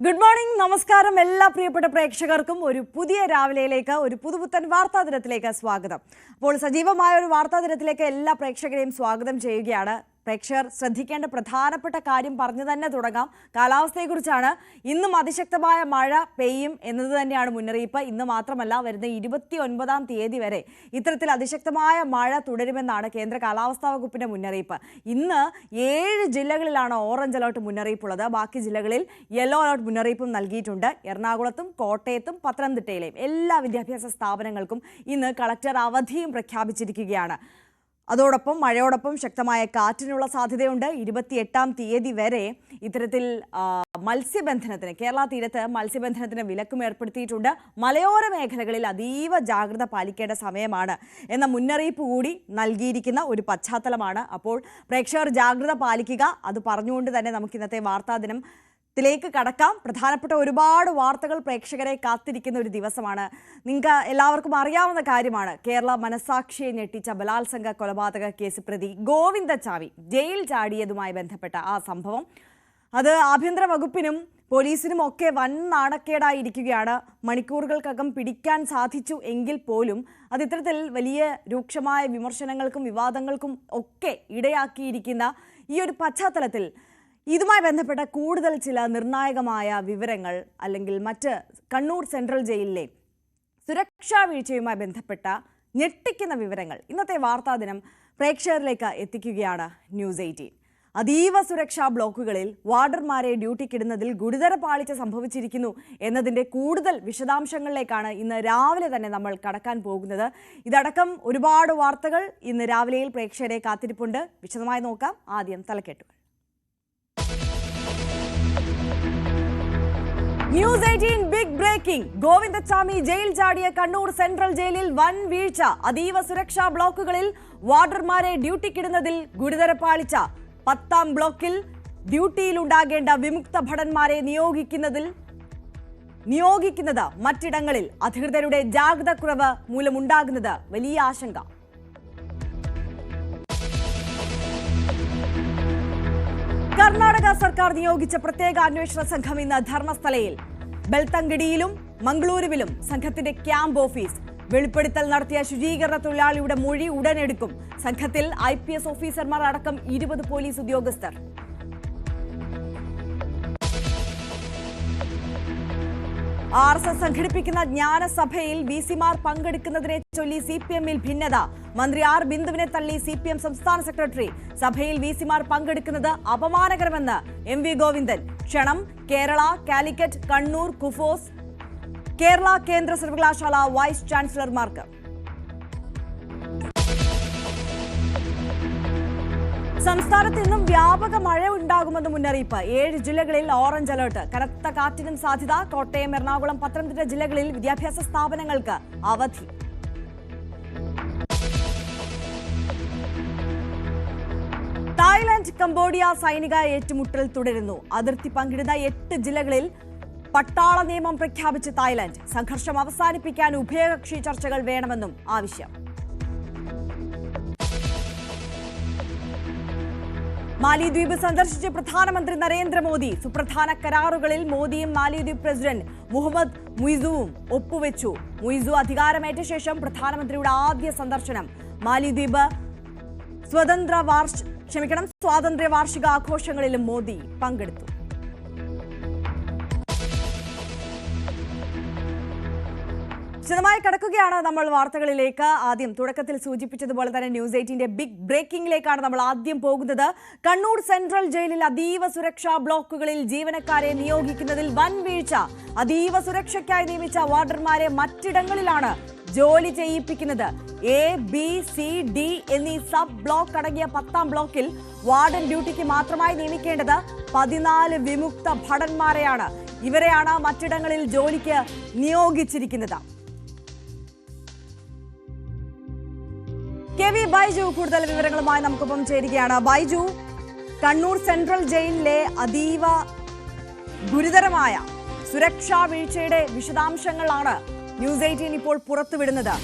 Good morning, നമസ്കാരം. എല്ലാ പ്രിയപ്പെട്ട പ്രേക്ഷകർക്കും ഒരു പുതിയ രാവിലെയിലേക്ക്, ഒരു പുതുപുത്തൻ വാർത്താ ദിനത്തിലേക്ക് സ്വാഗതം. അപ്പോൾ സജീവമായ ഒരു വാർത്താ ദിനത്തിലേക്ക് എല്ലാ പ്രേക്ഷകരെയും സ്വാഗതം ചെയ്യുകയാണ്. പ്രേക്ഷകർ ശ്രദ്ധിക്കേണ്ട പ്രധാനപ്പെട്ട കാര്യം പറഞ്ഞു തന്നെ തുടങ്ങാം. കാലാവസ്ഥയെക്കുറിച്ചാണ്. ഇന്നും അതിശക്തമായ മഴ പെയ്യും എന്നത് തന്നെയാണ് മുന്നറിയിപ്പ്. ഇന്ന് മാത്രമല്ല, വരുന്ന 29-ാം തീയതി വരെ ഇത്തരത്തിൽ അതിശക്തമായ മഴ തുടരുമെന്നാണ് കേന്ദ്ര കാലാവസ്ഥാ വകുപ്പിന്റെ മുന്നറിയിപ്പ്. ഇന്ന് 7 ജില്ലകളിലാണ് ഓറഞ്ച് അലർട്ട് മുന്നറിയിപ്പുള്ളത്. ബാക്കി ജില്ലകളിൽ യെല്ലോ അലർട്ട് മുന്നറിയിപ്പും നൽകിയിട്ടുണ്ട്. എറണാകുളത്തും കോട്ടയത്തും പത്തനംതിട്ടയിലെയും എല്ലാ വിദ്യാഭ്യാസ സ്ഥാപനങ്ങൾക്കും ഇന്ന് കളക്ടർ അവധിയും പ്രഖ്യാപിച്ചിരിക്കുകയാണ്. അതോടൊപ്പം മഴയോടൊപ്പം ശക്തമായ കാറ്റിനുള്ള സാധ്യതയുണ്ട്. 28-ാം തീയതി വരെ ഇത്തരത്തിൽ മത്സ്യബന്ധനത്തിന്, കേരള തീരത്ത് മത്സ്യബന്ധനത്തിന് വിലക്കും ഏർപ്പെടുത്തിയിട്ടുണ്ട്. മലയോര മേഖലകളിൽ അതീവ ജാഗ്രത പാലിക്കേണ്ട സമയമാണ് എന്ന മുന്നറിയിപ്പ് കൂടി നൽകിയിരിക്കുന്ന ഒരു പശ്ചാത്തലമാണ്. അപ്പോൾ പ്രേക്ഷകർ ജാഗ്രത പാലിക്കുക. അത് പറഞ്ഞുകൊണ്ട് തന്നെ നമുക്ക് ഇന്നത്തെ വാർത്താ ദിനം ത്തിലേക്ക് കടക്കാം. പ്രധാനപ്പെട്ട ഒരുപാട് വാർത്തകൾ പ്രേക്ഷകരെ കാത്തിരിക്കുന്ന ഒരു ദിവസമാണ്. നിങ്ങൾക്ക് എല്ലാവർക്കും അറിയാവുന്ന കാര്യമാണ്, കേരള മനസാക്ഷിയെ ഞെട്ടിച്ച ബലാത്സംഗ കൊലപാതക കേസ് പ്രതി ഗോവിന്ദച്ചാമി ജയിൽ ചാടിയതുമായി ബന്ധപ്പെട്ട ആ സംഭവം. അത് ആഭ്യന്തര വകുപ്പിനും പോലീസിനും ഒക്കെ വൻ നാണക്കേടായിരിക്കുകയാണ്. മണിക്കൂറുകൾക്കകം പിടിക്കാൻ സാധിച്ചു എങ്കിൽ പോലും അത് ഇത്തരത്തിൽ വലിയ രൂക്ഷമായ വിമർശനങ്ങൾക്കും വിവാദങ്ങൾക്കും ഒക്കെ ഇടയാക്കിയിരിക്കുന്ന ഈ ഒരു പശ്ചാത്തലത്തിൽ ഇതുമായി ബന്ധപ്പെട്ട കൂടുതൽ ചില നിർണായകമായ വിവരങ്ങൾ, അല്ലെങ്കിൽ മറ്റ് കണ്ണൂർ സെൻട്രൽ ജയിലിലെ സുരക്ഷാ വീഴ്ചയുമായി ബന്ധപ്പെട്ട ഞെട്ടിക്കുന്ന വിവരങ്ങൾ ഇന്നത്തെ വാർത്താ ദിനം പ്രേക്ഷകരിലേക്ക് എത്തിക്കുകയാണ് ന്യൂസ് 18. അതീവ സുരക്ഷാ ബ്ലോക്കുകളിൽ വാർഡർമാരെ ഡ്യൂട്ടിക്കിടുന്നതിൽ ഗുരുതര പാളിച്ച സംഭവിച്ചിരിക്കുന്നു എന്നതിൻ്റെ കൂടുതൽ വിശദാംശങ്ങളിലേക്കാണ് ഇന്ന് രാവിലെ തന്നെ നമ്മൾ കടക്കാൻ പോകുന്നത്. ഇതടക്കം ഒരുപാട് വാർത്തകൾ ഇന്ന് രാവിലെയിൽ പ്രേക്ഷകരെ കാത്തിരിപ്പുണ്ട്. വിശദമായി നോക്കാം. ആദ്യം തലക്കെട്ടുകൾ. News 18 big breaking. ഗോവിന്ദച്ചാമി ജയിൽ ചാടിയ കണ്ണൂർ സെൻട്രൽ ജയിലിൽ വൻ വീഴ്ച. അതീവ സുരക്ഷാ ബ്ലോക്കുകളിൽ വാർഡർമാരെ ഡ്യൂട്ടിക്കിടുന്നതിൽ ഗുരുതര പാളിച്ച. 10-ാം ബ്ലോക്കിൽ ഡ്യൂട്ടിയിലുണ്ടാകേണ്ട വിമുക്ത ഭടന്മാരെ നിയോഗിക്കുന്നത് മറ്റിടങ്ങളിൽ. അധികൃതരുടെ ജാഗ്രതക്കുറവ് മൂലമുണ്ടാകുന്നത് വലിയ ആശങ്ക. കർണാടക സർക്കാർ നിയോഗിച്ച പ്രത്യേക അന്വേഷണ സംഘം ഇന്ന് ധർമ്മസ്ഥലയിൽ. ബെൽത്തങ്കടിയിലും മംഗളൂരുവിലും സംഘത്തിന്റെ ക്യാമ്പ് ഓഫീസ്. വെളിപ്പെടുത്തൽ നടത്തിയ ശുചീകരണ തൊഴിലാളിയുടെ മൊഴി ഉടനെടുക്കും. സംഘത്തിൽ IPS ഓഫീസർമാർ അടക്കം 20 പോലീസ് ഉദ്യോഗസ്ഥർ. RSS സംഘടിപ്പിക്കുന്ന ജ്ഞാനസഭയിൽ VC-മാർ പങ്കെടുക്കുന്നതിനെ ചൊല്ലി CPM-ൽ ഭിന്നത. മന്ത്രി R ബിന്ദുവിനെ തള്ളി CPM സംസ്ഥാന സെക്രട്ടറി. സഭയിൽ VC-മാർ പങ്കെടുക്കുന്നത് അപമാനകരമെന്ന് MV ഗോവിന്ദൻ. ക്ഷണം കേരള, കാലിക്കറ്റ്, കണ്ണൂർ, കുഫോസ്, കേരള കേന്ദ്ര സർവകലാശാല വൈസ് ചാൻസലർമാർക്ക്. സംസ്ഥാനത്ത് ഇന്നും വ്യാപക മഴ ഉണ്ടാകുമെന്ന് മുന്നറിയിപ്പ്. 7 ജില്ലകളിൽ ഓറഞ്ച് അലർട്ട്. കനത്ത കാറ്റിനും സാധ്യത. കോട്ടയം, എറണാകുളം, പത്തനംതിട്ട ജില്ലകളിൽ വിദ്യാഭ്യാസ സ്ഥാപനങ്ങൾക്ക് അവധി. തായ്ലൻഡ് കംബോഡിയ സൈനിക ഏറ്റുമുട്ടൽ തുടരുന്നു. അതിർത്തി പങ്കിടുന്ന 8 ജില്ലകളിൽ പട്ടാള നിയമം പ്രഖ്യാപിച്ച് തായ്ലൻഡ്. സംഘർഷം അവസാനിപ്പിക്കാൻ ഉഭയകക്ഷി ചർച്ചകൾ വേണമെന്നും ആവശ്യം. മാലിദ്വീപ് സന്ദർശിച്ച് പ്രധാനമന്ത്രി നരേന്ദ്രമോദി. സുപ്രധാന കരാറുകളിൽ മോദിയും മാലിദ്വീപ് പ്രസിഡന്റ് മുഹമ്മദ് മുയിസുവും ഒപ്പുവെച്ചു. മുയിസു അധികാരമേറ്റ ശേഷം പ്രധാനമന്ത്രിയുടെ ആദ്യ സന്ദർശനം. മാലിദ്വീപ് സ്വാതന്ത്ര്യ വാർഷിക ആഘോഷങ്ങളിലും മോദി പങ്കെടുത്തു. വിശദമായി കടക്കുകയാണ് നമ്മൾ വാർത്തകളിലേക്ക്. ആദ്യം തുടക്കത്തിൽ സൂചിപ്പിച്ചതുപോലെ തന്നെ ന്യൂസ് 18 ബിഗ് ബ്രേക്കിംഗിലേക്കാണ് നമ്മൾ ആദ്യം പോകുന്നത്. കണ്ണൂർ സെൻട്രൽ ജയിലിൽ അതീവ സുരക്ഷാ ബ്ലോക്കുകളിൽ ജീവനക്കാരെ നിയോഗിക്കുന്നതിൽ വൻ വീഴ്ച. അതീവ സുരക്ഷയ്ക്കായി നിയമിച്ച വാർഡർമാരെ മറ്റിടങ്ങളിലാണ് ജോലി ചെയ്യിപ്പിക്കുന്നത്. A, B, C, D എന്നീ സബ് ബ്ലോക്ക് അടങ്ങിയ 10-ാം ബ്ലോക്കിൽ വാർഡൻ ഡ്യൂട്ടിക്ക് മാത്രമായി നിയമിക്കേണ്ടത് 14 വിമുക്ത ഭടന്മാരെയാണ്. ഇവരെയാണ് മറ്റിടങ്ങളിൽ ജോലിക്ക് നിയോഗിച്ചിരിക്കുന്നത്. KV ബൈജു കൂടുതൽ വിവരങ്ങളുമായി നമുക്കൊപ്പം ചേരുകയാണ്. ബൈജു, കണ്ണൂർ സെൻട്രൽ ജയിലിലെ അതീവ ഗുരുതരമായ സുരക്ഷാ വീഴ്ചയുടെ വിശദാംശങ്ങളാണ് ന്യൂസ് 18 ഇപ്പോൾ പുറത്തുവിടുന്നത്.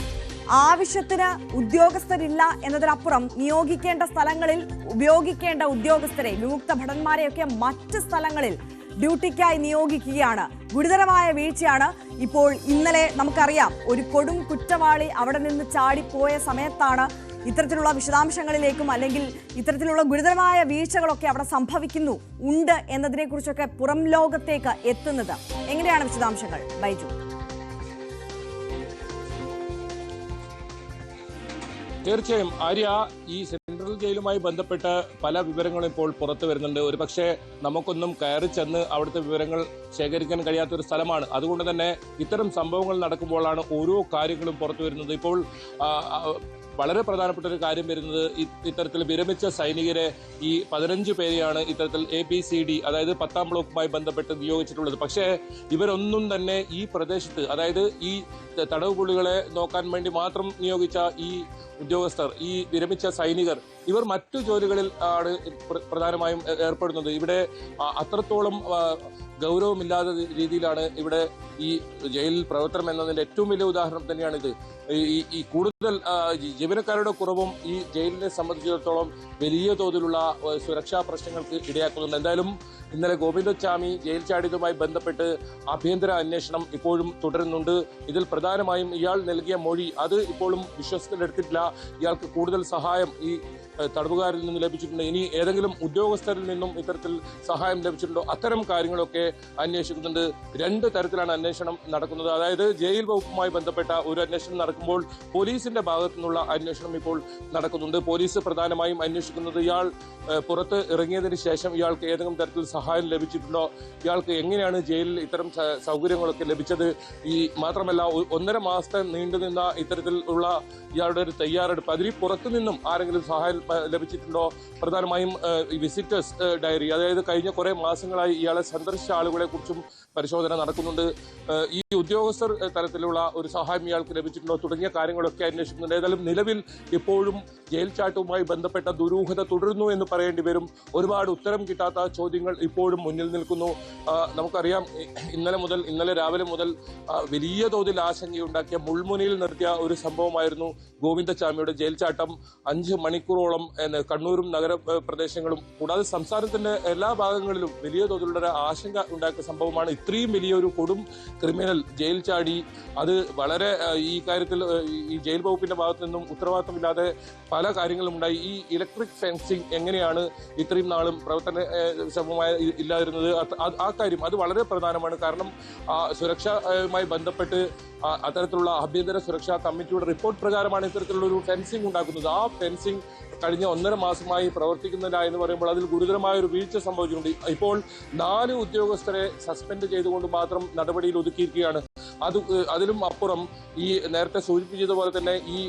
ആവശ്യത്തിന് ഉദ്യോഗസ്ഥരില്ല എന്നതിനപ്പുറം നിയോഗിക്കേണ്ട സ്ഥലങ്ങളിൽ ഉപയോഗിക്കേണ്ട ഉദ്യോഗസ്ഥരെ, വിമുക്ത ഭടന്മാരെയൊക്കെ മറ്റ് സ്ഥലങ്ങളിൽ ഡ്യൂട്ടിക്കായി നിയോഗിക്കുകയാണ്. ഗുരുതരമായ വീഴ്ചയാണ്. ഇപ്പോൾ ഇന്നലെ നമുക്കറിയാം, ഒരു കൊടും കുറ്റവാളി അവിടെ നിന്ന് ചാടിപ്പോയ സമയത്താണ് ഇത്തരത്തിലുള്ള വിശദാംശങ്ങളിലേക്കും അല്ലെങ്കിൽ ഇത്തരത്തിലുള്ള ഗുരുതരമായ വീഴ്ചകളൊക്കെ അവിടെ ഉണ്ട് എന്നതിനെക്കുറിച്ചൊക്കെ പുറം ലോകത്തേക്ക് എത്തുന്നത്. എങ്ങനെയാണ് വിശദാംശങ്ങൾ, ബൈജു? തീർച്ചയായും ആര്യ, ഈ സെൻട്രൽ ജയിലുമായി ബന്ധപ്പെട്ട് പല വിവരങ്ങളും ഇപ്പോൾ പുറത്തു വരുന്നുണ്ട്. ഒരു പക്ഷേ നമുക്കൊന്നും കയറി ചെന്ന് അവിടുത്തെ വിവരങ്ങൾ ശേഖരിക്കാൻ കഴിയാത്തൊരു സ്ഥലമാണ്. അതുകൊണ്ട് തന്നെ ഇത്തരം സംഭവങ്ങൾ നടക്കുമ്പോഴാണ് ഓരോ കാര്യങ്ങളും പുറത്തു വരുന്നത്. ഇപ്പോൾ വളരെ പ്രധാനപ്പെട്ട ഒരു കാര്യം വരുന്നത്, ഇത്തരത്തിൽ വിരമിച്ച സൈനികരെ ഈ 15 പേരെയാണ് ഇത്തരത്തിൽ ABCD, അതായത് 10ാം ബ്ലോക്കുമായി ബന്ധപ്പെട്ട് നിയോഗിച്ചിട്ടുള്ളത്. പക്ഷേ ഇവരൊന്നും തന്നെ ഈ പ്രദേശത്ത്, അതായത് ഈ തടവുപുള്ളികളെ നോക്കാൻ വേണ്ടി മാത്രം നിയോഗിച്ച ഈ ഉദ്യോഗസ്ഥർ, ഈ വിരമിച്ച സൈനികർ, ഇവർ മറ്റു ജോലികളിൽ ആണ് പ്രധാനമായും ഏർപ്പെടുന്നത്. ഇവിടെ അത്രത്തോളം ഗൗരവമില്ലാത്ത രീതിയിലാണ് ഇവിടെ ഈ ജയിലിൽ പ്രവർത്തനം എന്നതിൻ്റെ ഏറ്റവും വലിയ ഉദാഹരണം തന്നെയാണിത്. ഈ കൂടുതൽ ജീവനക്കാരുടെ കുറവും ഈ ജയിലിനെ സംബന്ധിച്ചിടത്തോളം വലിയ തോതിലുള്ള സുരക്ഷാ പ്രശ്നങ്ങൾക്ക് ഇടയാക്കുന്നുണ്ട്. എന്തായാലും ഇന്നലെ ഗോവിന്ദച്ചാമി ജയിൽ ചാടിയതുമായി ബന്ധപ്പെട്ട് ആഭ്യന്തര അന്വേഷണം ഇപ്പോഴും തുടരുന്നുണ്ട്. ഇതിൽ പ്രധാനമായും ഇയാൾ നൽകിയ മൊഴി അത് ഇപ്പോഴും വിശ്വസത്തിലെടുത്തിട്ടില്ല. ഇയാൾക്ക് കൂടുതൽ സഹായം ഈ തടവുകാരിൽ നിന്ന് ലഭിച്ചിട്ടുണ്ട്. ഇനി ഏതെങ്കിലും ഉദ്യോഗസ്ഥരിൽ നിന്നും ഇത്തരത്തിൽ സഹായം ലഭിച്ചിട്ടുണ്ടോ, അത്തരം കാര്യങ്ങളൊക്കെ അന്വേഷിക്കുന്നുണ്ട്. 2 തരത്തിലാണ് അന്വേഷണം നടക്കുന്നത്. അതായത് ജയിൽ വകുപ്പുമായി ബന്ധപ്പെട്ട ഒരു അന്വേഷണം നടക്കുമ്പോൾ പോലീസിന്റെ ഭാഗത്തു നിന്നുള്ള അന്വേഷണം ഇപ്പോൾ നടക്കുന്നുണ്ട്. പോലീസ് പ്രധാനമായും അന്വേഷിക്കുന്നത് ഇയാൾ പുറത്ത് ഇറങ്ങിയതിന് ശേഷം ഇയാൾക്ക് ഏതെങ്കിലും തരത്തിൽ സഹായം ലഭിച്ചിട്ടുണ്ടോ, ഇയാൾക്ക് എങ്ങനെയാണ് ജയിലിൽ ഇത്തരം സൗകര്യങ്ങളൊക്കെ ലഭിച്ചത്, ഈ മാത്രമല്ല 1.5 മാസത്തെ നീണ്ടുനിന്ന ഇത്തരത്തിലുള്ള ഇയാളുടെ ഒരു തയ്യാറെടുപ്പ്, അതിന് പുറത്തു നിന്നും ആരെങ്കിലും സഹായം ലഭിച്ചിട്ടുണ്ടോ. പ്രധാനമായും വിസിറ്റേഴ്സ് ഡയറി, അതായത് കഴിഞ്ഞ കുറെ മാസങ്ങളായി ഇയാളെ സന്ദർശിച്ച ആളുകളെ കുറിച്ചും പരിശോധന നടക്കുന്നുണ്ട്. ഈ ഉദ്യോഗസ്ഥർ തലത്തിലുള്ള ഒരു സഹായം ഇയാൾക്ക് ലഭിച്ചിട്ടുണ്ടോ തുടങ്ങിയ കാര്യങ്ങളൊക്കെ അന്വേഷിക്കുന്നുണ്ട്. ഏതായാലും നിലവിൽ ഇപ്പോഴും ജയിൽ ചാട്ടവുമായി ബന്ധപ്പെട്ട ദുരൂഹത തുടരുന്നു എന്ന് പറയേണ്ടി വരും. ഒരുപാട് ഉത്തരം കിട്ടാത്ത ചോദ്യങ്ങൾ ഇപ്പോഴും മുന്നിൽ നിൽക്കുന്നു. നമുക്കറിയാം, ഇന്നലെ രാവിലെ മുതൽ വലിയ തോതിൽ ആശങ്കയുണ്ടാക്കിയ മുൾമുനയിൽ നിർത്തിയ ഒരു സംഭവമായിരുന്നു ഗോവിന്ദച്ചാമിയുടെ ജയിൽ ചാട്ടം. 5 മണിക്കൂറോളം കണ്ണൂരും നഗര പ്രദേശങ്ങളും കൂടാതെ സംസ്ഥാനത്തിന്റെ എല്ലാ ഭാഗങ്ങളിലും വലിയ തോതിലുള്ള ആശങ്ക ഉണ്ടാക്കിയ സംഭവമാണ്. ഇത്രയും വലിയൊരു കൊടും ക്രിമിനൽ ജയിൽ ചാടി, അത് വളരെ ഈ കാര്യത്തിൽ ഈ ജയിൽ വകുപ്പിന്റെ ഭാഗത്തു നിന്നും ഉത്തരവാദിത്തമില്ലാതെ പല കാര്യങ്ങളും ഉണ്ടായി. ഈ ഇലക്ട്രിക് ഫെൻസിങ് എങ്ങനെയാണ് ഇത്രയും നാളും പ്രവർത്തനക്ഷമമായി ഇല്ലാതിരുന്നത്, ആ കാര്യം അത് വളരെ പ്രധാനമാണ്. കാരണം സുരക്ഷയുമായി ബന്ധപ്പെട്ട് അത്തരത്തിലുള്ള ആഭ്യന്തര സുരക്ഷാ കമ്മിറ്റിയുടെ റിപ്പോർട്ട് പ്രകാരമാണ് ഇത്തരത്തിലുള്ള ഒരു ഫെൻസിങ് ഉണ്ടാക്കുന്നത്. ആ ഫെൻസിങ് കഴിഞ്ഞ 1.5 മാസമായി പ്രവർത്തിക്കുന്നില്ല എന്ന് പറയുമ്പോൾ അതിൽ ഗുരുതരമായ ഒരു വീഴ്ച സംഭവിച്ചിട്ടുണ്ട്. ഇപ്പോൾ 4 ഉദ്യോഗസ്ഥരെ സസ്പെൻഡ് ചെയ്തുകൊണ്ട് മാത്രം നടപടിയിൽ ഒതുക്കിയിരിക്കുകയാണ്. അതിലും അപ്പുറം ഈ നേരത്തെ സൂചിപ്പിച്ചതുപോലെ തന്നെ ഈ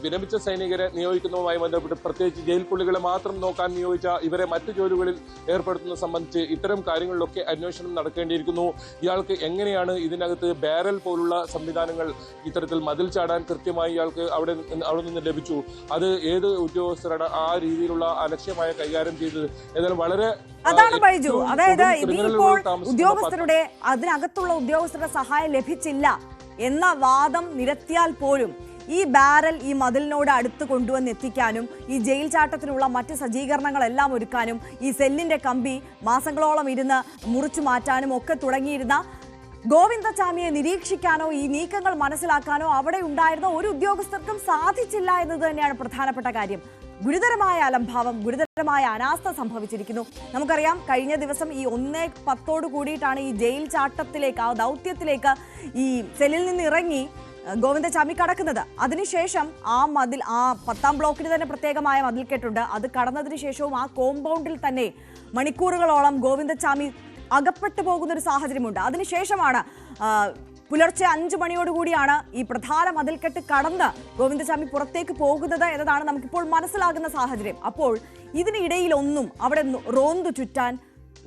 വിരമിച്ച സൈനികരെ നിയോഗിക്കുന്നതുമായി ബന്ധപ്പെട്ട് പ്രത്യേകിച്ച് ജയിൽ പുള്ളികളെ മാത്രം നോക്കാൻ നിയോഗിച്ച ഇവരെ മറ്റു ജോലികളിൽ ഏർപ്പെടുത്തുന്നത് സംബന്ധിച്ച് ഇത്തരം കാര്യങ്ങളിലൊക്കെ അന്വേഷണം നടക്കേണ്ടിയിരിക്കുന്നു. ഇയാൾക്ക് എങ്ങനെയാണ് ഇതിനകത്ത് ബാരൽ പോലുള്ള സംവിധാനങ്ങൾ ഇത്തരത്തിൽ മതിൽ ചാടാൻ കൃത്യമായി ഇയാൾക്ക് അവിടെ നിന്ന് ലഭിച്ചു, അത് ഏത് ഉദ്യോഗസ്ഥരാണ് ആ രീതിയിലുള്ള അലക്ഷ്യമായ കൈകാര്യം ചെയ്തത്. ഏതായാലും വളരെ അതാണ് ബൈജു. അതായത് ഇതിപ്പോൾ ഉദ്യോഗസ്ഥരുടെ അതിനകത്തുള്ള ഉദ്യോഗസ്ഥരുടെ സഹായം ലഭിച്ചില്ല എന്ന വാദം നിരത്തിയാൽ പോലും ഈ ബാരൽ ഈ മതിലിനോട് അടുത്ത് കൊണ്ടുവന്നെത്തിക്കാനും ഈ ജയിൽ ചാട്ടത്തിനുള്ള മറ്റ് സജ്ജീകരണങ്ങളെല്ലാം ഒരുക്കാനും ഈ സെല്ലിന്റെ കമ്പി മാസങ്ങളോളം ഇരുന്ന് മുറിച്ചു മാറ്റാനും ഒക്കെ തുടങ്ങിയിരുന്ന ഗോവിന്ദച്ചാമിയെ നിരീക്ഷിക്കാനോ ഈ നീക്കങ്ങൾ മനസ്സിലാക്കാനോ അവിടെ ഉണ്ടായിരുന്ന ഒരു ഉദ്യോഗസ്ഥർക്കും സാധിച്ചില്ല എന്നത് തന്നെയാണ് പ്രധാനപ്പെട്ട കാര്യം. ഗുരുതരമായ അലംഭാവം, ഗുരുതരമായ അനാസ്ഥ സംഭവിച്ചിരിക്കുന്നു. നമുക്കറിയാം, കഴിഞ്ഞ ദിവസം ഈ 1:10 കൂടിയിട്ടാണ് ഈ ജയിൽ ചാട്ടത്തിലേക്ക്, ആ ദൗത്യത്തിലേക്ക് ഈ സെല്ലിൽ നിന്ന് ഇറങ്ങി ഗോവിന്ദച്ചാമി കടക്കുന്നത്. അതിനുശേഷം ആ 10ാം ബ്ലോക്കിന് തന്നെ പ്രത്യേകമായ മതിൽക്കെട്ടുണ്ട്. അത് കടന്നതിന് ശേഷവും ആ കോമ്പൗണ്ടിൽ തന്നെ മണിക്കൂറുകളോളം ഗോവിന്ദച്ചാമി അകപ്പെട്ടു പോകുന്നൊരു സാഹചര്യമുണ്ട്. അതിനുശേഷമാണ് പുലർച്ചെ 5 മണിയോടുകൂടിയാണ് ഈ പ്രധാന മതിൽക്കെട്ട് കടന്ന് ഗോവിന്ദച്ചാമി പുറത്തേക്ക് പോകുന്നത് എന്നതാണ് നമുക്കിപ്പോൾ മനസ്സിലാകുന്ന സാഹചര്യം. അപ്പോൾ ഇതിനിടയിലൊന്നും അവിടെ റോന്തു ചുറ്റാൻ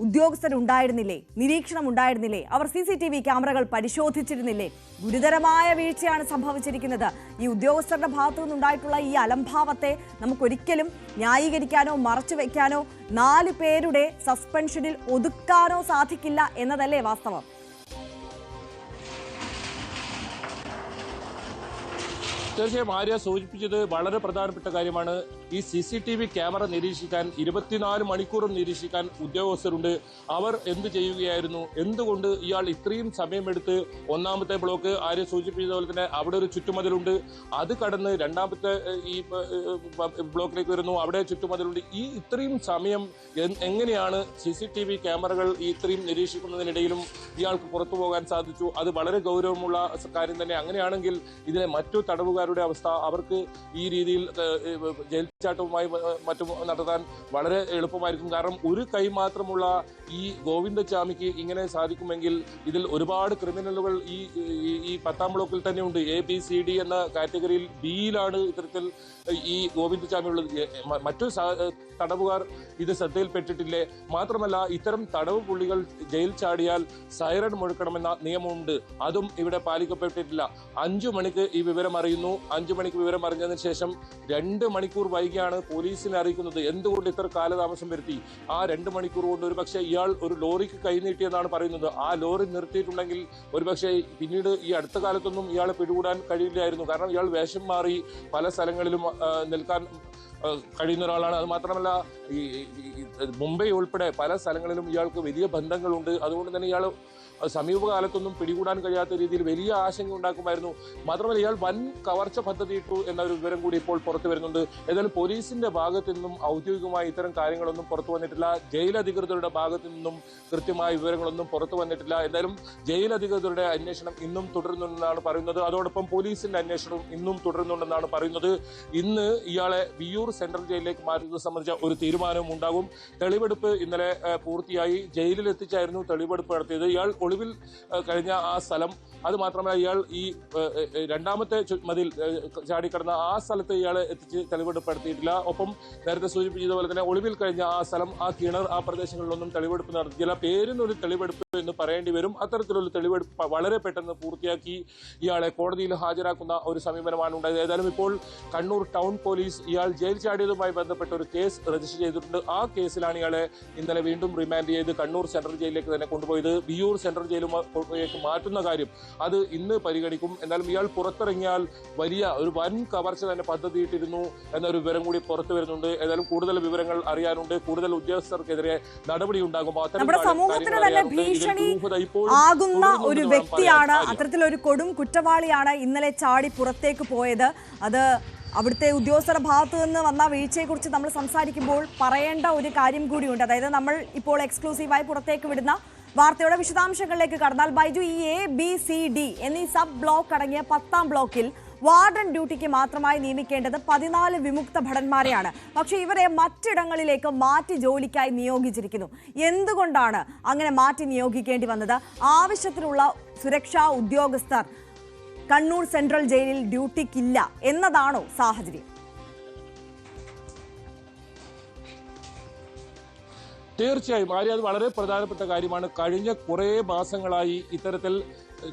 ഉദ്യോഗസ്ഥരുണ്ടായിരുന്നില്ലേ? നിരീക്ഷണം ഉണ്ടായിരുന്നില്ലേ? അവർ CCTV ക്യാമറകൾ പരിശോധിച്ചിരുന്നില്ലേ? ഗുരുതരമായ വീഴ്ചയാണ് സംഭവിച്ചിരിക്കുന്നത്. ഈ ഉദ്യോഗസ്ഥരുടെ ഭാഗത്തു നിന്നുണ്ടായിട്ടുള്ള ഈ അലംഭാവത്തെ നമുക്കൊരിക്കലും ന്യായീകരിക്കാനോ മറച്ചു വയ്ക്കാനോ 4 പേരുടെ സസ്പെൻഷനിൽ ഒതുക്കാനോ സാധിക്കില്ല എന്നതല്ലേ വാസ്തവം? തീർച്ചയായും ആര്യ സൂചിപ്പിച്ചത് വളരെ പ്രധാനപ്പെട്ട കാര്യമാണ്. ഈ CCTV ക്യാമറ നിരീക്ഷിക്കാൻ 24 മണിക്കൂറും നിരീക്ഷിക്കാൻ ഉദ്യോഗസ്ഥരുണ്ട്. അവർ എന്ത് ചെയ്യുകയായിരുന്നു? എന്തുകൊണ്ട് ഇയാൾ ഇത്രയും സമയമെടുത്ത് ഒന്നാമത്തെ ബ്ലോക്ക് ആര്യ സൂചിപ്പിച്ചതുപോലെ തന്നെ അവിടെ ഒരു ചുറ്റുമതിലുണ്ട്, അത് കടന്ന് രണ്ടാമത്തെ ഈ ബ്ലോക്കിലേക്ക് വരുന്നു, അവിടെ ചുറ്റുമതിലുണ്ട്. ഈ ഇത്രയും സമയം എങ്ങനെയാണ് CCTV ക്യാമറകൾ ഇത്രയും നിരീക്ഷിക്കുന്നതിനിടയിലും ഇയാൾക്ക് പുറത്തു പോകാൻ സാധിച്ചു? അത് വളരെ ഗൗരവമുള്ള കാര്യം തന്നെ. അങ്ങനെയാണെങ്കിൽ ഇതിലെ മറ്റു തടവുകാരുടെ അവസ്ഥ, അവർക്ക് ഈ രീതിയിൽ ജയിൽ ചാട്ടവുമായി മറ്റും നടത്താൻ വളരെ എളുപ്പമായിരിക്കും. കാരണം ഒരു കൈ മാത്രമുള്ള ഈ ഗോവിന്ദചാമിക്ക് ഇങ്ങനെ സാധിക്കുമെങ്കിൽ ഇതിൽ ഒരുപാട് ക്രിമിനലുകൾ ഈ 10ാം ബ്ലോക്കിൽ തന്നെ ഉണ്ട്. ABCD എന്ന കാറ്റഗറിയിൽ ബിയിലാണ് ഇത്തരത്തിൽ ഈ ഗോവിന്ദചാമി ഉള്ളത്. മറ്റു തടവുകാർ ഇത് ശ്രദ്ധയിൽപ്പെട്ടിട്ടില്ലേ? മാത്രമല്ല, ഇത്തരം തടവ് പുള്ളികൾ ജയിൽ ചാടിയാൽ സൈറൺ മുഴക്കണമെന്ന നിയമമുണ്ട്. അതും ഇവിടെ പാലിക്കപ്പെട്ടിട്ടില്ല. 5 മണിക്ക് ഈ വിവരം അറിയുന്നു. 5 മണിക്ക് വിവരം അറിഞ്ഞതിന് ശേഷം 2 മണിക്കൂർ വൈകിയാണ് പോലീസിനെ അറിയിക്കുന്നത്. എന്തുകൊണ്ട് ഇത്ര കാലതാമസം വരുത്തി? ആ 2 മണിക്കൂർ കൊണ്ട് ഒരുപക്ഷെ ഇയാൾ ഒരു ലോറിക്ക് കൈനീട്ടിയെന്നാണ് പറയുന്നത്. ആ ലോറി നിർത്തിയിട്ടുണ്ടെങ്കിൽ ഒരുപക്ഷെ പിന്നീട് ഈ അടുത്ത കാലത്തൊന്നും ഇയാളെ പിടികൂടാൻ കഴിയില്ലായിരുന്നു. കാരണം ഇയാൾ വേഷം മാറി പല സ്ഥലങ്ങളിലും നിൽക്കാൻ കഴിയുന്ന ഒരാളാണ്. അത് മാത്രമല്ല, ഈ മുംബൈ ഉൾപ്പെടെ പല സ്ഥലങ്ങളിലും ഇയാൾക്ക് വലിയ ബന്ധങ്ങളുണ്ട്. അതുകൊണ്ട് തന്നെ ഇയാൾ സമീപകാലത്തൊന്നും പിടികൂടാൻ കഴിയാത്ത രീതിയിൽ വലിയ ആശങ്ക ഉണ്ടാക്കുമായിരുന്നു. മാത്രമല്ല, ഇയാൾ വൻ കവർച്ച പദ്ധതിയിട്ടു എന്ന ഒരു വിവരം കൂടി ഇപ്പോൾ പുറത്തു വരുന്നുണ്ട്. ഏതായാലും പോലീസിന്റെ ഭാഗത്തു നിന്നും ഔദ്യോഗികമായി ഇത്തരം കാര്യങ്ങളൊന്നും പുറത്തു വന്നിട്ടില്ല. ജയിൽ അധികൃതരുടെ ഭാഗത്തു നിന്നും കൃത്യമായ വിവരങ്ങളൊന്നും പുറത്തു വന്നിട്ടില്ല. എന്തായാലും ജയിൽ അധികൃതരുടെ അന്വേഷണം ഇന്നും തുടരുന്നുണ്ടെന്നാണ് പറയുന്നത്. അതോടൊപ്പം പോലീസിന്റെ അന്വേഷണവും ഇന്നും തുടരുന്നുണ്ടെന്നാണ് പറയുന്നത്. ഇന്ന് ഇയാളെ വിയ്യൂർ സെൻട്രൽ ജയിലിലേക്ക് മാറ്റുന്നത് സംബന്ധിച്ച ഒരു തീരുമാനവും ഉണ്ടാകും. തെളിവെടുപ്പ് ഇന്നലെ പൂർത്തിയായി. ജയിലിൽ എത്തിച്ചായിരുന്നു തെളിവെടുപ്പ് നടത്തിയത്. ഇയാൾ ഒളിവിൽ കഴിഞ്ഞ ആ സ്ഥലം, അത് മാത്രമല്ല ഇയാൾ ഈ രണ്ടാമത്തെ മതിൽ ചാടിക്കടന്ന ആ സ്ഥലത്ത് ഇയാളെ എത്തിച്ച് തെളിവെടുപ്പ് നടത്തിയിട്ടില്ല. ഒപ്പം നേരത്തെ സൂചിപ്പിച്ചതുപോലെ തന്നെ ഒളിവിൽ കഴിഞ്ഞ ആ സ്ഥലം, ആ കിണർ, ആ പ്രദേശങ്ങളിലൊന്നും തെളിവെടുപ്പ് നടത്തിയില്ല. പേരിനൊരു തെളിവെടുപ്പ് എന്ന് പറയേണ്ടി വരും. അത്തരത്തിലൊരു തെളിവെടുപ്പ് വളരെ പെട്ടെന്ന് പൂർത്തിയാക്കി ഇയാളെ കോടതിയിൽ ഹാജരാക്കുന്ന ഒരു സമീപനമാണ് ഉണ്ടായത്. ഏതായാലും ഇപ്പോൾ കണ്ണൂർ ടൗൺ പോലീസ് ഇയാൾ ജയിൽ ചാടിയതുമായി ബന്ധപ്പെട്ട ഒരു കേസ് രജിസ്റ്റർ ചെയ്തിട്ടുണ്ട്. ആ കേസിലാണ് ഇയാളെ ഇന്നലെ വീണ്ടും റിമാൻഡ് ചെയ്ത് കണ്ണൂർ സെൻട്രൽ ജയിലിലേക്ക് തന്നെ കൊണ്ടുപോയത്. വിയ്യൂർ സെൻട്രൽ ജയിലിലേക്ക് മാറ്റുന്ന കാര്യം അത് ഇന്ന് പരിഗണിക്കും. എന്നാലും ഇയാൾ പുറത്തിറങ്ങിയാൽ വലിയ ഒരു വൻ കവർച്ച തന്നെ പദ്ധതിയിട്ടിരുന്നു എന്നൊരു വിവരം കൂടി പുറത്തു വരുന്നുണ്ട്. ഏതായാലും കൂടുതൽ വിവരങ്ങൾ അറിയാനുണ്ട്. കൂടുതൽ ഉദ്യോഗസ്ഥർക്കെതിരെ നടപടി ഉണ്ടാകും. നമ്മുടെ സമൂഹത്തിന് തന്നെ ഭീഷണി ആകുന്ന ഒരു വ്യക്തിയാണ്, അത്തരത്തിലൊരു കൊടും കുറ്റവാളിയാണ് ഇന്നലെ ചാടി പുറത്തേക്ക് പോയത്. അത് അവിടുത്തെ ഉദ്യോഗസ്ഥരുടെ ഭാഗത്തു നിന്ന് വന്ന വീഴ്ചയെക്കുറിച്ച് നമ്മൾ സംസാരിക്കുമ്പോൾ പറയേണ്ട ഒരു കാര്യം കൂടിയുണ്ട്. അതായത് നമ്മൾ ഇപ്പോൾ എക്സ്ക്ലൂസീവായി പുറത്തേക്ക് വിടുന്ന വാർത്തയുടെ വിശദാംശങ്ങളിലേക്ക് കടന്നാൽ, ബൈജു, ഈ ABCD എന്നീ സബ് ബ്ലോക്ക് അടങ്ങിയ 10ാം ബ്ലോക്കിൽ വാർഡൻ ഡ്യൂട്ടിക്ക് മാത്രമായി നിയമിക്കേണ്ടത് 14 വിമുക്ത ഭടന്മാരെയാണ്. പക്ഷേ ഇവരെ മറ്റിടങ്ങളിലേക്ക് മാറ്റി ജോലിക്കായി നിയോഗിച്ചിരിക്കുന്നു. എന്തുകൊണ്ടാണ് അങ്ങനെ മാറ്റി നിയോഗിക്കേണ്ടി വന്നത്? ആവശ്യത്തിനുള്ള സുരക്ഷാ ഉദ്യോഗസ്ഥർ കണ്ണൂർ സെൻട്രൽ ജയിലിൽ ഡ്യൂട്ടിക്കില്ല എന്നതാണോ സാഹചര്യം? തീർച്ചയായും ആര്യ, അത് വളരെ പ്രധാനപ്പെട്ട കാര്യമാണ്. കഴിഞ്ഞ കുറേ മാസങ്ങളായി ഇത്തരത്തിൽ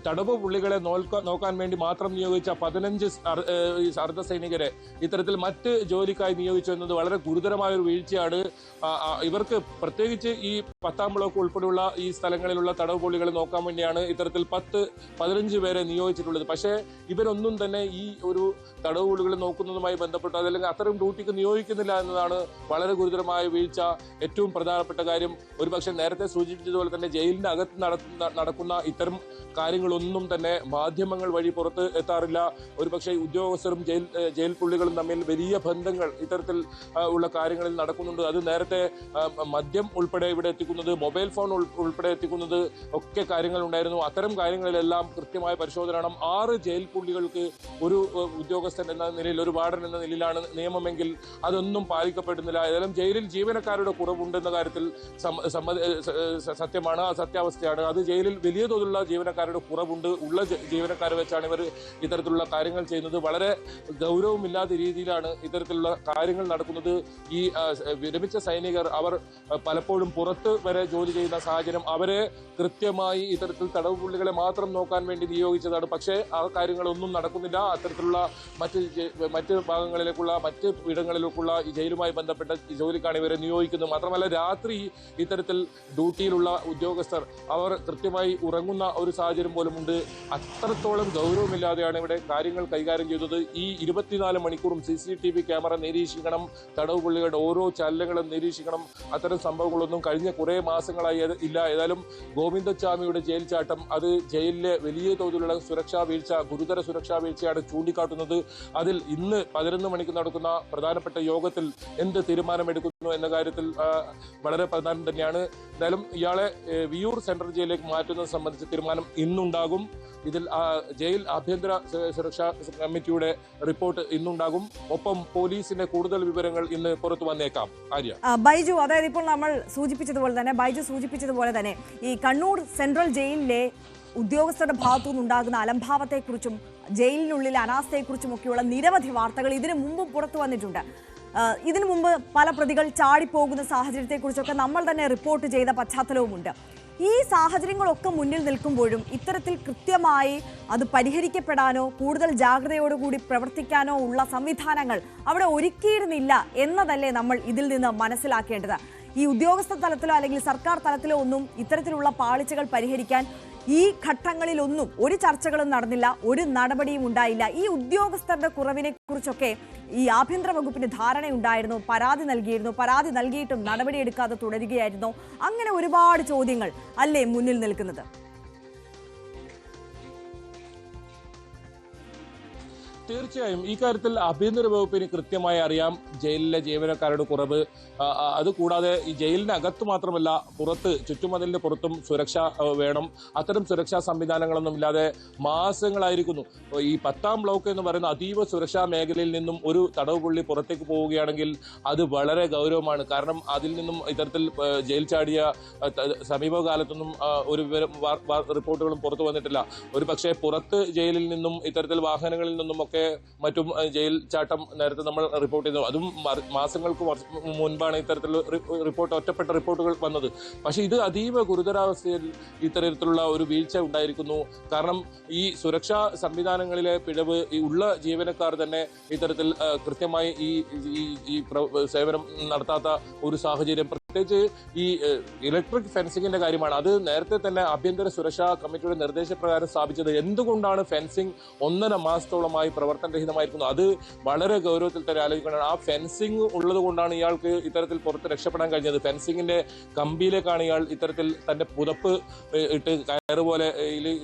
തടവ് പുള്ളികളെ നോക്കാൻ വേണ്ടി മാത്രം നിയോഗിച്ച 15 അർദ്ധസൈനികരെ ഇത്തരത്തിൽ മറ്റ് ജോലിക്കായി നിയോഗിച്ചു എന്നത് വളരെ ഗുരുതരമായ ഒരു വീഴ്ചയാണ്. ഇവർക്ക് പ്രത്യേകിച്ച് ഈ 10ാം ബ്ലോക്ക് ഉൾപ്പെടെയുള്ള ഈ സ്ഥലങ്ങളിലുള്ള തടവ് പുള്ളികളെ നോക്കാൻ വേണ്ടിയാണ് ഇത്തരത്തിൽ 10-15 പേരെ നിയോഗിച്ചിട്ടുള്ളത്. പക്ഷേ ഇവരൊന്നും തന്നെ ഈ ഒരു തടവ് പുള്ളികളെ നോക്കുന്നതുമായി ബന്ധപ്പെട്ട് അതല്ലെങ്കിൽ അത്തരം ഡ്യൂട്ടിക്ക് നിയോഗിക്കുന്നില്ല എന്നതാണ് വളരെ ഗുരുതരമായ വീഴ്ച. ഏറ്റവും പ്രധാനപ്പെട്ട കാര്യം, ഒരുപക്ഷെ നേരത്തെ സൂചിപ്പിച്ചതുപോലെ തന്നെ ജയിലിന്റെ അകത്ത് നടക്കുന്ന ഇത്തരം കാര്യങ്ങളൊന്നും തന്നെ മാധ്യമങ്ങൾ വഴി പുറത്ത് എത്താറില്ല. ഒരുപക്ഷെ ഉദ്യോഗസ്ഥരും ജയിൽ പുള്ളികളും തമ്മിൽ വലിയ ബന്ധങ്ങൾ ഇത്തരത്തിൽ ഉള്ള കാര്യങ്ങളിൽ നടക്കുന്നുണ്ട്. അത് നേരത്തെ മദ്യം ഉൾപ്പെടെ ഇവിടെ എത്തിക്കുന്നത്, മൊബൈൽ ഫോൺ ഉൾപ്പെടെ എത്തിക്കുന്നത് ഒക്കെ കാര്യങ്ങൾ ഉണ്ടായിരുന്നു. അത്തരം കാര്യങ്ങളിലെല്ലാം കൃത്യമായ പരിശോധന വേണം. 6 ജയിൽ പുള്ളികൾക്ക് ഒരു ഉദ്യോഗസ്ഥൻ എന്ന നിലയിൽ, ഒരു വാർഡൻ എന്ന നിലയിലാണ് നിയമമെങ്കിൽ അതൊന്നും പാലിക്കപ്പെടുന്നില്ല. ഏതായാലും ജയിലിൽ ജീവനക്കാരുടെ കുറവുണ്ടെന്ന കാര്യത്തിൽ സത്യമാണ്, സത്യാവസ്ഥയാണ്. അത് ജയിലിൽ വലിയ തോതിലുള്ള ജീവനക്കാരുടെ കുറവുണ്ട്. ഉള്ള ജീവനക്കാരെ വെച്ചാണ് ഇവർ ഇത്തരത്തിലുള്ള കാര്യങ്ങൾ ചെയ്യുന്നത്. വളരെ ഗൗരവമില്ലാത്ത രീതിയിലാണ് ഇത്തരത്തിലുള്ള കാര്യങ്ങൾ നടക്കുന്നത്. ഈ വിരമിച്ച സൈനികർ അവർ പലപ്പോഴും പുറത്ത് വരെ ജോലി ചെയ്യുന്ന സാഹചര്യം, അവരെ കൃത്യമായി ഇത്തരത്തിൽ തടവ് പുള്ളികളെ മാത്രം നോക്കാൻ വേണ്ടി നിയോഗിച്ചതാണ്. പക്ഷേ ആ കാര്യങ്ങളൊന്നും നടക്കുന്നില്ല. അത്തരത്തിലുള്ള മറ്റ് ഭാഗങ്ങളിലേക്കുള്ള മറ്റ് ഇടങ്ങളിലേക്കുള്ള ഈ ജയിലുമായി ബന്ധപ്പെട്ട ജോലിക്കാണ് ഇവരെ നിയോഗിക്കുന്നത്. മാത്രമല്ല, രാത്രി ഇത്തരത്തിൽ ഡ്യൂട്ടിയിലുള്ള ഉദ്യോഗസ്ഥർ അവർ കൃത്യമായി ഉറങ്ങുന്ന ഒരു സാഹചര്യം പോലും ഉണ്ട്. അത്രത്തോളം ഗൗരവമില്ലാതെയാണ് ഇവിടെ കാര്യങ്ങൾ കൈകാര്യം ചെയ്തത്. ഈ 24 മണിക്കൂറും CCTV ക്യാമറ നിരീക്ഷിക്കണം, തടവ് പുള്ളികളുടെ ഓരോ ചലനങ്ങളും നിരീക്ഷിക്കണം. അത്തരം സംഭവങ്ങളൊന്നും കഴിഞ്ഞ കുറേ മാസങ്ങളായി ഇല്ല. ഏതായാലും ഗോവിന്ദച്ചാമിയുടെ ജയിൽ ചാട്ടം അത് ജയിലിലെ വലിയ തോതിലുള്ള സുരക്ഷാ വീഴ്ച, ഗുരുതര സുരക്ഷാ വീഴ്ചയാണ് ചൂണ്ടിക്കാട്ടുന്നത്. അതിൽ ഇന്ന് 11 മണിക്ക് നടക്കുന്ന പ്രധാനപ്പെട്ട യോഗത്തിൽ എന്ത് തീരുമാനമെടുക്കുന്നു എന്ന കാര്യത്തിൽ വളരെ പ്രധാനം തന്നെയാണ്. എന്തായാലും ഇയാളെ വിയൂർ സെൻട്രൽ ജയിലിലേക്ക് മാറ്റുന്നത് സംബന്ധിച്ച തീരുമാനം ഇന്നുണ്ടാകും. ഇതിൽ ജയിൽ ആഭ്യന്തര സുരക്ഷാ കമ്മിറ്റിയുടെ റിപ്പോർട്ട് ഇന്നുണ്ടാകും. ഒപ്പം പോലീസിന്റെ കൂടുതൽ വിവരങ്ങൾ ഇന്ന് പുറത്തു വന്നേക്കാം. ആര്യ, ബൈജു, അതായത് ഇപ്പോൾ നമ്മൾ ബൈജു സൂചിപ്പിച്ചതുപോലെ തന്നെ ഈ കണ്ണൂർ സെൻട്രൽ ജയിലിലെ ഉദ്യോഗസ്ഥരുടെ ഭാഗത്തുനിന്നുണ്ടാകുന്ന അലംഭാവത്തെക്കുറിച്ചും ജയിലിനുള്ളിലെ അനാസ്ഥയെക്കുറിച്ചും ഒക്കെയുള്ള നിരവധി വാർത്തകൾ ഇതിനു മുമ്പും പുറത്തു വന്നിട്ടുണ്ട്. ഇതിനു മുമ്പ് പല പ്രതികൾ ചാടിപ്പോകുന്ന സാഹചര്യത്തെക്കുറിച്ചൊക്കെ നമ്മൾ തന്നെ റിപ്പോർട്ട് ചെയ്ത പശ്ചാത്തലവുമുണ്ട്. ഈ സാഹചര്യങ്ങളൊക്കെ മുന്നിൽ നിൽക്കുമ്പോഴും ഇത്തരത്തിൽ കൃത്യമായി അത് പരിഹരിക്കപ്പെടാനോ കൂടുതൽ ജാഗ്രതയോടുകൂടി പ്രവർത്തിക്കാനോ ഉള്ള സംവിധാനങ്ങൾ അവിടെ ഒരുക്കിയിരുന്നില്ല എന്നതല്ലേ നമ്മൾ ഇതിൽ നിന്ന് മനസ്സിലാക്കേണ്ടത്. ഈ ഉദ്യോഗസ്ഥ തലത്തിലോ അല്ലെങ്കിൽ സർക്കാർ തലത്തിലോ ഒന്നും ഇത്തരത്തിലുള്ള പാളിച്ചകൾ പരിഹരിക്കാൻ ഈ ഘട്ടങ്ങളിലൊന്നും ഒരു ചർച്ചകളും നടന്നില്ല, ഒരു നടപടിയും ഉണ്ടായില്ല. ഈ ഉദ്യോഗസ്ഥരുടെ കുറവിനെ കുറിച്ചൊക്കെ ഈ ആഭ്യന്തര വകുപ്പിന് ധാരണയുണ്ടായിരുന്നു, പരാതി നൽകിയിരുന്നു, പരാതി നൽകിയിട്ടും നടപടിയെടുക്കാതെ തുടരുകയായിരുന്നു. അങ്ങനെ ഒരുപാട് ചോദ്യങ്ങൾ അല്ലേ മുന്നിൽ നിൽക്കുന്നത്? തീർച്ചയായും ഈ കാര്യത്തിൽ ആഭ്യന്തര വകുപ്പിന് കൃത്യമായി അറിയാം ജയിലിലെ ജീവനക്കാരുടെ കുറവ്. അതുകൂടാതെ ഈ ജയിലിനകത്ത് മാത്രമല്ല പുറത്ത്, ചുറ്റുമതിലിന്റെ പുറത്തും സുരക്ഷ വേണം. അത്തരം സുരക്ഷാ സംവിധാനങ്ങളൊന്നും ഇല്ലാതെ മാസങ്ങളായിരിക്കുന്നു. ഈ 10ാം ബ്ലോക്ക് എന്ന് പറയുന്ന അതീവ സുരക്ഷാ മേഖലയിൽ നിന്നും ഒരു തടവ് പുള്ളി പുറത്തേക്ക് പോവുകയാണെങ്കിൽ അത് വളരെ ഗൗരവമാണ്. കാരണം അതിൽ നിന്നും ഇത്തരത്തിൽ ജയിൽ ചാടിയ സമീപകാലത്തൊന്നും ഒരു റിപ്പോർട്ടുകളും പുറത്തു വന്നിട്ടില്ല. ഒരു പക്ഷേ പുറത്ത് ജയിലിൽ നിന്നും ഇത്തരത്തിൽ വാഹനങ്ങളിൽ നിന്നും ഒക്കെ മറ്റും ജയിൽ ചാട്ടം നേരത്തെ നമ്മൾ റിപ്പോർട്ട് ചെയ്തു. അതും മാസങ്ങൾക്ക് മുൻപാണ് ഇത്തരത്തിലുള്ള ഒറ്റപ്പെട്ട റിപ്പോർട്ടുകൾ വന്നത്. പക്ഷേ ഇത് അതീവ ഗുരുതരാവസ്ഥയിൽ ഇത്തരത്തിലുള്ള ഒരു വീഴ്ച ഉണ്ടായിരിക്കുന്നു. കാരണം ഈ സുരക്ഷാ സംവിധാനങ്ങളിലെ പിഴവ് ഈ ഉള്ള ജീവനക്കാർ തന്നെ ഇത്തരത്തിൽ കൃത്യമായി ഈ സേവനം നടത്താത്ത ഒരു സാഹചര്യം, പ്രത്യേകിച്ച് ഈ ഇലക്ട്രിക് ഫെൻസിങ്ങിന്റെ കാര്യമാണ്. അത് നേരത്തെ തന്നെ ആഭ്യന്തര സുരക്ഷാ കമ്മിറ്റിയുടെ നിർദ്ദേശപ്രകാരം സ്ഥാപിച്ചത്. എന്തുകൊണ്ടാണ് ഫെൻസിങ് 1.5 മാസത്തോളമായി പ്രവർത്തനരഹിതമായിരിക്കുന്നു? അത് വളരെ ഗൗരവത്തിൽ തന്നെ ആലോചിക്കണം. ആ ഫെൻസിങ് ഉള്ളത് കൊണ്ടാണ് ഇയാൾക്ക് ഇത്തരത്തിൽ പുറത്ത് രക്ഷപ്പെടാൻ കഴിഞ്ഞത്. ഫെൻസിങ്ങിന്റെ കമ്പിയിലേക്കാണ് ഇയാൾ ഇത്തരത്തിൽ തന്റെ പുതപ്പ് ഇട്ട് കയറ് പോലെ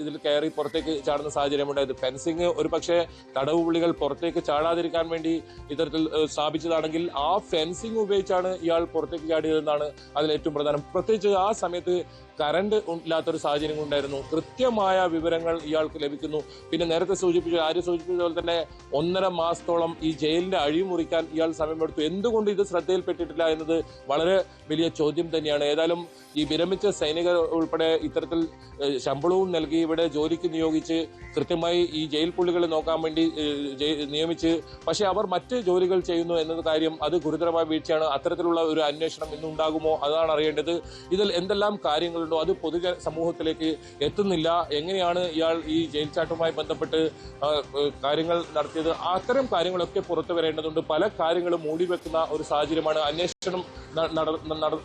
ഇതിൽ കയറി പുറത്തേക്ക് ചാടുന്ന സാഹചര്യം ഉണ്ടായത്. ഫെൻസിങ് ഒരു പക്ഷേ തടവ് പുള്ളികൾ പുറത്തേക്ക് ചാടാതിരിക്കാൻ വേണ്ടി ഇത്തരത്തിൽ സ്ഥാപിച്ചതാണെങ്കിൽ ആ ഫെൻസിങ് ഉപയോഗിച്ചാണ് ഇയാൾ പുറത്തേക്ക് ചാടിയതെന്നാണ് അതിൽ ഏറ്റവും പ്രധാനം. പ്രത്യേകിച്ച് ആ സമയത്ത് കറണ്ട് ഇല്ലാത്തൊരു സാഹചര്യം ഉണ്ടായിരുന്നു. കൃത്യമായ വിവരങ്ങൾ ഇയാൾക്ക് ലഭിക്കുന്നു. പിന്നെ നേരത്തെ സൂചിപ്പിച്ചതുപോലെ തന്നെ 1.5 മാസത്തോളം ഈ ജയിലിന്റെ അഴിമുറിക്കാൻ ഇയാൾ സമയമെടുത്തു. എന്തുകൊണ്ട് ഇത് ശ്രദ്ധയിൽപ്പെട്ടിട്ടില്ല എന്നത് വളരെ വലിയ ചോദ്യം തന്നെയാണ്. ഏതായാലും ഈ വിരമിച്ച സൈനികർ ഉൾപ്പെടെ ഇത്തരത്തിൽ ശമ്പളവും നൽകി ഇവിടെ ജോലിക്ക് നിയോഗിച്ച് കൃത്യമായി ഈ ജയിൽ പുള്ളികളെ നോക്കാൻ വേണ്ടി നിയമിച്ച്, പക്ഷെ അവർ മറ്റ് ജോലികൾ ചെയ്യുന്നു എന്നത് കാര്യം അത് ഗുരുതരമായ വീഴ്ചയാണ്. അത്തരത്തിലുള്ള ഒരു അന്വേഷണം ഇന്നുണ്ടാകുമോ അതാണ് അറിയേണ്ടത്. ഇതിൽ എന്തെല്ലാം കാര്യങ്ങളുണ്ടോ അത് പൊതുജന സമൂഹത്തിലേക്ക് എത്തുന്നില്ല. എങ്ങനെയാണ് ഇയാൾ ഈ ജയിൽ ചാട്ടവുമായി ബന്ധപ്പെട്ട് കാര്യങ്ങൾ നടത്തിയത്, അത്തരം കാര്യങ്ങളൊക്കെ പുറത്തു വരേണ്ടതുണ്ട്. പല കാര്യങ്ങളും മൂടിവെക്കുന്ന ഒരു സാഹചര്യമാണ്. അന്വേഷണം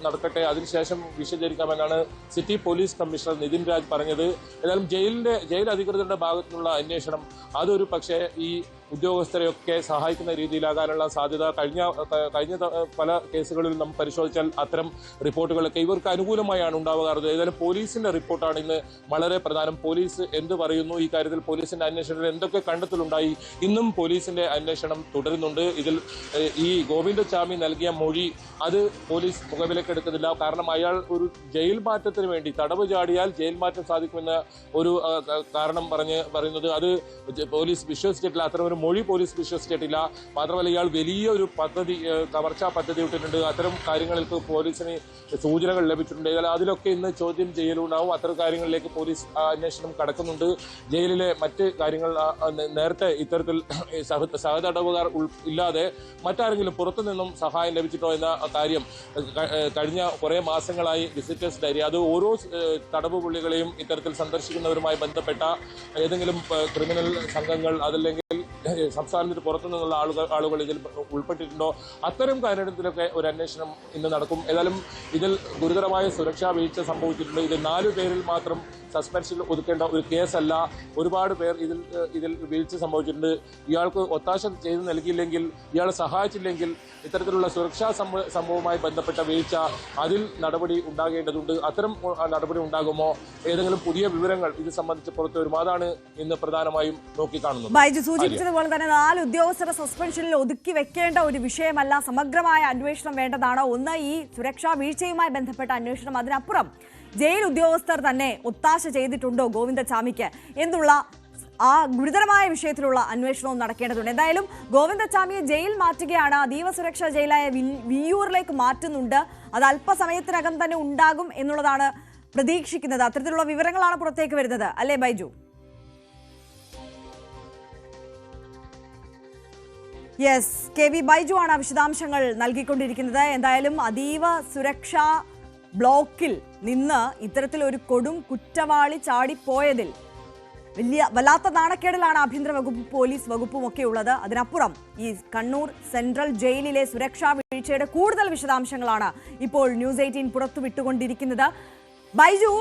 നടക്കട്ടെ, അതിനുശേഷം വിശദീകരിക്കാമെന്നാണ് city police commissioner Nitin Raj പറഞ്ഞത്. ഏതായാലും ജയിൽ അധികൃതരുടെ ഭാഗത്തുനിന്നുള്ള അന്വേഷണം അതൊരു പക്ഷേ ഈ ഉദ്യോഗസ്ഥരെയൊക്കെ സഹായിക്കുന്ന രീതിയിലാകാനുള്ള സാധ്യത കഴിഞ്ഞ പല കേസുകളിൽ നമ്മൾ പരിശോധിച്ചാൽ അത്തരം റിപ്പോർട്ടുകളൊക്കെ ഇവർക്ക് അനുകൂലമായാണ് ഉണ്ടാവാറുള്ളത്. ഏതായാലും പോലീസിന്റെ റിപ്പോർട്ടാണ് ഇന്ന് വളരെ പ്രധാനം. പോലീസ് എന്ത് പറയുന്നു ഈ കാര്യത്തിൽ, പോലീസിന്റെ അന്വേഷണത്തിൽ എന്തൊക്കെ കണ്ടെത്തലുണ്ടായി, ഇന്നും പോലീസിന്റെ അന്വേഷണം തുടരുന്നുണ്ട്. ഇതിൽ ഈ ഗോവിന്ദച്ചാമി നൽകിയ മൊഴി അത് പോലീസ് മുഖവിലേക്ക് എടുക്കുന്നില്ല. കാരണം അയാൾ ഒരു ജയിൽ മാറ്റത്തിന് വേണ്ടി തടവ് ചാടിയാൽ ജയിൽ മാറ്റം സാധിക്കുമെന്ന ഒരു കാരണം പറയുന്നത് അത് പോലീസ് വിശ്വസിച്ചിട്ടില്ല. അത്തരം ഒരു മൊഴി പോലീസ് വിശ്വസിച്ചിട്ടില്ല. മാത്രമല്ല ഇയാൾ വലിയൊരു കവർച്ചാ പദ്ധതി ഇട്ടിട്ടുണ്ട്. അത്തരം കാര്യങ്ങൾക്ക് പോലീസിന് സൂചനകൾ ലഭിച്ചിട്ടുണ്ട്. അതിലൊക്കെ ഇന്ന് ചോദ്യം ചെയ്യലുണ്ടാവും. അത്തരം കാര്യങ്ങളിലേക്ക് പോലീസ് അന്വേഷണം കടക്കുന്നുണ്ട്. ജയിലിലെ മറ്റ് കാര്യങ്ങൾ നേരത്തെ ഇത്തരത്തിൽ സഹതടവുകാർ ഇല്ലാതെ മറ്റാരെങ്കിലും പുറത്തു നിന്നും സഹായം ലഭിച്ചിട്ടോ എന്ന കാര്യം കഴിഞ്ഞ കുറെ മാസങ്ങളായി വിസിറ്റേഴ്സ് ഡയറി അത് ഓരോ തടവ് പുള്ളികളെയും ഇത്തരത്തിൽ സന്ദർശിക്കുന്നവരുമായി ബന്ധപ്പെട്ട ഏതെങ്കിലും ക്രിമിനൽ സംഘങ്ങൾ അതല്ലെങ്കിൽ സംസ്ഥാനത്തിന് പുറത്തു നിന്നുള്ള ആളുകൾ ഇതിൽ ഉൾപ്പെട്ടിട്ടുണ്ടോ, അത്തരം കാര്യത്തിലൊക്കെ ഒരു അന്വേഷണം ഇന്ന് നടക്കും. ഏതായാലും ഇതിൽ ഗുരുതരമായ സുരക്ഷാ വീഴ്ച സംഭവിച്ചിട്ടുണ്ട്. ഇത് 4 പേരിൽ മാത്രം സസ്പെൻഷനിൽ ഒതുക്കേണ്ട ഒരു കേസല്ല. ഒരുപാട് പേർ ഇതിൽ വീഴ്ച സംഭവിച്ചിട്ടുണ്ട്. ഇയാൾക്ക് ഒത്താശ ചെയ്ത് നൽകിയില്ലെങ്കിൽ, ഇയാളെ സഹായിച്ചില്ലെങ്കിൽ ഇത്തരത്തിലുള്ള സുരക്ഷാ സംഭവവുമായി ബന്ധപ്പെട്ട വീഴ്ച അതിൽ നടപടി ഉണ്ടാകേണ്ടതുണ്ട്. അത്തരം നടപടി ഉണ്ടാകുമോ, ഏതെങ്കിലും പുതിയ വിവരങ്ങൾ ഇത് സംബന്ധിച്ച് പുറത്തു വരും. അതാണ് ഇന്ന് പ്രധാനമായും നോക്കിക്കാണുന്നത്. ബൈജു സൂചിപ്പിച്ചതുപോലെ തന്നെ 4 ഉദ്യോഗസ്ഥരെ സസ്പെൻഷനിൽ ഒതുക്കി വെക്കേണ്ട ഒരു വിഷയമല്ല, സമഗ്രമായ അന്വേഷണം വേണ്ടതാണ്. ഒന്ന്, ഈ സുരക്ഷാ വീഴ്ചയുമായി ബന്ധപ്പെട്ട അന്വേഷണം. അതിനപ്പുറം ജയിൽ ഉദ്യോഗസ്ഥർ തന്നെ ഒത്താശ ചെയ്തിട്ടുണ്ടോ ഗോവിന്ദചാമിക്ക് എന്നുള്ള ആ ഗുരുതരമായ വിഷയത്തിലുള്ള അന്വേഷണവും നടക്കേണ്ടതുണ്ട്. എന്തായാലും ഗോവിന്ദചാമിയെ ജയിൽ മാറ്റുകയാണ്. അതീവ സുരക്ഷാ ജയിലായ വിയ്യൂരിലേക്ക് മാറ്റുന്നുണ്ട്. അത് അല്പസമയത്തിനകം തന്നെ ഉണ്ടാകും എന്നുള്ളതാണ് പ്രതീക്ഷിക്കുന്നത്. അത്തരത്തിലുള്ള വിവരങ്ങളാണ് പുറത്തേക്ക് വരുന്നത്, അല്ലേ ബൈജു? യെസ്, KV ബൈജു ആണ് വിശദാംശങ്ങൾ നൽകിക്കൊണ്ടിരിക്കുന്നത്. എന്തായാലും അതീവ സുരക്ഷാ ബ്ലോക്കിൽ നിന്ന് ഇത്തരത്തിലൊരു കൊടും കുറ്റവാളി ചാടിപ്പോയതിൽ വല്ലാത്ത നാണക്കേടിലാണ് ആഭ്യന്തര വകുപ്പും പോലീസ് വകുപ്പും ഒക്കെ ഉള്ളത്. അതിനപ്പുറം ഈ കണ്ണൂർ സെൻട്രൽ ജയിലിലെ സുരക്ഷാ വീഴ്ചയുടെ കൂടുതൽ വിശദാംശങ്ങളാണ് ഇപ്പോൾ ന്യൂസ് 18 പുറത്തുവിട്ടുകൊണ്ടിരിക്കുന്നത്. ബൈജു,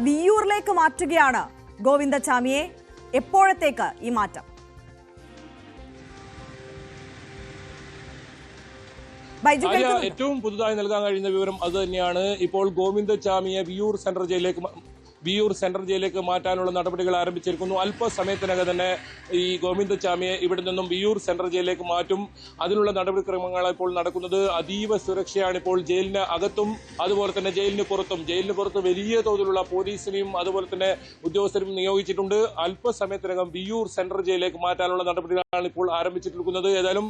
വിയ്യൂരിലേക്ക് മാറ്റുകയാണ് ഗോവിന്ദചാമിയെ. എപ്പോഴത്തേക്ക് ഈ മാറ്റം? ഏറ്റവും പുതുതായി നൽകാൻ കഴിയുന്ന വിവരം അത് തന്നെയാണ്. ഇപ്പോൾ ഗോവിന്ദചാമിയെ വിയ്യൂർ സെൻട്രൽ ജയിലിലേക്ക് മാറ്റാനുള്ള നടപടികൾ ആരംഭിച്ചിരിക്കുന്നു. അല്പസമയത്തിനകം തന്നെ ഈ ഗോവിന്ദചാമിയെ ഇവിടെ നിന്നും വിയ്യൂർ സെൻട്രൽ ജയിലിലേക്ക് മാറ്റും. അതിനുള്ള നടപടിക്രമങ്ങൾ ഇപ്പോൾ നടക്കുന്നത്. അതീവ സുരക്ഷയാണ് ഇപ്പോൾ ജയിലിന് അകത്തും അതുപോലെ തന്നെ ജയിലിന് പുറത്ത് വലിയ തോതിലുള്ള പോലീസിനെയും അതുപോലെ തന്നെ ഉദ്യോഗസ്ഥരും നിയോഗിച്ചിട്ടുണ്ട്. അല്പസമയത്തിനകം വിയ്യൂർ സെൻട്രൽ ജയിലിലേക്ക് മാറ്റാനുള്ള നടപടികളാണ് ഇപ്പോൾ ആരംഭിച്ചിരിക്കുന്നത്. ഏതായാലും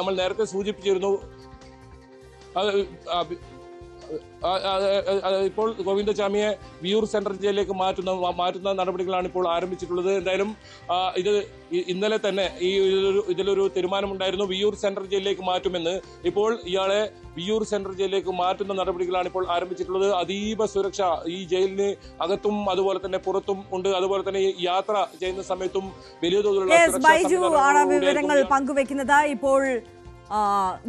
നമ്മൾ നേരത്തെ സൂചിപ്പിച്ചിരുന്നു, ഇപ്പോൾ ഗോവിന്ദചാമിയെ വിയ്യൂർ സെൻട്രൽ ജയിലിലേക്ക് മാറ്റുന്ന നടപടികളാണ് ഇപ്പോൾ ആരംഭിച്ചിട്ടുള്ളത്. എന്തായാലും ഇത് ഇന്നലെ തന്നെ ഇതിലൊരു തീരുമാനമുണ്ടായിരുന്നു, വിയ്യൂർ സെൻട്രൽ ജയിലിലേക്ക് മാറ്റുമെന്ന്. ഇപ്പോൾ ഇയാളെ വിയ്യൂർ സെൻട്രൽ ജയിലിലേക്ക് മാറ്റുന്ന നടപടികളാണ് ഇപ്പോൾ ആരംഭിച്ചിട്ടുള്ളത്. അതീവ സുരക്ഷ ഈ ജയിലിന് അകത്തും അതുപോലെ തന്നെ പുറത്തും ഉണ്ട്. അതുപോലെ തന്നെ യാത്ര ചെയ്യുന്ന സമയത്തും വലിയ തോതിലുള്ള വിവരങ്ങൾ പങ്കുവെക്കുന്നത്. ഇപ്പോൾ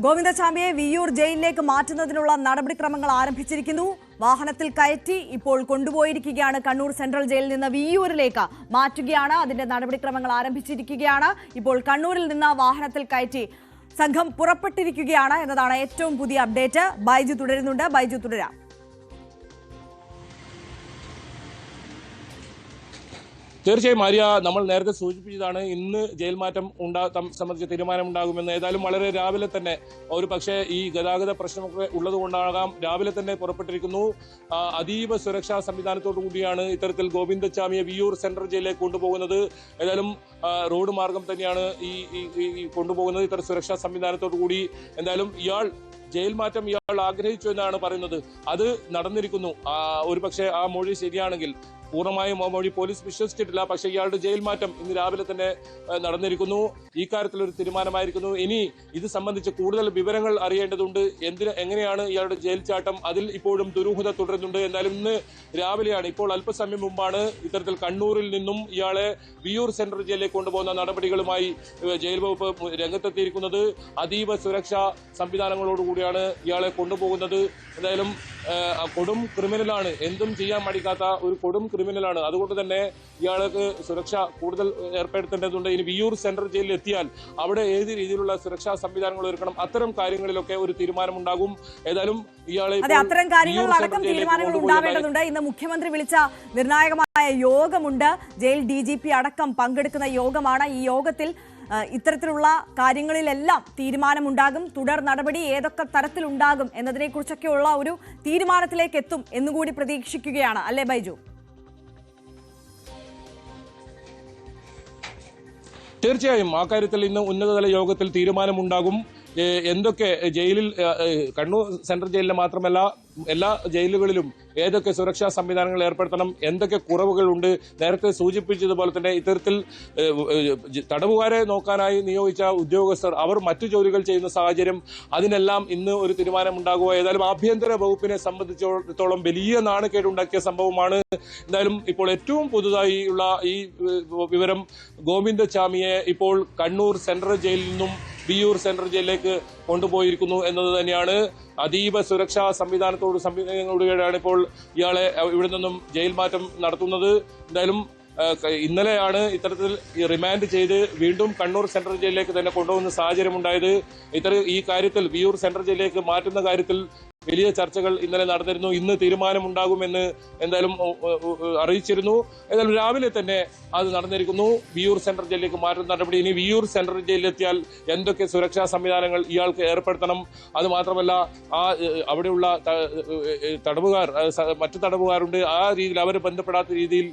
ഗോവിന്ദചാമിയെ വിയ്യൂർ ജയിലിലേക്ക് മാറ്റുന്നതിനുള്ള നടപടിക്രമങ്ങൾ ആരംഭിച്ചിരിക്കുന്നു. വാഹനത്തിൽ കയറ്റി ഇപ്പോൾ കൊണ്ടുപോയിരിക്കുകയാണ്. കണ്ണൂർ സെൻട്രൽ ജയിലിൽ നിന്ന് വിയ്യൂരിലേക്ക് മാറ്റുകയാണ്. അതിന്റെ നടപടിക്രമങ്ങൾ ആരംഭിച്ചിരിക്കുകയാണ്. ഇപ്പോൾ കണ്ണൂരിൽ നിന്ന് വാഹനത്തിൽ കയറ്റി സംഘം പുറപ്പെട്ടിരിക്കുകയാണ് എന്നതാണ് ഏറ്റവും പുതിയ അപ്ഡേറ്റ്. ബൈജു തുടരുന്നുണ്ട്. ബൈജു, തുടരാം. തീർച്ചയായും ആര്യ, നമ്മൾ നേരത്തെ സൂചിപ്പിച്ചതാണ് ഇന്ന് ജയിൽ മാറ്റം സംബന്ധിച്ച തീരുമാനമുണ്ടാകുമെന്ന്. ഏതായാലും വളരെ രാവിലെ തന്നെ, ഒരു പക്ഷേ ഈ ഗതാഗത പ്രശ്നമൊക്കെ ഉള്ളതുകൊണ്ടാകാം, രാവിലെ തന്നെ പുറപ്പെട്ടിരിക്കുന്നു. അതീവ സുരക്ഷാ സംവിധാനത്തോടു കൂടിയാണ് ഇത്തരത്തിൽ ഗോവിന്ദചാമിയെ വിയ്യൂർ സെൻട്രൽ ജയിലിലേക്ക് കൊണ്ടുപോകുന്നത്. ഏതായാലും റോഡ് മാർഗം തന്നെയാണ് ഈ കൊണ്ടുപോകുന്നത്, ഇത്തരം സുരക്ഷാ സംവിധാനത്തോടു കൂടി. എന്തായാലും ജയിൽ മാറ്റം ഇയാൾ ആഗ്രഹിച്ചു എന്നാണ് പറയുന്നത്. അത് നടന്നിരിക്കുന്നു. ഒരു പക്ഷേ ആ മൊഴി ശരിയാണെങ്കിൽ, പൂർണ്ണമായും ആ മൊഴി പോലീസ് വിശ്വസിച്ചിട്ടില്ല, പക്ഷേ ഇയാളുടെ ജയിൽ മാറ്റം ഇന്ന് രാവിലെ തന്നെ നടന്നിരിക്കുന്നു. ഈ കാര്യത്തിൽ ഒരു തീരുമാനമായിരിക്കുന്നു. ഇനി ഇത് സംബന്ധിച്ച് കൂടുതൽ വിവരങ്ങൾ അറിയേണ്ടതുണ്ട്. എങ്ങനെയാണ് ഇയാളുടെ ജയിൽ ചാട്ടം, അതിൽ ഇപ്പോഴും ദുരൂഹത തുടരുന്നുണ്ട്. എന്തായാലും ഇന്ന് രാവിലെയാണ്, ഇപ്പോൾ അല്പസമയം മുമ്പാണ് ഇത്തരത്തിൽ കണ്ണൂരിൽ നിന്നും ഇയാളെ വിയ്യൂർ സെൻട്രൽ ജയിലിലേക്ക് കൊണ്ടുപോകുന്ന നടപടികളുമായി ജയിൽ വകുപ്പ് രംഗത്തെത്തിയിരിക്കുന്നത്. അതീവ സുരക്ഷാ സംവിധാനങ്ങളോടുകൂടിയാണ് ഇയാളെ കൊണ്ടുപോകുന്നത്. എന്തായാലും കൊടും ക്രിമിനലാണ്, എന്തും ചെയ്യാൻ മടിക്കാത്ത ഒരു കൊടും ക്രിമിനലാണ്. അതുകൊണ്ട് തന്നെ ഇയാൾക്ക് സുരക്ഷ കൂടുതൽ ഏർപ്പെടുത്തേണ്ടതുണ്ട്. ഇനി വിയ്യൂർ സെൻട്രൽ ജയിലിൽ എത്തിയാൽ അവിടെ ഏത് രീതിയിലുള്ള സുരക്ഷാ സംവിധാനങ്ങൾ ഒരുക്കണം, അത്തരം കാര്യങ്ങളിലൊക്കെ ഒരു തീരുമാനമുണ്ടാകും. ഏതായാലും ഇയാളെ അത്തരം കാര്യങ്ങളിലടക്കം തീരുമാനങ്ങൾ ഉണ്ടാവേണ്ടതുണ്ട്. ഇന്ന് മുഖ്യമന്ത്രി വിളിച്ച നിർണായകമായ യോഗമുണ്ട്. ജയിൽ DGP അടക്കം പങ്കെടുക്കുന്ന യോഗമാണ്. ഈ യോഗത്തിൽ ഇത്തരത്തിലുള്ള കാര്യങ്ങളിലെല്ലാം തീരുമാനമുണ്ടാകും. തുടർ നടപടി ഏതൊക്കെ തരത്തിലുണ്ടാകും എന്നതിനെക്കുറിച്ചൊക്കെയുള്ള ഒരു തീരുമാനത്തിലേക്ക് എത്തും എന്നുകൂടി പ്രതീക്ഷിക്കുകയാണ്, അല്ലേ ബൈജു? തീർച്ചയായും ആ കാര്യത്തിൽ ഇന്ന് ഉന്നതതല യോഗത്തിൽ തീരുമാനമുണ്ടാകും. എന്തൊക്കെ ജയിലിൽ കണ്ണൂർ സെൻട്രൽ ജയിലിൽ മാത്രമല്ല എല്ലാ ജയിലുകളിലും ഏതൊക്കെ സുരക്ഷാ സംവിധാനങ്ങൾ ഏർപ്പെടുത്തണം, എന്തൊക്കെ കുറവുകളുണ്ട്, നേരത്തെ സൂചിപ്പിച്ചതുപോലെ തന്നെ ഇത്തരത്തിൽ തടവുകാരെ നോക്കാനായി നിയോഗിച്ച ഉദ്യോഗസ്ഥർ അവർ മറ്റു ജോലികൾ ചെയ്യുന്ന സാഹചര്യം, അതിനെല്ലാം ഇന്ന് ഒരു തീരുമാനമുണ്ടാകുക. ഏതായാലും ആഭ്യന്തര വകുപ്പിനെ സംബന്ധിച്ചിടത്തോളം വലിയ നാണക്കേടുണ്ടാക്കിയ സംഭവമാണ്. എന്തായാലും ഇപ്പോൾ ഏറ്റവും പുതുതായിയുള്ള ഈ വിവരം, ഗോവിന്ദചാമിയെ ഇപ്പോൾ കണ്ണൂർ സെൻട്രൽ ജയിലിൽ നിന്നും വിയ്യൂർ സെൻട്രൽ ജയിലിലേക്ക് കൊണ്ടുപോയിരിക്കുന്നു എന്നത് തന്നെയാണ്. അതീവ സുരക്ഷാ സംവിധാനത്തോടുകൂടിയാണ് ഇപ്പോൾ ഇയാളെ ഇവിടെ നിന്നും ജയിൽ മാറ്റം നടത്തുന്നത്. എന്തായാലും ഇന്നലെയാണ് ഇത്തരത്തിൽ റിമാൻഡ് ചെയ്ത് വീണ്ടും കണ്ണൂർ സെൻട്രൽ ജയിലിലേക്ക് തന്നെ കൊണ്ടുപോകുന്ന സാഹചര്യമുണ്ടായത്. ഈ കാര്യത്തിൽ വിയ്യൂർ സെൻട്രൽ ജയിലിലേക്ക് മാറ്റുന്ന കാര്യത്തിൽ വലിയ ചർച്ചകൾ ഇന്നലെ നടന്നിരുന്നു. ഇന്ന് തീരുമാനമുണ്ടാകുമെന്ന് എന്തായാലും അറിയിച്ചിരുന്നു. ഏതായാലും രാവിലെ തന്നെ അത് നടന്നിരിക്കുന്നു. വിയ്യൂർ സെൻട്രൽ ജയിലിലേക്ക് മാറ്റുന്ന നടപടി. ഇനി വിയ്യൂർ സെൻട്രൽ ജയിലിലെത്തിയാൽ എന്തൊക്കെ സുരക്ഷാ സംവിധാനങ്ങൾ ഇയാൾക്ക് ഏർപ്പെടുത്തണം, അത് മാത്രമല്ല അവിടെയുള്ള തടവുകാർ, മറ്റു തടവുകാരുണ്ട്, ആ രീതിയിൽ അവർ ബന്ധപ്പെടാത്ത രീതിയിൽ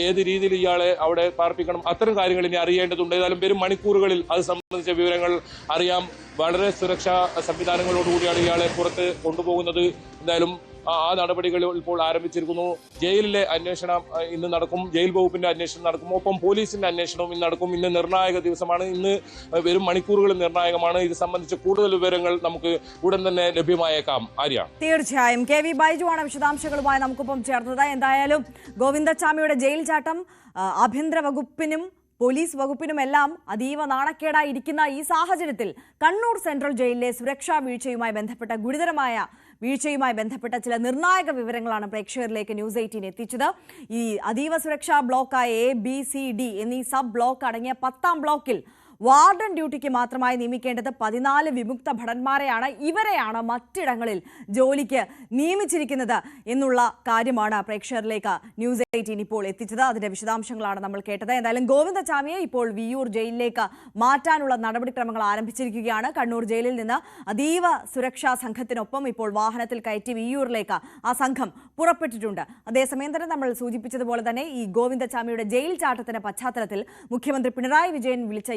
ഏത് രീതിയിൽ ഇയാളെ അവിടെ പാർപ്പിക്കണം, അത്തരം കാര്യങ്ങൾ ഇനി അറിയേണ്ടതുണ്ട്. ഏതായാലും വരും മണിക്കൂറുകളിൽ അത് സംബന്ധിച്ച വിവരങ്ങൾ അറിയാം. വളരെ സുരക്ഷാ സംവിധാനങ്ങളോടുകൂടിയാണ് ഇയാളെ പുറത്ത് കൊണ്ടുപോകുന്നത്. എന്തായാലും ആ നടപടികൾ ഇപ്പോൾ ആരംഭിച്ചിരിക്കുന്നു. ജയിലിലെ അന്വേഷണം ഇന്ന് നടക്കും, ജയിൽ വകുപ്പിന്റെ അന്വേഷണം നടക്കും, ഒപ്പം പോലീസിന്റെ അന്വേഷണവും ഇന്ന് നടക്കും. ഇന്ന് നിർണായക ദിവസമാണ്, ഇന്ന് വരും മണിക്കൂറുകൾ നിർണായകമാണ്. ഇത് സംബന്ധിച്ച് കൂടുതൽ വിവരങ്ങൾ നമുക്ക് ഉടൻ തന്നെ ലഭ്യമായേക്കാം. ആര്യ, തീർച്ചയായും കെ വി ബൈജു ആണ് വിശദാംശങ്ങളുമായി നമുക്കൊപ്പം ചേർന്നത്. എന്തായാലും ഗോവിന്ദചാമിയുടെ ജയിൽ ചാട്ടം ആഭ്യന്തര വകുപ്പിനും പോലീസ് വകുപ്പിനുമെല്ലാം അതീവ നാണക്കേടായിരിക്കുന്ന ഈ സാഹചര്യത്തിൽ കണ്ണൂർ സെൻട്രൽ ജയിലിലെ സുരക്ഷാ വീഴ്ചയുമായി ബന്ധപ്പെട്ട ഗുരുതരമായ വീഴ്ചയുമായി ബന്ധപ്പെട്ട ചില നിർണായക വിവരങ്ങളാണ് പ്രേക്ഷകരിലേക്ക് ന്യൂസ് 18 എത്തിച്ചത്. ഈ അതീവ സുരക്ഷാ ബ്ലോക്കായ ABCD എന്നീ സബ് ബ്ലോക്ക് അടങ്ങിയ 10ാം ബ്ലോക്കിൽ വാർഡൻ ഡ്യൂട്ടിക്ക് മാത്രമായി നിയമിക്കേണ്ടത് 14 വിമുക്ത ഭടന്മാരെയാണ്. ഇവരെയാണ് മറ്റിടങ്ങളിൽ ജോലിക്ക് നിയമിച്ചിരിക്കുന്നത് എന്നുള്ള കാര്യമാണ് പ്രേക്ഷകരിലേക്ക് ന്യൂസ് 18 ഇപ്പോൾ എത്തിച്ചത്. അതിന്റെ വിശദാംശങ്ങളാണ് നമ്മൾ കേട്ടത്. എന്തായാലും ഗോവിന്ദചാമിയെ ഇപ്പോൾ വിയ്യൂർ ജയിലിലേക്ക് മാറ്റാനുള്ള നടപടിക്രമങ്ങൾ ആരംഭിച്ചിരിക്കുകയാണ്. കണ്ണൂർ ജയിലിൽ നിന്ന് അതീവ സുരക്ഷാ സംഘത്തിനൊപ്പം ഇപ്പോൾ വാഹനത്തിൽ കയറ്റി വിയ്യൂരിലേക്ക് ആ സംഘം പുറപ്പെട്ടിട്ടുണ്ട്. അതേസമയം തന്നെ നമ്മൾ സൂചിപ്പിച്ചതുപോലെ തന്നെ ഈ ഗോവിന്ദചാമിയുടെ ജയിൽ ചാട്ടത്തിന്റെ പശ്ചാത്തലത്തിൽ മുഖ്യമന്ത്രി പിണറായി വിജയൻ വിളിച്ച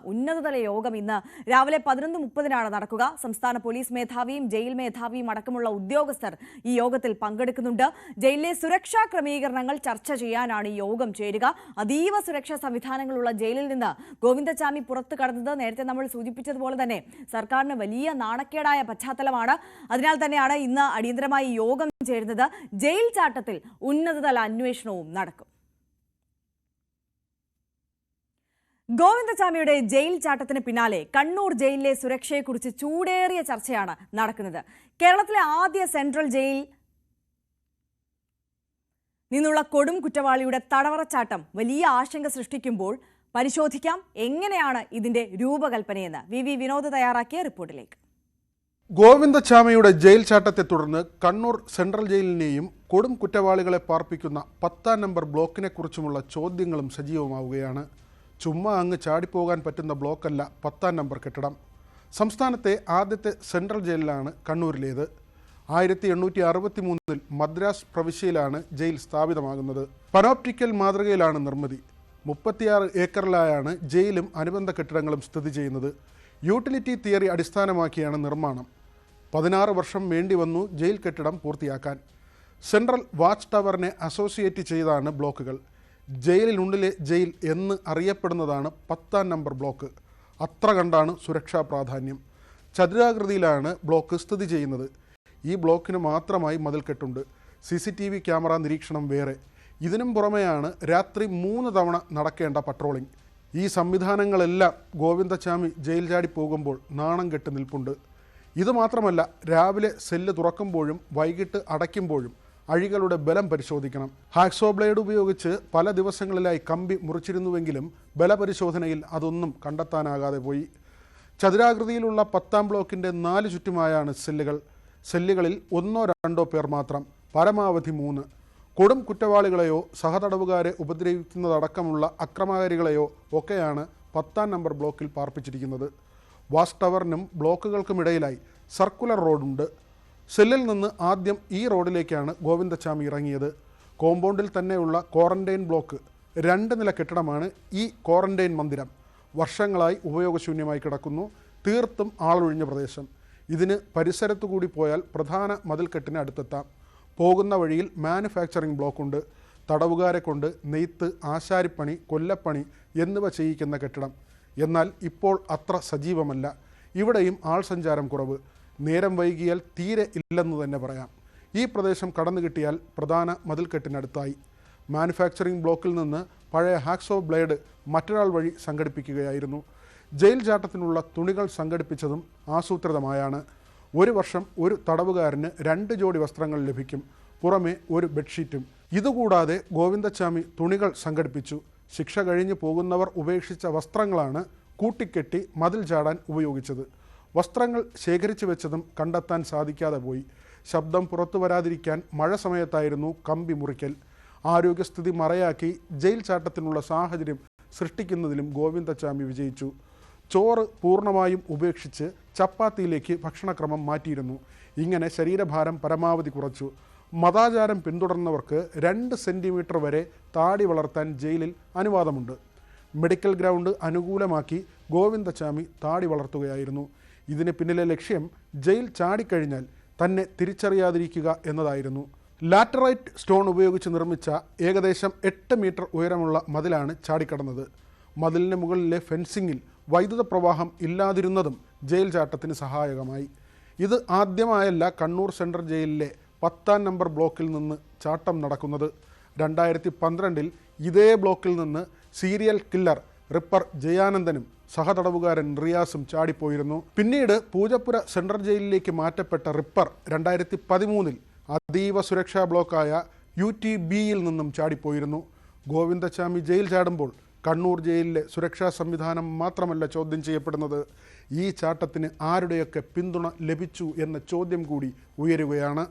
ഉന്നതതല യോഗം ഇന്ന് രാവിലെ 11:30 നടക്കുക. സംസ്ഥാന പോലീസ് മേധാവിയും ജയിൽ മേധാവിയും അടക്കമുള്ള ഉദ്യോഗസ്ഥർ ഈ യോഗത്തിൽ പങ്കെടുക്കുന്നുണ്ട്. ജയിലിലെ സുരക്ഷാ ക്രമീകരണങ്ങൾ ചർച്ച ചെയ്യാനാണ് ഈ യോഗം ചേരുക. അതീവ സുരക്ഷാ സംവിധാനങ്ങളുള്ള ജയിലിൽ നിന്ന് ഗോവിന്ദചാമി പുറത്തു കടന്നത് നേരത്തെ നമ്മൾ സൂചിപ്പിച്ചതുപോലെ തന്നെ സർക്കാരിന് വലിയ നാണക്കേടായ പശ്ചാത്തലമാണ്. അതിനാൽ തന്നെയാണ് ഇന്ന് അടിയന്തരമായി യോഗം ചേരുന്നത്. ജയിൽ ചാട്ടത്തിൽ ഉന്നതതല അന്വേഷണവും നടക്കും. ഗോവിന്ദചാമിയുടെ ജയിൽ ചാട്ടത്തിന് പിന്നാലെ കണ്ണൂർ ജയിലിലെ സുരക്ഷയെക്കുറിച്ച് ചൂടേറിയ ചർച്ചയാണ് നടക്കുന്നത്. കേരളത്തിലെ ആദ്യ സെൻട്രൽ ജയിൽ നിന്നുള്ള കൊടും കുറ്റവാളിയുടെ തടവറച്ചാട്ടം വലിയ ആശങ്ക സൃഷ്ടിക്കുമ്പോൾ പരിശോധിക്കാം എങ്ങനെയാണ് ഇതിന്റെ രൂപകൽപ്പനയെന്ന് വി വിനോദ് തയ്യാറാക്കിയ റിപ്പോർട്ടിലേക്ക്. ഗോവിന്ദചാമിയുടെ ജയിൽ ചാട്ടത്തെ തുടർന്ന് കണ്ണൂർ സെൻട്രൽ ജയിലിനെയും കൊടും കുറ്റവാളികളെ പാർപ്പിക്കുന്ന 10ാം നമ്പർ ബ്ലോക്കിനെ കുറിച്ചുമുള്ള ചോദ്യങ്ങളും സജീവമാവുകയാണ്. ചുമ്മാ അങ്ങ് ചാടിപ്പോകാൻ പറ്റുന്ന ബ്ലോക്കല്ല 10ാം നമ്പർ കെട്ടിടം. സംസ്ഥാനത്തെ ആദ്യത്തെ സെൻട്രൽ ജയിലിലാണ് കണ്ണൂരിലേത്. 1863 മദ്രാസ് പ്രവിശ്യയിലാണ് ജയിൽ സ്ഥാപിതമാകുന്നത്. പനോപ്റ്റിക്കൽ മാതൃകയിലാണ് നിർമ്മിതി. 36 ഏക്കറിലായാണ് ജയിലും അനുബന്ധ കെട്ടിടങ്ങളും സ്ഥിതി ചെയ്യുന്നത്. യൂട്ടിലിറ്റി തിയറി അടിസ്ഥാനമാക്കിയാണ് നിർമ്മാണം. 16 വർഷം വേണ്ടിവന്നു ജയിൽ കെട്ടിടം പൂർത്തിയാക്കാൻ. സെൻട്രൽ വാച്ച് ടവറിനെ അസോസിയേറ്റ് ചെയ്താണ് ബ്ലോക്കുകൾ. ജയിലിനുള്ളിലെ ജയിൽ എന്ന് അറിയപ്പെടുന്നതാണ് 10ാം നമ്പർ ബ്ലോക്ക്. അത്ര കണ്ടാണ് സുരക്ഷാ പ്രാധാന്യം. ചതുരാകൃതിയിലാണ് ബ്ലോക്ക് സ്ഥിതി ചെയ്യുന്നത്. ഈ ബ്ലോക്കിന് മാത്രമായി മതിൽക്കെട്ടുണ്ട്. CCTV ക്യാമറ നിരീക്ഷണം വേറെ. ഇതിനും പുറമെയാണ് രാത്രി 3 തവണ നടക്കേണ്ട പട്രോളിംഗ്. ഈ സംവിധാനങ്ങളെല്ലാം ഗോവിന്ദചാമി ജയിൽ ചാടി പോകുമ്പോൾ നാണം കെട്ട് നിൽപ്പുണ്ട്. ഇതുമാത്രമല്ല, രാവിലെ സെല്ല് തുറക്കുമ്പോഴും വൈകിട്ട് അടയ്ക്കുമ്പോഴും അഴികളുടെ ബലം പരിശോധിക്കണം. ഹാക്സോ ബ്ലേഡ് ഉപയോഗിച്ച് പല ദിവസങ്ങളിലായി കമ്പി മുറിച്ചിരുന്നുവെങ്കിലും ബലപരിശോധനയിൽ അതൊന്നും കണ്ടെത്താനാകാതെ പോയി. ചതുരാകൃതിയിലുള്ള 10ാം ബ്ലോക്കിൻ്റെ 4 ചുറ്റുമായാണ് സെല്ലുകൾ. സെല്ലുകളിൽ 1-2 പേർ മാത്രം, പരമാവധി 3. കൊടും കുറ്റവാളികളെയോ സഹതടവുകാരെ ഉപദ്രവിക്കുന്നതടക്കമുള്ള അക്രമകാരികളെയോ ഒക്കെയാണ് 10ാം നമ്പർ ബ്ലോക്കിൽ പാർപ്പിച്ചിരിക്കുന്നത്. വാച്ച് ടവറിനും ബ്ലോക്കുകൾക്കുമിടയിലായി സർക്കുലർ റോഡുണ്ട്. സെല്ലിൽ നിന്ന് ആദ്യം ഈ റോഡിലേക്കാണ് ഗോവിന്ദചാമി ഇറങ്ങിയത്. കോമ്പൗണ്ടിൽ തന്നെയുള്ള ക്വാറന്റൈൻ ബ്ലോക്ക് 2 നില കെട്ടിടമാണ് ഈ ക്വാറന്റൈൻ മന്ദിരം. വർഷങ്ങളായി ഉപയോഗശൂന്യമായി കിടക്കുന്നു. തീർത്തും ആളൊഴിഞ്ഞ പ്രദേശം. ഇതിന് പരിസരത്തു കൂടി പോയാൽ പ്രധാന മതിൽക്കെട്ടിന് അടുത്തെത്താം. പോകുന്ന വഴിയിൽ മാനുഫാക്ചറിംഗ് ബ്ലോക്കുണ്ട്. തടവുകാരെ കൊണ്ട് നെയ്ത്ത്, ആശാരിപ്പണി, കൊല്ലപ്പണി എന്നിവ ചെയ്യിക്കുന്ന കെട്ടിടം. എന്നാൽ ഇപ്പോൾ അത്ര സജീവമല്ല. ഇവിടെയും ആൾ സഞ്ചാരം കുറവ്. നേരം വൈകിയാൽ തീരെ ഇല്ലെന്ന് തന്നെ പറയാം. ഈ പ്രദേശം കടന്നു കിട്ടിയാൽ പ്രധാന മതിൽക്കെട്ടിനടുത്തായി. മാനുഫാക്ചറിംഗ് ബ്ലോക്കിൽ നിന്ന് പഴയ ഹാക്സോ ബ്ലേഡ് മറ്റൊരാൾ വഴി സംഘടിപ്പിക്കുകയായിരുന്നു. ജയിൽ ചാട്ടത്തിനുള്ള തുണികൾ സംഘടിപ്പിച്ചതും ആസൂത്രിതമായാണ്. ഒരു വർഷം ഒരു തടവുകാരന് 2 ജോഡി വസ്ത്രങ്ങൾ ലഭിക്കും, പുറമെ ഒരു ബെഡ്ഷീറ്റും. ഇതുകൂടാതെ ഗോവിന്ദച്ചാമി തുണികൾ സംഘടിപ്പിച്ചു. ശിക്ഷ കഴിഞ്ഞ് പോകുന്നവർ ഉപേക്ഷിച്ച വസ്ത്രങ്ങളാണ് കൂട്ടിക്കെട്ടി മതിൽ ചാടാൻ ഉപയോഗിച്ചത്. വസ്ത്രങ്ങൾ ശേഖരിച്ചു വെച്ചതും കണ്ടെത്താൻ സാധിക്കാതെ പോയി. ശബ്ദം പുറത്തു വരാതിരിക്കാൻ മഴ സമയത്തായിരുന്നു കമ്പി മുറിക്കൽ. ആരോഗ്യസ്ഥിതി മറയാക്കി ജയിൽ ചാട്ടത്തിനുള്ള സാഹചര്യം സൃഷ്ടിക്കുന്നതിലും ഗോവിന്ദച്ചാമി വിജയിച്ചു. ചോറ് പൂർണ്ണമായും ഉപേക്ഷിച്ച് ചപ്പാത്തിയിലേക്ക് ഭക്ഷണക്രമം മാറ്റിയിരുന്നു. ഇങ്ങനെ ശരീരഭാരം പരമാവധി കുറച്ചു. മതാചാരം പിന്തുടർന്നവർക്ക് 2 സെൻറ്റിമീറ്റർ വരെ താടി വളർത്താൻ ജയിലിൽ അനുവാദമുണ്ട്. മെഡിക്കൽ ഗ്രൗണ്ട് അനുകൂലമാക്കി ഗോവിന്ദച്ചാമി താടി വളർത്തുകയായിരുന്നു. ഇതിന് പിന്നിലെ ലക്ഷ്യം ജയിൽ ചാടിക്കഴിഞ്ഞാൽ തന്നെ തിരിച്ചറിയാതിരിക്കുക എന്നതായിരുന്നു. ലാറ്ററൈറ്റ് സ്റ്റോൺ ഉപയോഗിച്ച് നിർമ്മിച്ച ഏകദേശം 8 മീറ്റർ ഉയരമുള്ള മതിലാണ് ചാടിക്കടന്നത്. മതിലിന് മുകളിലെ ഫെൻസിങ്ങിൽ വൈദ്യുത പ്രവാഹം ഇല്ലാതിരുന്നതും ജയിൽ ചാട്ടത്തിന് സഹായകമായി. ഇത് ആദ്യമായല്ല കണ്ണൂർ സെൻട്രൽ ജയിലിലെ 10ാം നമ്പർ ബ്ലോക്കിൽ നിന്ന് ചാട്ടം നടക്കുന്നത്. 2012 ഇതേ ബ്ലോക്കിൽ നിന്ന് സീരിയൽ കില്ലർ റിപ്പർ ജയാനന്ദനും സഹതടവുകാരൻ റിയാസും ചാടിപ്പോയിരുന്നു. പിന്നീട് പൂജപ്പുര സെൻട്രൽ ജയിലിലേക്ക് മാറ്റപ്പെട്ട റിപ്പർ 2013 അതീവ സുരക്ഷാ ബ്ലോക്കായ UTBയിൽ നിന്നും ചാടിപ്പോയിരുന്നു. ഗോവിന്ദച്ചാമി ജയിൽ ചാടുമ്പോൾ കണ്ണൂർ ജയിലിലെ സുരക്ഷാ സംവിധാനം മാത്രമല്ല ചോദ്യം ചെയ്യപ്പെടുന്നത്. ഈ ചാട്ടത്തിന് ആരുടെയൊക്കെ പിന്തുണ ലഭിച്ചു എന്ന ചോദ്യം കൂടി ഉയരുകയാണ്.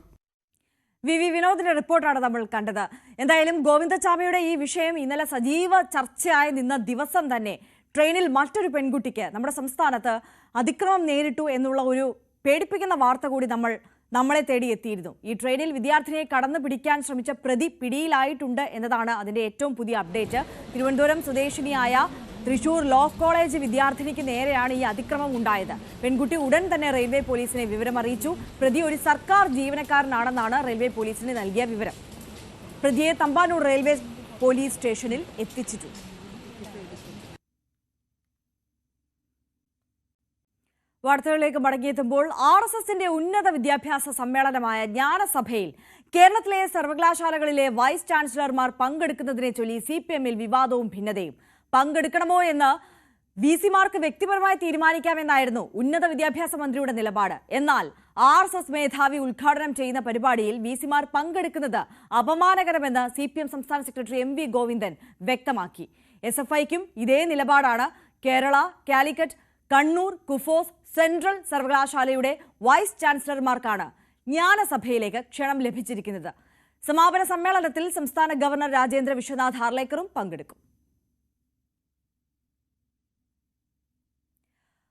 വിനോദിന്റെ റിപ്പോർട്ടാണ് നമ്മൾ കണ്ടത്. എന്തായാലും ഗോവിന്ദച്ചാമിയുടെ ഈ വിഷയം ഇന്നലെ സജീവ ചർച്ചയായി നിന്ന ദിവസം തന്നെ ട്രെയിനിൽ മറ്റൊരു പെൺകുട്ടിക്ക് നമ്മുടെ സംസ്ഥാനത്ത് അതിക്രമം നേരിട്ടു എന്നുള്ള ഒരു പേടിപ്പിക്കുന്ന വാർത്ത കൂടി നമ്മളെ തേടി എത്തിയിരുന്നു. ഈ ട്രെയിനിൽ വിദ്യാർത്ഥിനിയെ കടന്നു പിടിക്കാൻ ശ്രമിച്ച പ്രതി പിടിയിലായിട്ടുണ്ട് എന്നതാണ് അതിന്റെ ഏറ്റവും പുതിയ അപ്ഡേറ്റ്. തിരുവനന്തപുരം സ്വദേശിനിയായ തൃശൂർ ലോ കോളേജ് വിദ്യാർത്ഥിനിക്ക് നേരെയാണ് ഈ അതിക്രമം ഉണ്ടായത്. പെൺകുട്ടി ഉടൻ തന്നെ റെയിൽവേ പോലീസിനെ വിവരം അറിയിച്ചു. പ്രതി ഒരു സർക്കാർ ജീവനക്കാരനാണെന്നാണ് റെയിൽവേ പോലീസിന് നൽകിയ വിവരം. പ്രതിയെ തമ്പാനൂർ റെയിൽവേ പോലീസ് സ്റ്റേഷനിൽ എത്തിച്ചിട്ടുണ്ട്. വാർത്തകളിലേക്ക് മടങ്ങിയെത്തുമ്പോൾ RSSന്റെ ഉന്നത വിദ്യാഭ്യാസ സമ്മേളനമായ ജ്ഞാനസഭയിൽ കേരളത്തിലെ സർവകലാശാലകളിലെ വൈസ് ചാൻസലർമാർ പങ്കെടുക്കുന്നതിനെ ചൊല്ലി CPMൽ വിവാദവും ഭിന്നതയും. പങ്കെടുക്കണമോ എന്ന് VCമാർക്ക് വ്യക്തിപരമായി തീരുമാനിക്കാമെന്നായിരുന്നു ഉന്നത വിദ്യാഭ്യാസ മന്ത്രിയുടെ നിലപാട്. എന്നാൽ RSS മേധാവി ഉദ്ഘാടനം ചെയ്യുന്ന പരിപാടിയിൽ VCമാർ പങ്കെടുക്കുന്നത് അപമാനകരമെന്ന് CPM സംസ്ഥാന സെക്രട്ടറി MV ഗോവിന്ദൻ വ്യക്തമാക്കി. SFIക്കും ഇതേ നിലപാടാണ്. കേരള, കാലിക്കറ്റ്, കണ്ണൂർ, കുഫോസ്, സെൻട്രൽ സർവകലാശാലയുടെ വൈസ് ചാൻസലർമാർക്കാണ് ജ്ഞാനസഭയിലേക്ക് ക്ഷണം ലഭിച്ചിരിക്കുന്നത്. സമാപന സമ്മേളനത്തിൽ സംസ്ഥാന ഗവർണർ രാജേന്ദ്ര വിശ്വനാഥ് ഹാർലേക്കറും പങ്കെടുക്കും.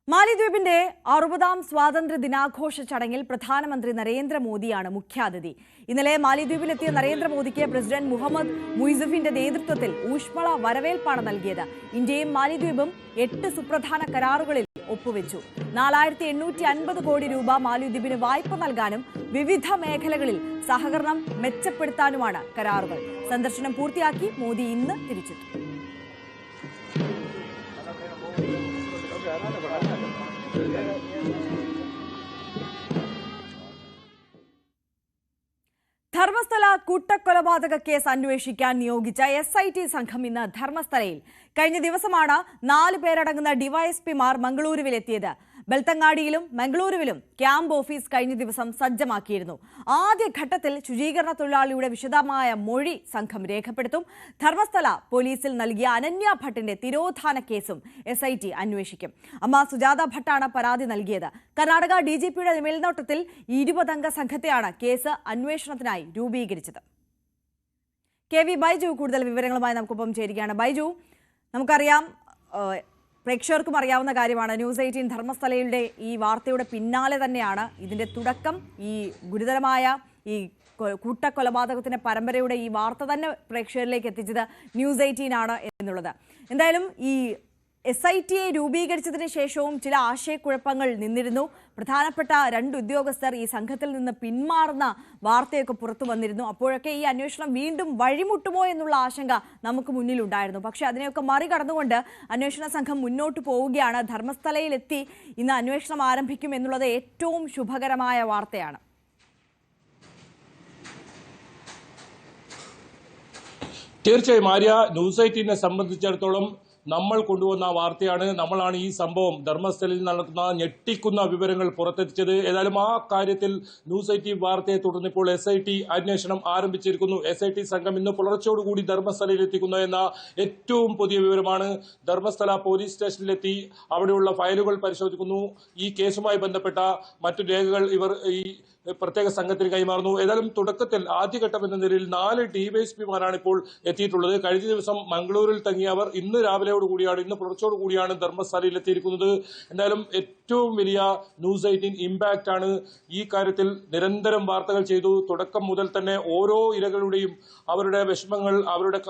മാലിദ്വീപിന്റെ 60ാം സ്വാതന്ത്ര്യ ദിനാഘോഷ ചടങ്ങിൽ പ്രധാനമന്ത്രി നരേന്ദ്രമോദിയാണ് മുഖ്യാതിഥി. ഇന്നലെ മാലിദ്വീപിലെത്തിയ നരേന്ദ്രമോദിക്ക് പ്രസിഡന്റ് മുഹമ്മദ് മുയിസുഫിന്റെ നേതൃത്വത്തിൽ ഊഷ്മള വരവേൽപ്പാണ് നൽകിയത്. ഇന്ത്യയും മാലിദ്വീപും 8 സുപ്രധാന കരാറുകളിൽ ഒപ്പുവെച്ചു. 4850 കോടി രൂപ മാലിദ്വീപിന് വായ്പ നൽകാനും വിവിധ മേഖലകളിൽ സഹകരണം മെച്ചപ്പെടുത്താനുമാണ് കരാറുകൾ. സന്ദർശനം പൂർത്തിയാക്കി മോദി ഇന്ന് തിരിച്ചെത്തും. ധർമ്മസ്ഥല കൂട്ടക്കൊലപാതക കേസ് അന്വേഷിക്കാൻ നിയോഗിച്ച SIT സംഘം ഇന്ന് ധർമ്മസ്ഥലയിൽ. കഴിഞ്ഞ ദിവസമാണ് 4 പേരടങ്ങുന്ന ഡിവൈഎസ്പിമാർ മംഗളൂരുവിലെത്തിയത്. ബെൽത്തങ്ങാടിയിലും മംഗളൂരുവിലും ക്യാമ്പ് ഓഫീസ് കഴിഞ്ഞ ദിവസം സജ്ജമാക്കിയിരുന്നു. ആദ്യഘട്ടത്തിൽ ശുചീകരണ തൊഴിലാളിയുടെ വിശദമായ മൊഴി സംഘം രേഖപ്പെടുത്തും. ധർമ്മസ്ഥല പോലീസിൽ നൽകിയ അനന്യ ഭട്ടിന്റെ തിരോധാന കേസും SIT അന്വേഷിക്കും. അമ്മ സുജാത ഭട്ടാണ് പരാതി നൽകിയത്. കർണാടക DGPയുടെ മേൽനോട്ടത്തിൽ 20 അംഗ സംഘത്തെയാണ് കേസ് അന്വേഷണത്തിനായി രൂപീകരിച്ചത്. KV ബൈജു കൂടുതൽ വിവരങ്ങളുമായി നമുക്കൊപ്പം ചേരുകയാണ്. ബൈജു, നമുക്കറിയാം, പ്രേക്ഷകർക്കും അറിയാവുന്ന കാര്യമാണ്, ന്യൂസ് 18 ധർമ്മസ്ഥലയുടെ ഈ വാർത്തയുടെ പിന്നാലെ തന്നെയാണ് ഇതിന്റെ തുടക്കം. ഈ ഗുരുതരമായ ഈ കൂട്ടക്കൊലപാതകത്തിന്റെ പരമ്പരയുടെ ഈ വാർത്ത തന്നെ പ്രേക്ഷകരിലേക്ക് എത്തിച്ചത് ന്യൂസ് 18 ആണ് എന്നുള്ളത്. എന്തായാലും ഈ SIT രൂപീകരിച്ചതിന് ശേഷവും ചില ആശയക്കുഴപ്പങ്ങൾ നിന്നിരുന്നു. പ്രധാനപ്പെട്ട 2 ഉദ്യോഗസ്ഥർ ഈ സംഘത്തിൽ നിന്ന് പിന്മാറുന്ന വാർത്തയൊക്കെ പുറത്തു വന്നിരുന്നു. അപ്പോഴൊക്കെ ഈ അന്വേഷണം വീണ്ടും വഴിമുട്ടുമോ എന്നുള്ള ആശങ്ക നമുക്ക് മുന്നിലുണ്ടായിരുന്നു. പക്ഷേ അതിനെയൊക്കെ മറികടന്നുകൊണ്ട് അന്വേഷണ സംഘം മുന്നോട്ട് പോവുകയാണ്. ധർമ്മസ്ഥലയിലെത്തി ഇന്ന് അന്വേഷണം ആരംഭിക്കും എന്നുള്ളത് ഏറ്റവും ശുഭകരമായ വാർത്തയാണ്. തീർച്ചയായും ആര്യ, ന്യൂസ് 18നെ സംബന്ധിച്ചിടത്തോളം നമ്മൾ കൊണ്ടുവന്ന വാർത്തയാണ്. നമ്മളാണ് ഈ സംഭവം ധർമ്മസ്ഥലിൽ നടക്കുന്ന ഞെട്ടിക്കുന്ന വിവരങ്ങൾ പുറത്തെത്തിച്ചത്. ഏതായാലും ആ കാര്യത്തിൽ ന്യൂസ് 18 വാർത്തയെ തുടർന്ന് ഇപ്പോൾ SIT അന്വേഷണം ആരംഭിച്ചിരിക്കുന്നു. SIT സംഘം ഇന്ന് പുലർച്ചയോടുകൂടി ധർമ്മസ്ഥലയിൽ എത്തിക്കുന്നു എന്ന ഏറ്റവും പുതിയ വിവരമാണ്. ധർമ്മസ്ഥല പോലീസ് സ്റ്റേഷനിലെത്തി അവിടെയുള്ള ഫയലുകൾ പരിശോധിക്കുന്നു. ഈ കേസുമായി ബന്ധപ്പെട്ട മറ്റു രേഖകൾ ഇവർ ഈ പ്രത്യേക സംഘത്തിന് കൈമാറുന്നു. ഏതായാലും തുടക്കത്തിൽ ആദ്യഘട്ടം എന്ന നിലയിൽ 4 DYSPമാരാണ് ഇപ്പോൾ എത്തിയിട്ടുള്ളത്. കഴിഞ്ഞ ദിവസം മംഗളൂരിൽ തങ്ങിയവർ ഇന്ന് പുലർച്ചയോടുകൂടിയാണ് ധർമ്മസ്ഥലയിൽ എത്തിയിരിക്കുന്നത്. എന്തായാലും ഏറ്റവും വലിയ ന്യൂസ് 18 ഇമ്പാക്റ്റ് ആണ് ഈ കാര്യത്തിൽ. നിരന്തരം വാർത്തകൾ ചെയ്തു. തുടക്കം മുതൽ തന്നെ ഓരോ ഇരകളുടെയും അവരുടെ വിഷമങ്ങൾ, അവരുടെ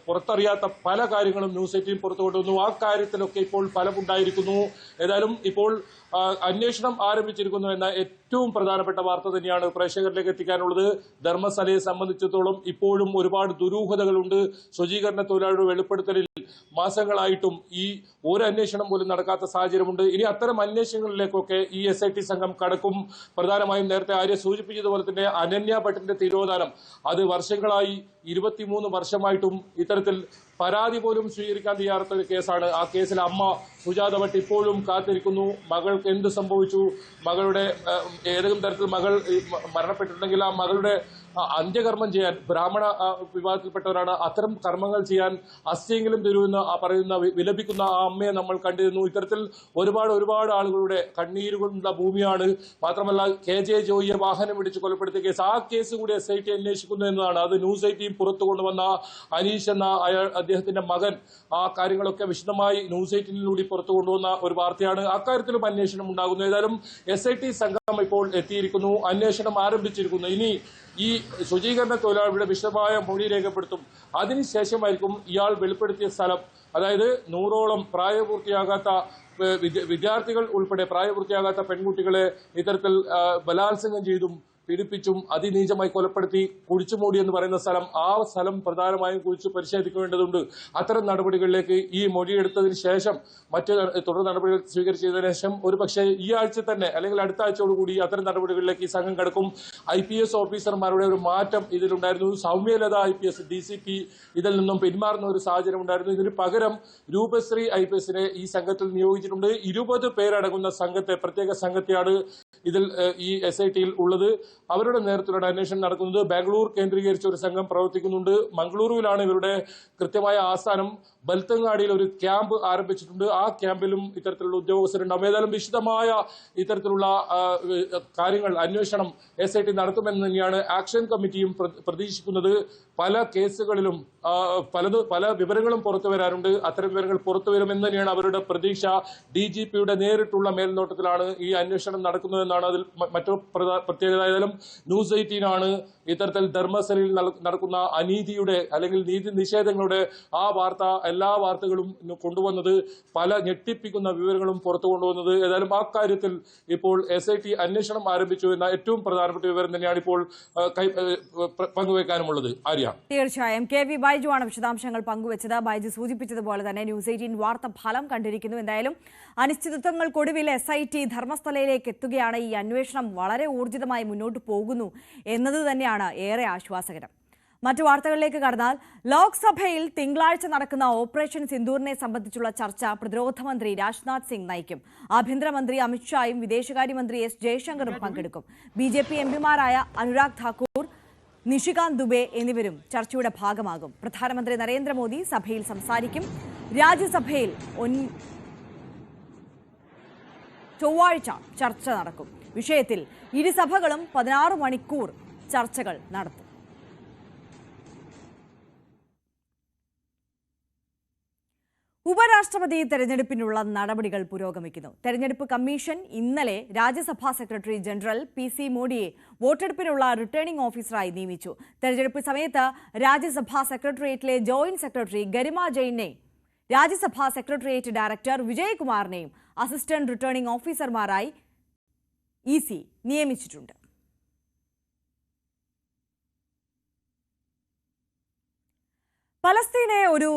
പുറത്തറിയാത്ത പല കാര്യങ്ങളും ന്യൂസ് 18 പുറത്തു കൊണ്ടുവന്നു. ആ കാര്യത്തിലൊക്കെ ഇപ്പോൾ ഫലമുണ്ടായിരിക്കുന്നു. ഏതായാലും ഇപ്പോൾ അന്വേഷണം ആരംഭിച്ചിരിക്കുന്നു എന്ന ഏറ്റവും പ്രധാനപ്പെട്ട വാർത്ത തന്നെയാണ് പ്രേക്ഷകരിലേക്ക് എത്തിക്കാനുള്ളത്. ധർമ്മസ്ഥലയെ സംബന്ധിച്ചിടത്തോളം ഇപ്പോഴും ഒരുപാട് ദുരൂഹതകളുണ്ട്. ശുചീകരണ തൊഴിലാളിയുടെ വെളിപ്പെടുത്തലിൽ മാസങ്ങളായിട്ടും ഈ ഒരു അന്വേഷണം പോലും നടക്കാത്ത സാഹചര്യമുണ്ട്. ഇനി അത്തരം അന്വേഷണങ്ങളിലേക്കൊക്കെ ഈ SIT സംഘം കടക്കും. പ്രധാനമായും നേരത്തെ ആര്യ സൂചിപ്പിച്ചതുപോലെ തന്നെ അനന്യ ഭട്ടിന്റെ തിരോധാനം, അത് വർഷങ്ങളായി 23 വർഷമായിട്ടും ഇത്തരത്തിൽ പരാതി പോലും സ്വീകരിക്കാൻ തയ്യാറാത്ത ഒരു കേസാണ്. ആ കേസിൽ അമ്മ സുജാത ഭട്ട് ഇപ്പോഴും കാത്തിരിക്കുന്നു. മകൾക്ക് എന്ത് സംഭവിച്ചു, മകളുടെ ഏതെങ്കിലും തരത്തിൽ മകൾ മരണപ്പെട്ടിട്ടുണ്ടെങ്കിൽ ആ മകളുടെ അന്ത്യകർമ്മം ചെയ്യാൻ, ബ്രാഹ്മണ വിഭാഗത്തിൽപ്പെട്ടവരാണ്, അത്തരം കർമ്മങ്ങൾ ചെയ്യാൻ അസ്ഥിയെങ്കിലും തരുമെന്ന് പറയുന്ന വിലപിക്കുന്ന ആ അമ്മയെ നമ്മൾ കണ്ടിരുന്നു. ഇത്തരത്തിൽ ഒരുപാട് ആളുകളുടെ കണ്ണീരുകളുള്ള ഭൂമിയാണ്. മാത്രമല്ല KJ ജോയിയെ വാഹനം ഇടിച്ച് കൊലപ്പെടുത്തിയ കേസ്, ആ കേസ് കൂടി SIT അന്വേഷിക്കുന്നു എന്നതാണ്. അത് ന്യൂസ് 18 പുറത്തു കൊണ്ടുവന്ന അനീഷ് എന്ന അദ്ദേഹത്തിന്റെ മകൻ ആ കാര്യങ്ങളൊക്കെ വിശദമായി ന്യൂസ് 18 പുറത്തു കൊണ്ടുവന്ന ഒരു വാർത്തയാണ്. അക്കാര്യത്തിലും അന്വേഷണം ഉണ്ടാകുന്നു. ഏതായാലും SIT സംഘം ഇപ്പോൾ എത്തിയിരിക്കുന്നു. അന്വേഷണം ആരംഭിച്ചിരിക്കുന്നു. ഇനി ഈ ശുചീകരണ തൊഴിലാളിയുടെ വിശദമായ മൊഴി രേഖപ്പെടുത്തും. അതിനുശേഷമായിരിക്കും ഇയാൾ വെളിപ്പെടുത്തിയ സ്ഥലം, അതായത് 100ഓളം പ്രായപൂർത്തിയാകാത്ത വിദ്യാർത്ഥികൾ ഉൾപ്പെടെ പ്രായപൂർത്തിയാകാത്ത പെൺകുട്ടികളെ ഇത്തരത്തിൽ ബലാത്സംഗം ചെയ്തും പീഡിപ്പിച്ചും അതിനീചമായി കൊലപ്പെടുത്തി കുഴിച്ചുമൂടി എന്ന് പറയുന്ന സ്ഥലം, ആ സ്ഥലം പ്രധാനമായും കുഴിച്ച് പരിശോധിക്കേണ്ടതുണ്ട്. അത്തരം നടപടികളിലേക്ക് ഈ മൊഴിയെടുത്തതിന് ശേഷം മറ്റ് തുടർ നടപടികൾ സ്വീകരിച്ചതിനു ശേഷം ഒരുപക്ഷെ ഈ ആഴ്ച തന്നെ അല്ലെങ്കിൽ അടുത്ത ആഴ്ചയോടുകൂടി അത്തരം നടപടികളിലേക്ക് ഈ സംഘം കടക്കും. IPS ഓഫീസർമാരുടെ ഒരു മാറ്റം ഇതിലുണ്ടായിരുന്നു. സൗമ്യലത IPS DCP ഇതിൽ നിന്നും പിന്മാറുന്ന ഒരു സാഹചര്യം ഉണ്ടായിരുന്നു. ഇതിന് പകരം രൂപശ്രീ IPSനെ ഈ സംഘത്തിൽ നിയോഗിച്ചിട്ടുണ്ട്. 20 പേരടങ്ങുന്ന സംഘത്തെ, പ്രത്യേക സംഘത്തെയാണ് ഇതിൽ ഈ SITയിൽ ഉള്ളത്. അവരുടെ നേതൃത്വത്തിലുള്ള അന്വേഷണം നടക്കുന്നത്. ബാംഗ്ലൂർ കേന്ദ്രീകരിച്ച ഒരു സംഘം പ്രവർത്തിക്കുന്നുണ്ട്. മംഗളൂരുവിലാണ് ഇവരുടെ കൃത്യമായ ആസ്ഥാനം. ബൽത്തങ്ങാടിയിൽ ഒരു ക്യാമ്പ് ആരംഭിച്ചിട്ടുണ്ട്. ആ ക്യാമ്പിലും ഇത്തരത്തിലുള്ള ഉദ്യോഗസ്ഥരുണ്ടാവും. ഏതായാലും വിശദമായ ഇത്തരത്തിലുള്ള കാര്യങ്ങൾ, അന്വേഷണം SIT നടത്തുമെന്ന് തന്നെയാണ് ആക്ഷൻ കമ്മിറ്റിയും പ്രതീക്ഷിക്കുന്നത്. പല കേസുകളിലും പല വിവരങ്ങളും പുറത്തു വരാറുണ്ട്. അത്തരം വിവരങ്ങൾ പുറത്തു വരുമെന്ന് തന്നെയാണ് അവരുടെ പ്രതീക്ഷ. DGPയുടെ നേരിട്ടുള്ള മേൽനോട്ടത്തിലാണ് ഈ അന്വേഷണം നടക്കുന്നതെന്നാണ് അതിൽ മറ്റൊരു പ്രത്യേകത. ഏതായാലും ന്യൂസ് 18 ആണ് ഇത്തരത്തിൽ ധർമ്മസ്ഥലയിൽ നടക്കുന്ന അനീതിയുടെ അല്ലെങ്കിൽ നീതി നിഷേധങ്ങളുടെ ആ വാർത്ത, എല്ലാ വാർത്തകളും കൊണ്ടുവന്നത്, പല ഞെട്ടിപ്പിക്കുന്ന വിവരങ്ങളും പുറത്തു കൊണ്ടുവന്നത്. ഏതായാലും ആ കാര്യത്തിൽ ഇപ്പോൾ SIT അന്വേഷണം ആരംഭിച്ചു എന്ന ഏറ്റവും പ്രധാനപ്പെട്ട വിവരം തന്നെയാണ് ഇപ്പോൾ പങ്കുവെക്കാനുമുള്ളത്. ആര്യ, തീർച്ചയായും KV ബൈജു ആണ് വിശദാംശങ്ങൾ പങ്കുവച്ചത്. ബൈജു സൂചിപ്പിച്ചതുപോലെ തന്നെ ന്യൂസ് 18 വാർത്ത ഫലം കണ്ടിരിക്കുന്നു. എന്തായാലും അനിശ്ചിതത്വങ്ങൾക്കൊടുവിൽ SIT ധർമ്മസ്ഥലയിലേക്ക് എത്തുകയാണ്. ഈ അന്വേഷണം വളരെ ഊർജിതമായി മുന്നോട്ട് പോകുന്നു എന്നത് തന്നെയാണ് ഏറെ ആശ്വാസകരം. മറ്റു വാർത്തകളിലേക്ക് കടന്നാൽ, ലോക്സഭയിൽ തിങ്കളാഴ്ച നടക്കുന്ന ഓപ്പറേഷൻ സിന്ദൂറിനെ സംബന്ധിച്ചുള്ള ചർച്ച പ്രതിരോധ മന്ത്രി രാജ്നാഥ് സിംഗ് നയിക്കും. ആഭ്യന്തരമന്ത്രി അമിത്ഷായും വിദേശകാര്യമന്ത്രി S ജയശങ്കറും പങ്കെടുക്കും. BJP MPമാരായ അനുരാഗ് ഠാക്കൂർ, നിഷികാന്ത് ദുബെ എന്നിവരും ചർച്ചയുടെ ഭാഗമാകും. പ്രധാനമന്ത്രി നരേന്ദ്രമോദി സഭയിൽ സംസാരിക്കും. രാജ്യസഭയിൽ ചൊവ്വാഴ്ച ചർച്ച നടക്കും. വിഷയത്തിൽ ഇരുസഭകളും 16 മണിക്കൂർ ചർച്ചകൾ നടത്തും. ഉപരാഷ്ട്രപതി തെരഞ്ഞെടുപ്പിനുള്ള നടപടികൾ പുരോഗമിക്കുന്നു. തെരഞ്ഞെടുപ്പ് കമ്മീഷൻ ഇന്നലെ രാജ്യസഭാ സെക്രട്ടറി ജനറൽ PC മോഡിയെ വോട്ടെടുപ്പിനുള്ള റിട്ടേണിംഗ് ഓഫീസറായി നിയമിച്ചു. തെരഞ്ഞെടുപ്പ് സമയത്ത് രാജ്യസഭാ സെക്രട്ടേറിയറ്റിലെ ജോയിന്റ് സെക്രട്ടറി ഗരിമ ജെയിനെ രാജ്യസഭാ സെക്രട്ടേറിയറ്റ് ഡയറക്ടർ വിജയകുമാറിനെയും അസിസ്റ്റന്റ് റിട്ടേണിംഗ് ഓഫീസർമാരായി EC നിയമിച്ചിട്ടുണ്ട്. പലസ്തീനെ ഒരു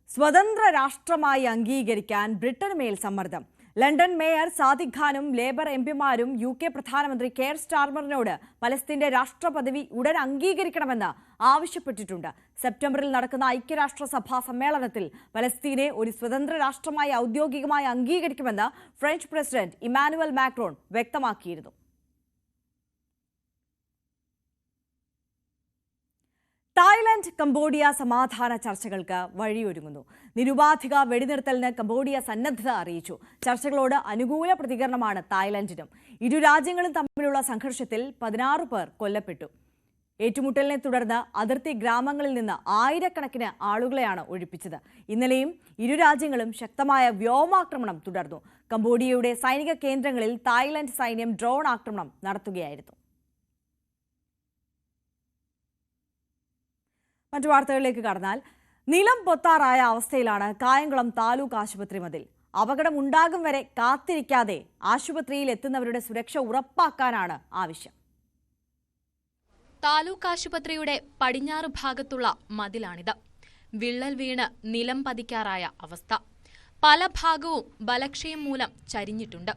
സ്വതന്ത്ര രാഷ്ട്രമായി അംഗീകരിക്കാൻ ബ്രിട്ടന് മേൽ സമ്മർദ്ദം. ലണ്ടൻ മേയർ സാദിഖ് ഖാനും ലേബർ എംപിമാരും UK പ്രധാനമന്ത്രി കെയർ സ്റ്റാർമറിനോട് പലസ്തീന്റെ രാഷ്ട്രപദവി ഉടൻ അംഗീകരിക്കണമെന്ന് ആവശ്യപ്പെട്ടിട്ടുണ്ട്. സെപ്റ്റംബറിൽ നടക്കുന്ന ഐക്യരാഷ്ട്രസഭാ സമ്മേളനത്തിൽ പലസ്തീനെ ഒരു സ്വതന്ത്ര രാഷ്ട്രമായി ഔദ്യോഗികമായി അംഗീകരിക്കുമെന്ന് ഫ്രഞ്ച് പ്രസിഡന്റ് ഇമാനുവൽ മാക്രോൺ വ്യക്തമാക്കിയിരുന്നു. തായ്ലൻഡ് കംബോഡിയ സമാധാന ചർച്ചകൾക്ക് വഴിയൊരുങ്ങുന്നു. നിരുപാധിക വെടിനിർത്തലിന് കംബോഡിയ സന്നദ്ധത അറിയിച്ചു. ചർച്ചകളോട് അനുകൂല പ്രതികരണമാണ് തായ്ലൻഡിനും. ഇരു രാജ്യങ്ങളും തമ്മിലുള്ള സംഘർഷത്തിൽ 16 പേർ കൊല്ലപ്പെട്ടു. ഏറ്റുമുട്ടലിനെ തുടർന്ന് അതിർത്തി ഗ്രാമങ്ങളിൽ നിന്ന് ആയിരക്കണക്കിന് ആളുകളെയാണ് ഒഴിപ്പിച്ചത്. ഇന്നലെയും ഇരു രാജ്യങ്ങളും ശക്തമായ വ്യോമാക്രമണം തുടർന്നു. കംബോഡിയയുടെ സൈനിക കേന്ദ്രങ്ങളിൽ തായ്ലൻഡ് സൈന്യം ഡ്രോൺ ആക്രമണം നടത്തുകയായിരുന്നു. മറ്റു വാർത്തകളിലേക്ക് കടന്നാൽ, നിലം പൊത്താറായ അവസ്ഥയിലാണ് കായംകുളം താലൂക്ക് ആശുപത്രി മതിൽ. അപകടം ഉണ്ടാകും വരെ കാത്തിരിക്കാതെ ആശുപത്രിയിൽ എത്തുന്നവരുടെ സുരക്ഷ ഉറപ്പാക്കാനാണ് ആവശ്യം. താലൂക്ക് ആശുപത്രിയുടെ പടിഞ്ഞാറ് ഭാഗത്തുള്ള മതിലാണിത്. വിള്ളൽ വീണ് നിലം പതിക്കാറായ അവസ്ഥ. പല ഭാഗവും ബലക്ഷയം മൂലം ചരിഞ്ഞിട്ടുണ്ട്.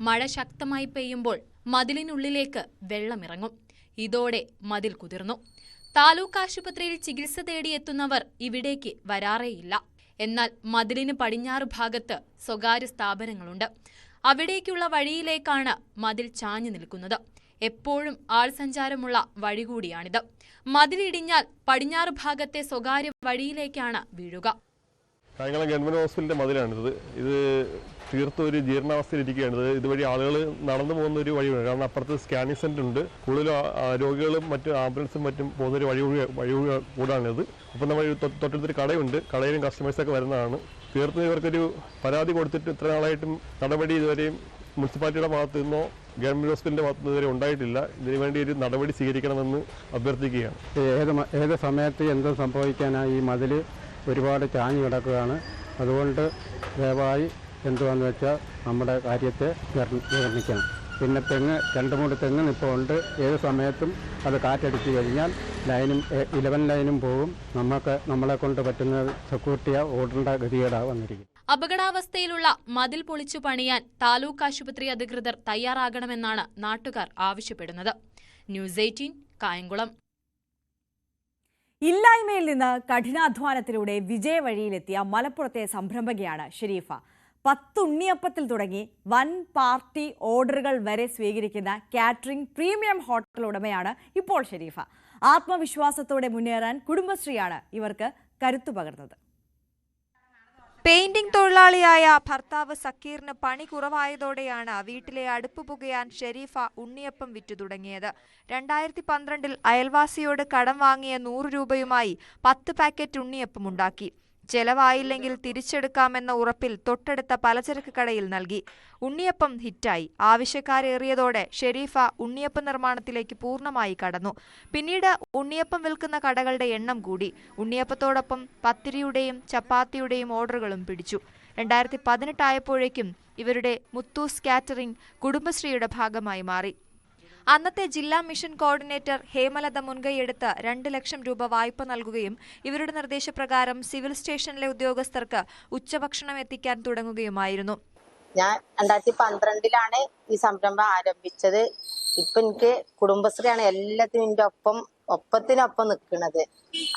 മഴ ശക്തമായി പെയ്യുമ്പോൾ മതിലിനുള്ളിലേക്ക് വെള്ളമിറങ്ങും. ഇതോടെ മതിൽ കുതിർന്നു. താലൂക്ക് ആശുപത്രിയിൽ ചികിത്സ തേടിയെത്തുന്നവർ ഇവിടേക്ക് വരാറേയില്ല. എന്നാൽ മതിലിന് പടിഞ്ഞാറ് ഭാഗത്ത് സ്വകാര്യ സ്ഥാപനങ്ങളുണ്ട്. അവിടേക്കുള്ള വഴിയിലേക്കാണ് മതിൽ ചാഞ്ഞു നിൽക്കുന്നത്. എപ്പോഴും ആൾ സഞ്ചാരമുള്ള വഴി കൂടിയാണിത്. മതിലിടിഞ്ഞാൽ പടിഞ്ഞാറ് ഭാഗത്തെ സ്വകാര്യ വഴിയിലേക്കാണ് വീഴുക. കായംകുളം ഗവൺമെന്റ് ഹോസ്പിറ്റലിന്റെ മതിലാണിത്. ഇത് തീർത്തും ഒരു ജീർണാവസ്ഥയിലിരിക്കുകയാണ്. ഇതുവഴി ആളുകൾ നടന്നു പോകുന്ന ഒരു വഴിയാണ്. കാരണം അപ്പുറത്ത് സ്കാനിങ് സെന്റർ ഉണ്ട്. കൂടുതലും രോഗികളും മറ്റും ആംബുലൻസും മറ്റും പോകുന്ന ഒരു വഴി കൂടാണിത്. അപ്പം നമ്മൾ തൊട്ടടുത്തൊരു കടയുണ്ട്. കടയിലും കസ്റ്റമേഴ്സൊക്കെ വരുന്നതാണ്. തീർത്തും ഇവർക്കൊരു പരാതി കൊടുത്തിട്ട് ഇത്ര നാളായിട്ടും നടപടി ഇതുവരെയും മുനിസിപ്പാലിറ്റിയുടെ ഭാഗത്തു നിന്നോ ഗവൺമെന്റ് ഹോസ്പിറ്റലിന്റെ ഭാഗത്തു നിന്ന് ഇതുവരെ ഉണ്ടായിട്ടില്ല. ഇതിനുവേണ്ടി ഒരു നടപടി സ്വീകരിക്കണമെന്ന് അഭ്യർത്ഥിക്കുകയാണ്. ഏത് സമയത്ത് എന്തും സംഭവിക്കാനായി ഈ മതിൽ ഒരുപാട് ചാഞ്ഞു കിടക്കുകയാണ്. അതുകൊണ്ട് ദയവായി എന്തുവാന്ന് വെച്ചാൽ നമ്മുടെ കാര്യത്തെ നിർമ്മിക്കണം. പിന്നെ തെങ്ങ് 2-3 തെങ്ങ് ഇപ്പോൾ ഉണ്ട്. ഏത് സമയത്തും അത് കാറ്റടിച്ചു കഴിഞ്ഞാൽ 11 ലൈനും പോകും. നമ്മളെ കൊണ്ട് പറ്റുന്ന സെക്യൂരിറ്റിയാ ഓടേണ്ട ഗതികേടാണ് വന്നിരിക്കും. അപകടാവസ്ഥയിലുള്ള മതിൽ പൊളിച്ചു പണിയാൻ താലൂക്ക് ആശുപത്രി അധികൃതർ തയ്യാറാകണമെന്നാണ് നാട്ടുകാർ ആവശ്യപ്പെടുന്നത്. ന്യൂസ് 18 കായംകുളം. ഇല്ലായ്മയിൽ നിന്ന് കഠിനാധ്വാനത്തിലൂടെ വിജയവഴിയിലെത്തിയ മലപ്പുറത്തെ സംരംഭകയാണ് ഷെരീഫ. 10 ഉണ്ണിയപ്പത്തിൽ തുടങ്ങി വൻ പാർട്ടി ഓർഡറുകൾ വരെ സ്വീകരിക്കുന്ന കാറ്ററിംഗ് പ്രീമിയം ഹോട്ടൽ ഉടമയാണ് ഇപ്പോൾ ഷെരീഫ. ആത്മവിശ്വാസത്തോടെ മുന്നേറാൻ കുടുംബശ്രീയാണ് ഇവർക്ക് കരുത്തു പകർന്നത്. പെയിന്റിംഗ് തൊഴിലാളിയായ ഭർത്താവ് സക്കീറിന് പണി കുറവായതോടെയാണ് വീട്ടിലെ അടുപ്പ് പുകയാൻ ഷെരീഫ ഉണ്ണിയപ്പം വിറ്റു തുടങ്ങിയത്. 2012 അയൽവാസിയോട് കടം വാങ്ങിയ 100 രൂപയുമായി 10 പാക്കറ്റ് ഉണ്ണിയപ്പം ഉണ്ടാക്കി. ചെലവായില്ലെങ്കിൽ തിരിച്ചെടുക്കാമെന്ന ഉറപ്പിൽ തൊട്ടടുത്ത പലചരക്ക് കടയിൽ നൽകി. ഉണ്ണിയപ്പം ഹിറ്റായി. ആവശ്യക്കാരേറിയതോടെ ഷെരീഫ ഉണ്ണിയപ്പം നിർമ്മാണത്തിലേക്ക് പൂർണ്ണമായി കടന്നു. പിന്നീട് ഉണ്ണിയപ്പം വിൽക്കുന്ന കടകളുടെ എണ്ണം കൂടി. ഉണ്ണിയപ്പത്തോടൊപ്പം പത്തിരിയുടെയും ചപ്പാത്തിയുടെയും ഓർഡറുകളും പിടിച്ചു. 2018 ആയപ്പോഴേക്കും ഇവരുടെ മുത്തൂസ് കാറ്ററിംഗ് കുടുംബശ്രീയുടെ ഭാഗമായി മാറി. അന്നത്തെ ജില്ലാ മിഷൻ കോർഡിനേറ്റർ ഹേമലത മുൻകൈയെടുത്ത് 2 ലക്ഷം രൂപ വായ്പ നൽകുകയും ഇവരുടെ നിർദ്ദേശപ്രകാരം സിവിൽ സ്റ്റേഷനിലെ ഉദ്യോഗസ്ഥർക്ക് ഉച്ചഭക്ഷണം എത്തിക്കാൻ തുടങ്ങുകയുമായിരുന്നു. ഞാൻ 2012 ഈ സംരംഭം ആരംഭിച്ചത്. ഇപ്പൊ എനിക്ക് കുടുംബശ്രീയാണ് എല്ലാത്തിനും എൻ്റെ ഒപ്പത്തിനൊപ്പം നിൽക്കുന്നത്.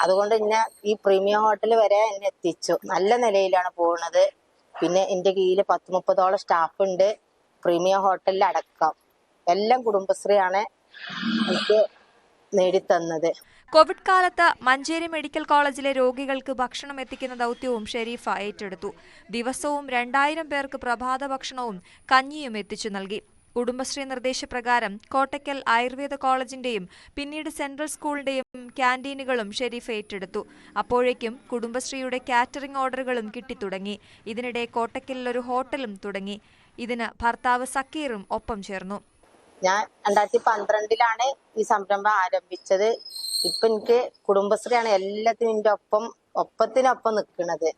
അതുകൊണ്ട് എന്നെ ഈ പ്രീമിയം ഹോട്ടൽ വരെ എന്നെ എത്തിച്ചു. നല്ല നിലയിലാണ് പോകുന്നത്. പിന്നെ എൻ്റെ കീഴിൽ 10-30ഓളം സ്റ്റാഫ് ഉണ്ട്. പ്രീമിയം ഹോട്ടലിൽ അടക്കം എല്ലാം കുടുംബശ്രീയാണ് എനിക്ക് നേടിത്തന്നത്. കോവിഡ് കാലത്ത് മഞ്ചേരി മെഡിക്കൽ കോളേജിലെ രോഗികൾക്ക് ഭക്ഷണം എത്തിക്കുന്ന ദൗത്യവും ഷെരീഫ ഏറ്റെടുത്തു. ദിവസവും 2000 പേർക്ക് പ്രഭാത ഭക്ഷണവും കഞ്ഞിയും എത്തിച്ചു നൽകി. കുടുംബശ്രീ നിർദ്ദേശപ്രകാരം കോട്ടയ്ക്കൽ ആയുർവേദ കോളേജിന്റെയും പിന്നീട് സെൻട്രൽ സ്കൂളിന്റെയും ക്യാന്റീനുകളും ഷെരീഫ് ഏറ്റെടുത്തു. അപ്പോഴേക്കും കുടുംബശ്രീയുടെ കാറ്ററിംഗ് ഓർഡറുകളും കിട്ടിത്തുടങ്ങി. ഇതിനിടെ കോട്ടയ്ക്കലിൽ ഒരു ഹോട്ടലും തുടങ്ങി. ഇതിന് ഭർത്താവ് സക്കീറും ഒപ്പം ചേർന്നു. ഞാൻ 2012 ഈ സംരംഭം ആരംഭിച്ചത്. ഇപ്പൊ എനിക്ക് കുടുംബശ്രീയാണ് എല്ലാത്തിനും എൻ്റെ ഒപ്പത്തിനൊപ്പം നിൽക്കുന്നത്.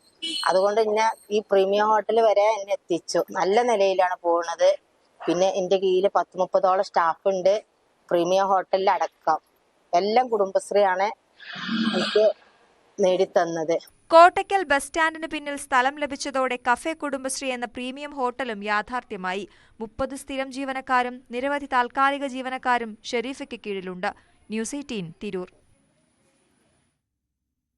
അതുകൊണ്ട് എന്നെ ഈ പ്രീമിയം ഹോട്ടൽ വരെ എന്നെ എത്തിച്ചു. നല്ല നിലയിലാണ് പോകുന്നത്. പിന്നെ എൻ്റെ കീഴിൽ 10-30ഓളം സ്റ്റാഫ് ഉണ്ട്. പ്രീമിയം ഹോട്ടലിൽ അടക്കം എല്ലാം കുടുംബശ്രീയാണ് എനിക്ക് നേടിത്തന്നത്. കോട്ടയ്ക്കൽ ബസ് സ്റ്റാൻഡിന് പിന്നിൽ സ്ഥലം ലഭിച്ചതോടെ കഫേ കുടുംബശ്രീ എന്ന പ്രീമിയം ഹോട്ടലും യാഥാർത്ഥ്യമായി. 30 സ്ഥിരം ജീവനക്കാരും നിരവധി താൽക്കാലിക ജീവനക്കാരും ഷെരീഫയ്ക്ക് കീഴിലുണ്ട്. ന്യൂസ് 18 തിരൂർ.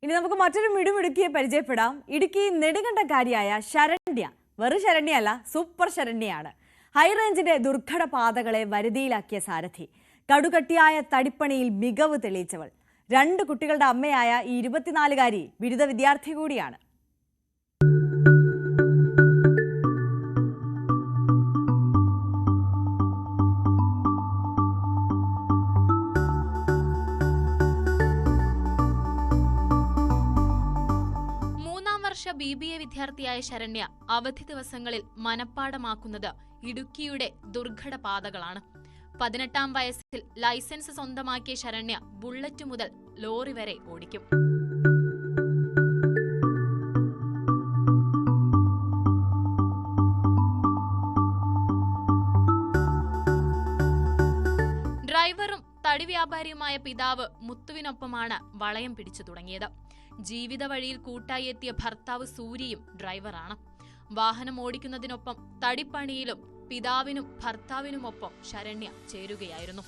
ഇനി നമുക്ക് മറ്റൊരു മിടുമിടുക്കിയെ പരിചയപ്പെടാം. ഇടുക്കി നെടുങ്കണ്ടക്കാരിയായ ശരണ്യ വെറും ശരണ്യല്ല, സൂപ്പർ ശരണ്യാണ്. ഹൈറേഞ്ചിന്റെ ദുർഘട പാതകളെ വരുതിയിലാക്കിയ സാരഥി, കടുകട്ടിയായ തടിപ്പണിയിൽ മികവ് തെളിയിച്ചവൾ. 2 കുട്ടികളുടെ അമ്മയായ ഈ 24-കാരി ബിരുദ വിദ്യാർത്ഥി കൂടിയാണ്. BBA വിദ്യാർത്ഥിയായ ശരണ്യ അവധി ദിവസങ്ങളിൽ മനപ്പാടമാക്കുന്നത് ഇടുക്കിയുടെ ദുർഘട പാതകളാണ്. 18-ാം വയസ്സിൽ ലൈസൻസ് സ്വന്തമാക്കിയ ശരണ്യ ബുള്ളറ്റ് മുതൽ ലോറി വരെ ഓടിക്കും. ഡ്രൈവറും തടി വ്യാപാരിയുമായ പിതാവ് മുത്തുവിനൊപ്പമാണ് വളയം പിടിച്ചു തുടങ്ങിയത്. ജീവിത വഴിയിൽ കൂട്ടായി എത്തിയ ഭർത്താവ് സൂര്യയും ഡ്രൈവറാണ്. വാഹനം ഓടിക്കുന്നതിനൊപ്പം തടിപ്പണിയിലും പിതാവിനും ഭർത്താവിനുമൊപ്പം ശരണ്യ ചേരുകയായിരുന്നു.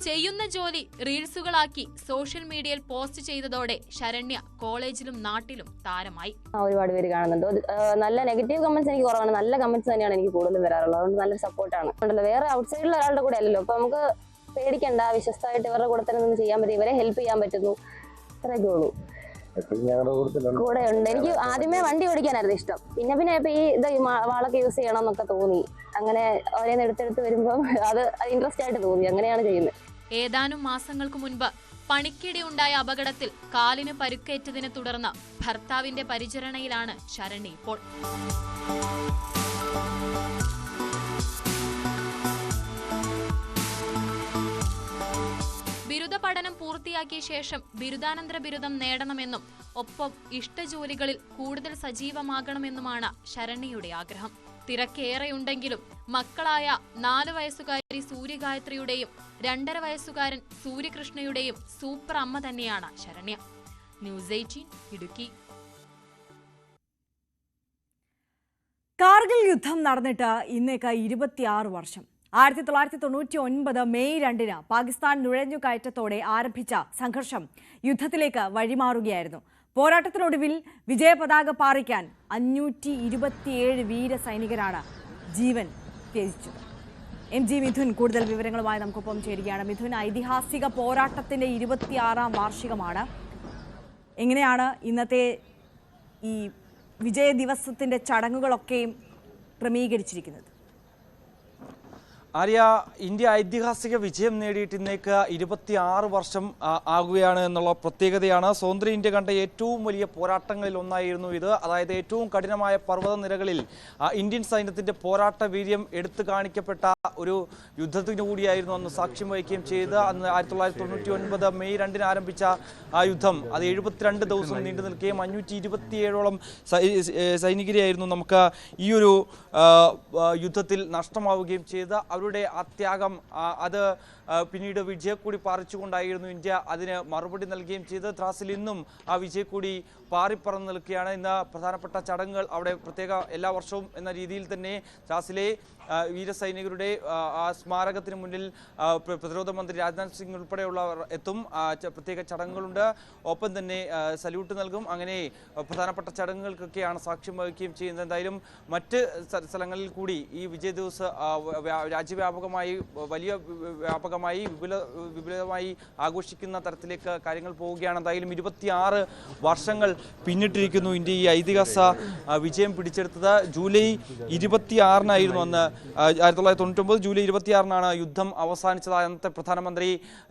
ചെയ്യുന്ന ജോലി റീൽസുകളാക്കി സോഷ്യൽ മീഡിയയിൽ പോസ്റ്റ് ചെയ്തതോടെ ശരണ്യ കോളേജിലും നാട്ടിലും താരമായി. ഒരുപാട് പേര് കാണുന്നുണ്ട്. നല്ല നെഗറ്റീവ് കമന്റ്സ് എനിക്ക് കുറവാണ്, നല്ല കമന്റ്സ് തന്നെയാണ് എനിക്ക് കൂടുതലും വരാറുള്ളത്. അതുകൊണ്ട് നല്ല സപ്പോർട്ടാണ്. വേറെ ഔട്ട്സൈഡിൽ ഒരാളുടെ കൂടെ അല്ലല്ലോ, അപ്പൊ നമുക്ക് പേടിക്കണ്ട, വിശ്വസ്തമായിട്ട് ഇവരുടെ കൂടെ തന്നെ നിന്ന് ചെയ്യാൻ പറ്റും, ഇവരെ ഹെൽപ്പ് ചെയ്യാൻ പറ്റുന്നു, അത്രയൊക്കെ ഉള്ളൂ. കൂടെ ഉണ്ട്. എനിക്ക് ആദ്യമേ വണ്ടി ഓടിക്കാനായിരുന്നു ഇഷ്ടം. പിന്നെ ഇപ്പൊ ഈ വാളൊക്കെ യൂസ് ചെയ്യണം എന്നൊക്കെ തോന്നി. അങ്ങനെ ഓരോന്ന് എടുത്തെടുത്ത് വരുമ്പോൾ അത് ഇൻട്രസ്റ്റ് ആയിട്ട് തോന്നി. അങ്ങനെയാണ് ചെയ്യുന്നത്. ഏതാനും മാസങ്ങൾക്ക് മുൻപ് പണിക്കിടെ ഉണ്ടായ അപകടത്തിൽ കാലിന് പരുക്കേറ്റതിനെ തുടർന്ന് ഭർത്താവിന്റെ പരിചരണയിലാണ് ശരണ്യ ഇപ്പോൾ. ബിരുദ പഠനം പൂർത്തിയാക്കിയ ശേഷം ബിരുദാനന്തര ബിരുദം നേടണമെന്നും ഒപ്പം ഇഷ്ടജോലികളിൽ കൂടുതൽ സജീവമാകണമെന്നുമാണ് ശരണ്യയുടെ ആഗ്രഹം. തിരക്കേറെയുണ്ടെങ്കിലും മക്കളായ 4 വയസ്സുകാരി സൂര്യഗായത്രിയുടെയും 2.5 വയസ്സുകാരൻ സൂര്യകൃഷ്ണയുടെയും സൂപ്പർ അമ്മ തന്നെയാണ് ശരണ്യ. ന്യൂസ് 18 ഇടുക്കി. കാർഗിൽ യുദ്ധം നടന്നിട്ട് ഇന്നേക്ക് 26 വർഷം. 1999 മെയ് 2 പാകിസ്ഥാൻ നുഴഞ്ഞുകയറ്റത്തോടെ ആരംഭിച്ച സംഘർഷം യുദ്ധത്തിലേക്ക് വഴിമാറുകയായിരുന്നു. പോരാട്ടത്തിനൊടുവിൽ വിജയപതാക പാറിക്കാൻ 527 വീരസൈനികരാണ് ജീവൻ ത്യജിച്ചത്. MG മിഥുൻ കൂടുതൽ വിവരങ്ങളുമായി നമുക്കൊപ്പം ചേരുകയാണ്. മിഥുൻ, ഐതിഹാസിക പോരാട്ടത്തിന്റെ 26-ാം വാർഷികമാണ്. എങ്ങനെയാണ് ഇന്നത്തെ ഈ വിജയ ദിവസത്തിന്റെ ചടങ്ങുകളൊക്കെയും ക്രമീകരിച്ചിരിക്കുന്നത്? ആര്യ, ഇന്ത്യ ഐതിഹാസിക വിജയം നേടിയിട്ട് ഇന്നേക്ക് 26 വർഷം ആകുകയാണ് എന്നുള്ള പ്രത്യേകതയാണ്. സ്വതന്ത്ര ഇന്ത്യ കണ്ട ഏറ്റവും വലിയ പോരാട്ടങ്ങളിൽ ഒന്നായിരുന്നു ഇത്. അതായത് ഏറ്റവും കഠിനമായ പർവ്വത നിരകളിൽ ഇന്ത്യൻ സൈന്യത്തിന്റെ പോരാട്ട വീര്യം എടുത്തു കാണിക്കപ്പെട്ട ഒരു യുദ്ധത്തിന് കൂടിയായിരുന്നു അന്ന് സാക്ഷ്യം വഹിക്കുകയും ചെയ്ത്. അന്ന് 1999 മെയ് 2 ആരംഭിച്ച ആ യുദ്ധം അത് 72 ദിവസം നീണ്ടു നിൽക്കുകയും 527ഓളം സൈനികരെയായിരുന്നു നമുക്ക് ഈ ഒരു യുദ്ധത്തിൽ നഷ്ടമാവുകയും ചെയ്ത്. അവരുടെ ആ ത്യാഗം അത് പിന്നീട് വിജയക്കൂടി പാറിച്ചുകൊണ്ടായിരുന്നു ഇന്ത്യ അതിന് മറുപടി നൽകുകയും ചെയ്ത്. ദ്രാസിൽ ഇന്നും ആ വിജയക്കൂടി പാറിപ്പറന്ന് നിൽക്കുകയാണ്. ഇന്ന് പ്രധാനപ്പെട്ട ചടങ്ങുകൾ അവിടെ പ്രത്യേക എല്ലാ വർഷവും എന്ന രീതിയിൽ തന്നെ ദ്രാസിലെ വീരസൈനികരുടെ ആ സ്മാരകത്തിന് മുന്നിൽ പ്രതിരോധ മന്ത്രി രാജ്നാഥ് സിംഗ് ഉൾപ്പെടെയുള്ളവർ എത്തും. പ്രത്യേക ചടങ്ങുകളുണ്ട്. ഒപ്പം തന്നെ സല്യൂട്ട് നൽകും. അങ്ങനെ പ്രധാനപ്പെട്ട ചടങ്ങുകൾക്കൊക്കെയാണ് സാക്ഷ്യം വഹിക്കുകയും ചെയ്യുന്നത്. എന്തായാലും മറ്റ് സ്ഥലങ്ങളിൽ കൂടി ഈ വിജയ ദിവസം രാജ്യവ്യാപകമായി വലിയ വ്യാപകമായി വിപുലമായി ആഘോഷിക്കുന്ന തരത്തിലേക്ക് കാര്യങ്ങൾ പോവുകയാണ്. എന്തായാലും 26 വർഷങ്ങൾ പിന്നിട്ടിരിക്കുന്നു. ഇന്ത്യ ഈ ഐതിഹാസിക വിജയം പിടിച്ചെടുത്തത് ജൂലൈ 26-നായിരുന്നു. അന്ന് 1999 ജൂലൈ 26-നാണ് യുദ്ധം അവസാനിച്ചത്. അന്നത്തെ പ്രധാനമന്ത്രി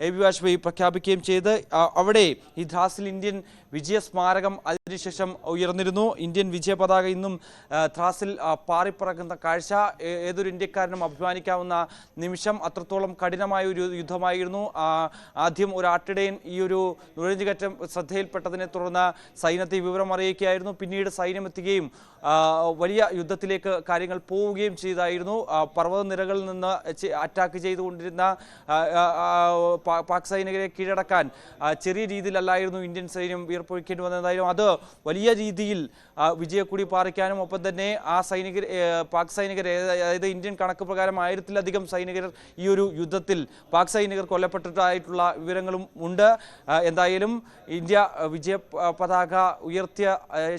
എ.ബി. വാജ്പേയി പ്രഖ്യാപിക്കുകയും ചെയ്ത് അവിടെ ഈ ദ്രാസിൽ ഇന്ത്യൻ വിജയ സ്മാരകം അതിനുശേഷം ഉയർന്നിരുന്നു. ഇന്ത്യൻ വിജയ പതാക ഇന്നും ദ്രാസിൽ പാറിപ്പറക്കുന്ന കാഴ്ച ഏതൊരു ഇന്ത്യക്കാരനും അഭിമാനിക്കാവുന്ന നിമിഷം. അത്രത്തോളം കഠിനമായ ഒരു യുദ്ധമായിരുന്നു. ആദ്യം ഒരു ആട്ടിടയൻ ഈ ഒരു നുഴഞ്ഞുകയറ്റം ശ്രദ്ധയിൽപ്പെട്ടതിനെ തുടർന്ന് സൈന്യത്തെ വിവരം അറിയിക്കുകയായിരുന്നു. പിന്നീട് സൈന്യം എത്തുകയും വലിയ യുദ്ധത്തിലേക്ക് കാര്യങ്ങൾ പോവുകയും ചെയ്തായിരുന്നു. പർവ്വതനിരകളിൽ നിന്ന് അറ്റാക്ക് ചെയ്തുകൊണ്ടിരുന്ന പാക് സൈനികരെ കീഴടക്കാൻ ചെറിയ രീതിയിലല്ലായിരുന്നു ഇന്ത്യൻ സൈന്യം വീർപ്പൊഴിക്കേണ്ടി വന്നതായിരുന്നു. അത് വലിയ രീതിയിൽ വിജയക്കൊടി പാറിക്കാനും ഒപ്പം തന്നെ ആ സൈനികർ പാക് സൈനികർ, അതായത് ഇന്ത്യൻ കണക്ക് പ്രകാരം 1000-ലധികം സൈനികർ ഈ ഒരു യുദ്ധത്തിൽ പാക് സൈനികർ കൊല്ലപ്പെട്ടിട്ടായിട്ടുള്ള വിവരങ്ങളും ഉണ്ട്. എന്തായാലും ഇന്ത്യ വിജയ പതാക ഉയർത്തിയ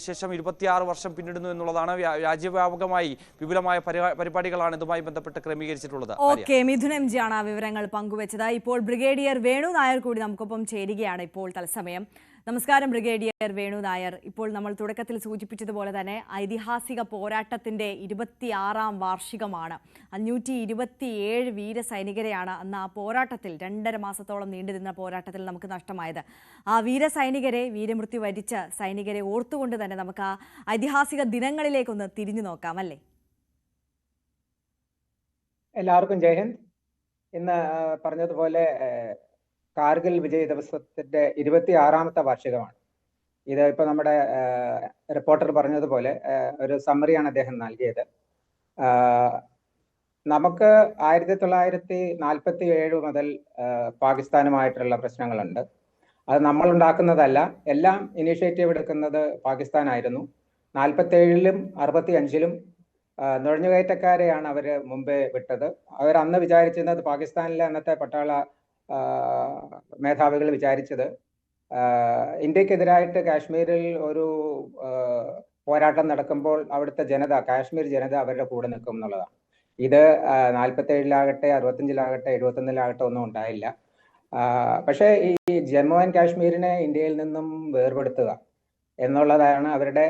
ശേഷം 26 വർഷം പിന്നിടുന്നു എന്നുള്ളതാണ്. രാജ്യവ്യാപകമായി വിപുലമായ പരിപാടികളാണ് ഇതുമായി ബന്ധപ്പെട്ട് ക്രമീകരിച്ചിട്ടുള്ളത്. ഓക്കെ, മിഥുൻ എം ജിയാണ് ആ വിവരങ്ങൾ പങ്കുവച്ചത്. ഇപ്പോൾ ബ്രിഗേഡിയർ വേണു നായർ കൂടി നമുക്കൊപ്പം ചേരുകയാണ് ഇപ്പോൾ തത്സമയം. നമസ്കാരം ബ്രിഗേഡിയർ വേണു നായർ. ഇപ്പോൾ നമ്മൾ തുടക്കത്തിൽ സൂചിപ്പിച്ചതുപോലെ തന്നെ ഐതിഹാസിക പോരാട്ടത്തിൻ്റെ 26-ാം വാർഷികമാണ്. 527 വീരസൈനികരെയാണ് അന്ന് ആ പോരാട്ടത്തിൽ 2.5 മാസത്തോളം നീണ്ടുനിന്ന പോരാട്ടത്തിൽ നമുക്ക് നഷ്ടമായത്. ആ വീരസൈനികരെ, വീരമൃത്യു വരിച്ച സൈനികരെ ഓർത്തുകൊണ്ട് തന്നെ നമുക്ക് ആ ഐതിഹാസിക ദിനങ്ങളിലേക്കൊന്ന് തിരിഞ്ഞു നോക്കാം അല്ലേ? എല്ലാവർക്കും ജയ്ഹിന്ദ്. ഇന്ന് പറഞ്ഞതുപോലെ കാർഗിൽ വിജയ ദിവസത്തിന്റെ 26-ാമത്തെ വാർഷികമാണ് ഇത്. ഇപ്പൊ നമ്മുടെ റിപ്പോർട്ടർ പറഞ്ഞതുപോലെ ഒരു സമ്മറിയാണ് അദ്ദേഹം നൽകിയത്. നമുക്ക് 1947 മുതൽ പാകിസ്ഥാനുമായിട്ടുള്ള പ്രശ്നങ്ങളുണ്ട്. അത് നമ്മൾ ഉണ്ടാക്കുന്നതല്ല. എല്ലാം ഇനീഷ്യേറ്റീവ് എടുക്കുന്നത് പാകിസ്ഥാനായിരുന്നു. 47-ലും 65-ലും നുഴഞ്ഞുകയറ്റക്കാരെയാണ് അവർ മുമ്പേ വിട്ടത്. അവർ അന്ന് വിചാരിച്ചിരുന്നത്, പാകിസ്ഥാനിലെ അന്നത്തെ പട്ടാള മേധാവികൾ വിചാരിച്ചത്, ഇന്ത്യക്കെതിരായിട്ട് കാശ്മീരിൽ ഒരു പോരാട്ടം നടക്കുമ്പോൾ അവിടുത്തെ ജനത, കാശ്മീർ ജനത അവരുടെ കൂടെ നിൽക്കും എന്നുള്ളതാണ്. ഇത് 47-ലാകട്ടെ 65-ലാകട്ടെ 71-ലാകട്ടെ ഒന്നും ഉണ്ടായില്ല. പക്ഷേ ഈ ജമ്മു ആൻഡ് കാശ്മീരിനെ ഇന്ത്യയിൽ നിന്നും വേർപെടുത്തുക എന്നുള്ളതാണ് അവരുടെ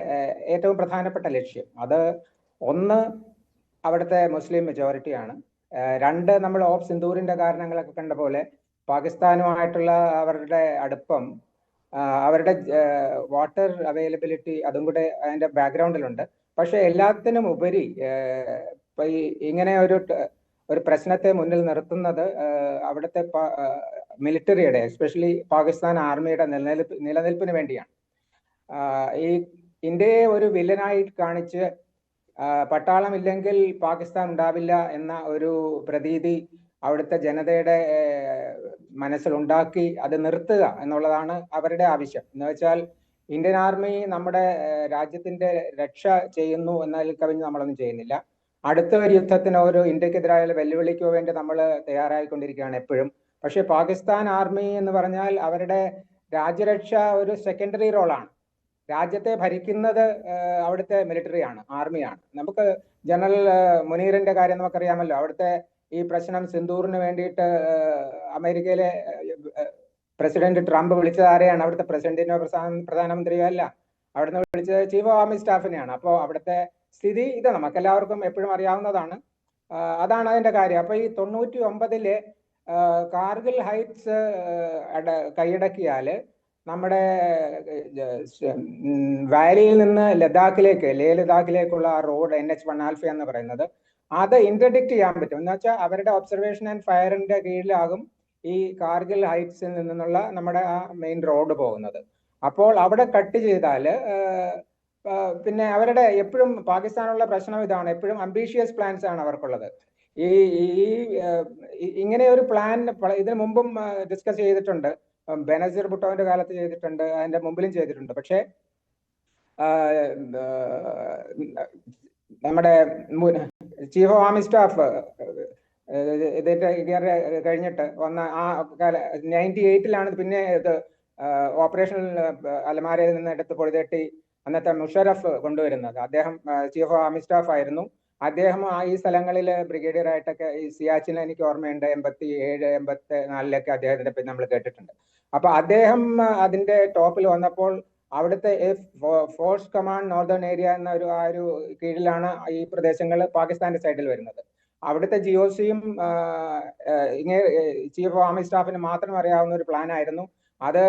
ഏറ്റവും പ്രധാനപ്പെട്ട ലക്ഷ്യം. അത് ഒന്ന്, അവിടുത്തെ മുസ്ലിം മെജോറിറ്റിയാണ്. 2, നമ്മൾ ഓഫ് സിന്ദൂറിന്റെ കാരണങ്ങളൊക്കെ കണ്ട പോലെ പാകിസ്ഥാനുമായിട്ടുള്ള അവരുടെ അടുപ്പം, അവരുടെ വാട്ടർ അവൈലബിലിറ്റി, അതും കൂടെ അതിന്റെ ബാക്ക്ഗ്രൗണ്ടിലുണ്ട്. പക്ഷെ എല്ലാത്തിനും ഉപരി ഇങ്ങനെ ഒരു പ്രശ്നത്തെ മുന്നിൽ നിർത്തുന്നത് അവിടുത്തെ മിലിറ്ററിയുടെ, എസ്പെഷ്യലി പാകിസ്ഥാൻ ആർമിയുടെ നിലനിൽപ്പിന് വേണ്ടിയാണ്. ഈ ഇന്ത്യയെ ഒരു വില്ലനായി കാണിച്ച് പട്ടാളം ഇല്ലെങ്കിൽ പാകിസ്ഥാൻ ഉണ്ടാവില്ല എന്ന ഒരു പ്രതീതി അവിടുത്തെ ജനതയുടെ മനസ്സിലുണ്ടാക്കി അത് നിർത്തുക എന്നുള്ളതാണ് അവരുടെ ആവശ്യം. എന്ന് വെച്ചാൽ ഇന്ത്യൻ ആർമി നമ്മുടെ രാജ്യത്തിന്റെ രക്ഷ ചെയ്യുന്നു എന്നതിൽ കവിഞ്ഞ് നമ്മളൊന്നും ചെയ്യുന്നില്ല. അടുത്ത ഒരു യുദ്ധത്തിനോ ഒരു ഇന്ത്യക്കെതിരായ വെല്ലുവിളിക്കോ വേണ്ടി നമ്മൾ തയ്യാറായിക്കൊണ്ടിരിക്കുകയാണ് എപ്പോഴും. പക്ഷെ പാകിസ്ഥാൻ ആർമി എന്ന് പറഞ്ഞാൽ അവരുടെ രാജ്യരക്ഷ ഒരു സെക്കൻഡറി റോളാണ്. രാജ്യത്തെ ഭരിക്കുന്നത് അവിടുത്തെ മിലിറ്ററിയാണ്, ആർമിയാണ്. നമുക്ക് ജനറൽ മുനീറിന്റെ കാര്യം നമുക്കറിയാമല്ലോ. അവിടുത്തെ ഈ പ്രശ്നം സിന്ദൂറിന് വേണ്ടിയിട്ട് അമേരിക്കയിലെ പ്രസിഡന്റ് ട്രംപ് വിളിച്ചത് ആരെയാണ്? അവിടുത്തെ പ്രസിഡന്റിനോ പ്രധാനമന്ത്രിയോ അല്ല, അവിടുന്ന് വിളിച്ചത് ചീഫ് ഓഫ് ആർമി സ്റ്റാഫിനെയാണ്. അപ്പോൾ അവിടുത്തെ സ്ഥിതി ഇത് നമുക്കെല്ലാവർക്കും എപ്പോഴും അറിയാവുന്നതാണ്. അതാണ് അതിന്റെ കാര്യം. അപ്പൊ ഈ 99-ലെ കാർഗിൽ ഹൈറ്റ്സ് കൈയടക്കിയാല് നമ്മുടെ വാലിയിൽ നിന്ന് ലഡാക്കിലേക്ക്, ലേ ലഡാക്കിലേക്കുള്ള ആ റോഡ് NH-1 എന്ന് പറയുന്നത്, അത് ഇന്റർഡിക്ട് ചെയ്യാൻ പറ്റും. എന്ന് വെച്ചാൽ അവരുടെ ഒബ്സർവേഷൻ ആൻഡ് ഫയറിന്റെ കീഴിലാകും ഈ കാർഗിൽ ഹൈറ്റ്സിൽ നിന്നുള്ള നമ്മുടെ ആ മെയിൻ റോഡ് പോകുന്നത്. അപ്പോൾ അവിടെ കട്ട് ചെയ്താൽ പിന്നെ അവരുടെ എപ്പോഴും പാകിസ്ഥാനുള്ള പ്രശ്നം ഇതാണ്, എപ്പോഴും അംബീഷ്യസ് പ്ലാൻസ് ആണ് അവർക്കുള്ളത്. ഈ ഇങ്ങനെ ഒരു പ്ലാൻ ഇതിനു മുമ്പും ഡിസ്കസ് ചെയ്തിട്ടുണ്ട്. ബെനസീർ ഭുട്ടോവിന്റെ കാലത്ത് ചെയ്തിട്ടുണ്ട്, അതിന്റെ മുമ്പിലും ചെയ്തിട്ടുണ്ട്. പക്ഷേ നമ്മുടെ ചീഫ് ഓഫ് ആർമി സ്റ്റാഫ് ഇതിന്റെ കഴിഞ്ഞിട്ട് വന്ന ആ 98-ലാണ് പിന്നെ ഇത് ഓപ്പറേഷണൽ അലമാരയിൽ നിന്ന് എടുത്ത് പൊഴുതട്ടി അന്നത്തെ മുഷറഫ് കൊണ്ടുവരുന്നത്. അദ്ദേഹം ചീഫ് ഓഫ് ആർമി സ്റ്റാഫ് ആയിരുന്നു. അദ്ദേഹം ഈ സ്ഥലങ്ങളിൽ ബ്രിഗേഡിയർ ആയിട്ടൊക്കെ, ഈ സിയാച്ചിൻ എനിക്ക് ഓർമ്മയുണ്ട്, 87, 84-ലൊക്കെ അദ്ദേഹത്തിന്റെ പേര് നമ്മൾ കേട്ടിട്ടുണ്ട്. അപ്പൊ അദ്ദേഹം അതിന്റെ ടോപ്പിൽ വന്നപ്പോൾ അവിടുത്തെ ഫോഴ്സ് കമാൻഡ് നോർത്തേൺ ഏരിയ എന്ന ആ ഒരു കീഴിലാണ് ഈ പ്രദേശങ്ങൾ പാകിസ്ഥാന്റെ സൈഡിൽ വരുന്നത്. അവിടുത്തെ GOCയും ചീഫ് ഓഫ് ആർമി സ്റ്റാഫിന് മാത്രം അറിയാവുന്ന ഒരു പ്ലാൻ ആയിരുന്നു. അത്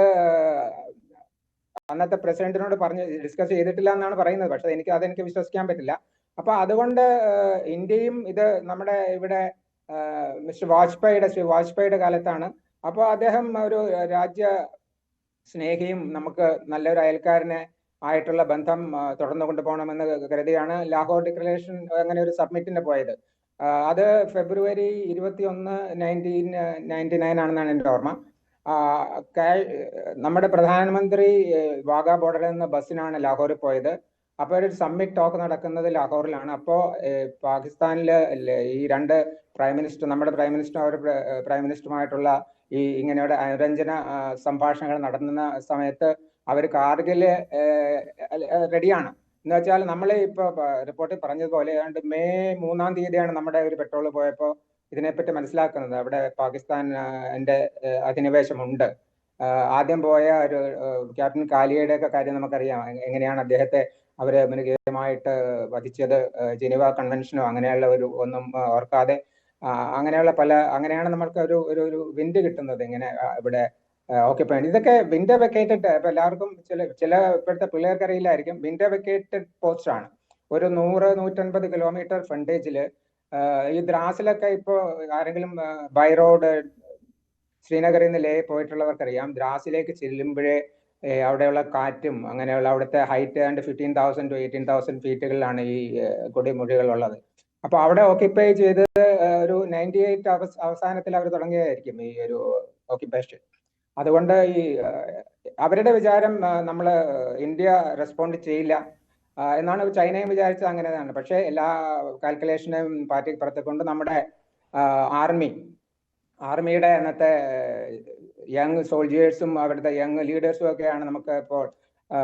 അന്നത്തെ പ്രസിഡന്റിനോട് ഡിസ്കസ് ചെയ്തിട്ടില്ല എന്നാണ് പറയുന്നത്. പക്ഷെ അതെനിക്ക് വിശ്വസിക്കാൻ പറ്റില്ല. അപ്പൊ അതുകൊണ്ട് ഇന്ത്യയും ഇത് നമ്മുടെ ഇവിടെ ശ്രീ വാജ്പേയിയുടെ കാലത്താണ്. അപ്പോൾ അദ്ദേഹം ഒരു രാജ്യ സ്നേഹിയും നമുക്ക് നല്ലൊരു അയൽക്കാരനെ ആയിട്ടുള്ള ബന്ധം തുടർന്നു കൊണ്ടുപോകണമെന്ന് കരുതിയാണ് ലാഹോർ ഡിക്ലറേഷൻ അങ്ങനെ ഒരു സബ്മിറ്റിന് പോയത്. അത് ഫെബ്രുവരി 21, 1999 ആണെന്നാണ് എൻ്റെ ഓർമ്മ. നമ്മുടെ പ്രധാനമന്ത്രി വാഗാ ബോർഡറിൽ നിന്ന് ബസ്സിനാണ് ലാഹോറിൽ പോയത്. അപ്പോൾ ഒരു സമ്മിറ്റ് ടോക്ക് നടക്കുന്നത് ലാഹോറിലാണ്. അപ്പോൾ പാകിസ്ഥാനില് ഈ രണ്ട് പ്രൈം മിനിസ്റ്റർ, നമ്മുടെ പ്രൈം മിനിസ്റ്ററും അവരുടെ പ്രൈം മിനിസ്റ്ററുമായിട്ടുള്ള ഈ ഇങ്ങനെയുള്ള അനുരഞ്ജന സംഭാഷണങ്ങൾ നടത്തുന്ന സമയത്ത് അവർ കാർഗില് റെഡിയാണ് എന്ന് വെച്ചാൽ നമ്മൾ ഇപ്പോൾ റിപ്പോർട്ടിൽ പറഞ്ഞതുപോലെ ഏതാണ്ട് മെയ് 3-ാം തീയതിയാണ് നമ്മുടെ ഒരു പെട്രോൾ പോയപ്പോൾ ഇതിനെപ്പറ്റി മനസ്സിലാക്കുന്നത്. അവിടെ പാകിസ്ഥാന്റെ അധിനിവേശമുണ്ട്. ആദ്യം പോയ ഒരു ക്യാപ്റ്റൻ കാലിയയുടെ ഒക്കെ കാര്യം നമുക്കറിയാം. എങ്ങനെയാണ് അദ്ദേഹത്തെ അവര് മൃഗീയമായിട്ട് വധിച്ചത്, ജനീവ കൺവെൻഷനോ അങ്ങനെയുള്ള ഒന്നും ഓർക്കാതെ അങ്ങനെയാണ് നമ്മൾക്ക് ഒരു വിൻഡ് കിട്ടുന്നത്. ഇങ്ങനെ ഇവിടെ ഓക്യുപ്പൈ ഇതൊക്കെ വിൻഡർ വെക്കേറ്റഡ്. ഇപ്പൊ എല്ലാവർക്കും ചില ഇപ്പോഴത്തെ പിള്ളേർക്ക് അറിയില്ലായിരിക്കും. വിൻഡർ വെക്കേറ്റഡ് പോസ്റ്റ് ആണ്. ഒരു 100-150 കിലോമീറ്റർ ഫ്രണ്ടേജില് ഈ ദ്രാസിലൊക്കെ ഇപ്പോൾ ആരെങ്കിലും ബൈ റോഡ് ശ്രീനഗറിൽ നിന്ന് ലേ പോയിട്ടുള്ളവർക്കറിയാം. ദ്രാസിലേക്ക് ചെല്ലുമ്പോഴേ അവിടെയുള്ള കാറ്റും അങ്ങനെയുള്ള അവിടുത്തെ ഹൈറ്റ് ഏതാണ്ട് 15,000 to 18,000 ഫീറ്റുകളിലാണ് ഈ കൊടിമുടികളുള്ളത്. അപ്പൊ അവിടെ ഓക്യുപ്പൈ ചെയ്ത് ഒരു 98 അവസാനത്തിൽ അവർ തുടങ്ങിയതായിരിക്കും ഈ ഒരു ഓക്യുപ്പേഷൻ. അതുകൊണ്ട് ഈ അവരുടെ വിചാരം നമ്മൾ ഇന്ത്യ റെസ്പോണ്ട് ചെയ്യില്ല എന്നാണ് ചൈനയും വിചാരിച്ചത്. അങ്ങനെയാണ്. പക്ഷേ എല്ലാ കാൽക്കുലേഷനെയും പാർട്ടി പുറത്തുകൊണ്ട് നമ്മുടെ ആർമിയുടെ അന്നത്തെ യങ് സോൾജിയേഴ്സും അവരുടെ യങ് ലീഡേഴ്സും ഒക്കെയാണ് നമുക്ക് ഇപ്പോൾ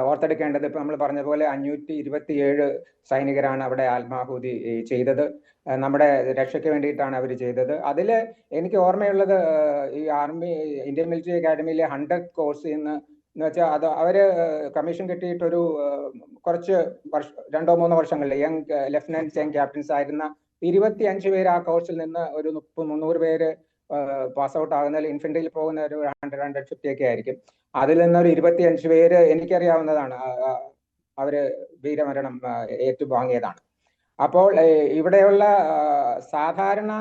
ഓർത്തെടുക്കേണ്ടത്. ഇപ്പൊ നമ്മൾ പറഞ്ഞ പോലെ 527 സൈനികരാണ് അവിടെ ആത്മാഹുതി ചെയ്തത്. നമ്മുടെ രക്ഷയ്ക്ക് വേണ്ടിയിട്ടാണ് അവർ ചെയ്തത്. അതിൽ എനിക്ക് ഓർമ്മയുള്ളത് ഈ ഇന്ത്യൻ മിലിറ്ററി അക്കാഡമിയിലെ 100 കോഴ്സ് എന്ന് വെച്ചാൽ അത് അവര് കമ്മീഷൻ കിട്ടിയിട്ടൊരു കുറച്ച് 2-3 വർഷങ്ങളിൽ യങ് ലെഫ്റ്റനന്റ് യങ് ക്യാപ്റ്റൻസ് ആയിരുന്ന 25 പേര് ആ കോഴ്സിൽ നിന്ന് ഒരു 300 പേര് പാസ് ഔട്ട് ആകുന്നതിൽ ഇൻഫൻട്രിയിൽ പോകുന്ന ഒരു 100-150 ഒക്കെ ആയിരിക്കും. അതിൽ നിന്നൊരു 25 പേര് എനിക്കറിയാവുന്നതാണ്. അവര് വീരമരണം ഏറ്റുവാങ്ങിയതാണ്. അപ്പോൾ ഇവിടെയുള്ള സാധാരണ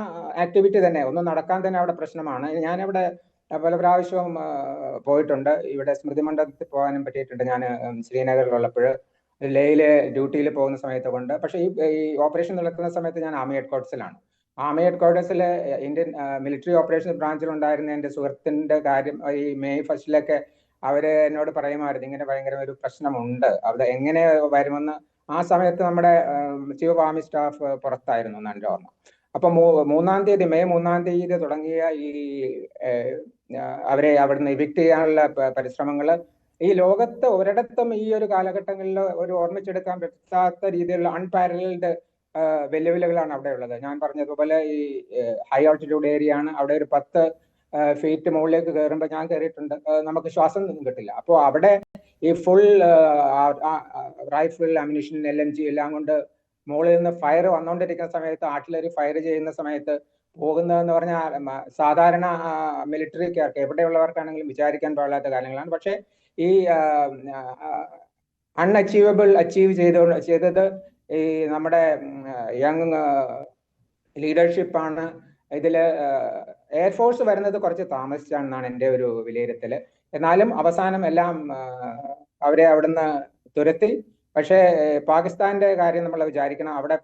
ആക്ടിവിറ്റി തന്നെ ഒന്നും നടക്കാൻ തന്നെ അവിടെ പ്രശ്നമാണ്. ഞാനവിടെ പല പ്രാവശ്യവും പോയിട്ടുണ്ട്. ഇവിടെ സ്മൃതി മണ്ഡപത്തിൽ പോകാനും പറ്റിയിട്ടുണ്ട്. ഞാൻ ശ്രീനഗറിലുള്ളപ്പോൾ ലേയില് ഡ്യൂട്ടിയിൽ പോകുന്ന സമയത്ത് കൊണ്ട്. പക്ഷേ ഈ ഓപ്പറേഷൻ നടക്കുന്ന സമയത്ത് ഞാൻ ആർമി ഹെഡ്ക്വാർട്ടേഴ്സിലാണ്. ആർമി ഹെഡ്ക്വാർട്ടേഴ്സിൽ ഇന്ത്യൻ മിലിറ്ററി ഓപ്പറേഷൻ ബ്രാഞ്ചിൽ ഉണ്ടായിരുന്ന എൻ്റെ സുഹൃത്തിന്റെ കാര്യം ഈ മെയ് 1 അവര് എന്നോട് പറയുമായിരുന്നു, ഇങ്ങനെ ഭയങ്കര ഒരു പ്രശ്നമുണ്ട് അവിടെ, എങ്ങനെ വരുമെന്ന്. ആ സമയത്ത് നമ്മുടെ ചീഫ് ഓഫ് ആർമി സ്റ്റാഫ് പുറത്തായിരുന്നു എന്നാണ് എൻ്റെ ഓർമ്മ. അപ്പൊ മെയ് 3-ാം തീയതി തുടങ്ങിയ ഈ അവരെ അവിടുന്ന് ഇവിക്ട് ചെയ്യാനുള്ള പരിശ്രമങ്ങൾ ഈ ലോകത്ത് ഒരിടത്തും ഈ ഒരു കാലഘട്ടങ്ങളിൽ ഒരു ഓർമ്മിച്ചെടുക്കാൻ പറ്റാത്ത രീതിയിലുള്ള അൺപാരലൽഡ് വെല്ലുവിളികളാണ് അവിടെ ഉള്ളത്. ഞാൻ പറഞ്ഞതുപോലെ ഈ ഹൈ ആൾട്ടിറ്റ്യൂഡ് ഏരിയ ആണ്. അവിടെ ഒരു 10 ഫീറ്റ് മുകളിലേക്ക് കയറുമ്പോൾ ഞാൻ കയറിയിട്ടുണ്ട്, നമുക്ക് ശ്വാസം കിട്ടില്ല. അപ്പോൾ അവിടെ ഈ ഫുൾ റൈഫിൾ, അമ്യൂണിഷൻ, LMG എല്ലാം കൊണ്ട് മുകളിൽ നിന്ന് ഫയർ വന്നുകൊണ്ടിരിക്കുന്ന സമയത്ത്, ആർട്ടിലറി ഫയർ ചെയ്യുന്ന സമയത്ത് പോകുന്നതെന്ന് പറഞ്ഞാൽ സാധാരണ മിലിറ്ററിക്കാർക്ക് എവിടെയുള്ളവർക്കാണെങ്കിലും വിചാരിക്കാൻ പാടില്ലാത്ത കാര്യങ്ങളാണ്. പക്ഷേ ഈ അച്ചീവ് ചെയ്തത് ഈ നമ്മുടെ യങ് ലീഡർഷിപ്പാണ്. ഇതില് എയർഫോഴ്സ് വരുന്നത് കുറച്ച് താമസിച്ചാണെന്നാണ് എൻ്റെ ഒരു വിലയിരുത്തൽ. എന്നാലും അവസാനം എല്ലാം അവരെ അവിടുന്ന് തുരത്തി. പക്ഷേ പാകിസ്ഥാന്റെ കാര്യം നമ്മൾ വിചാരിക്കണം, അവിടെ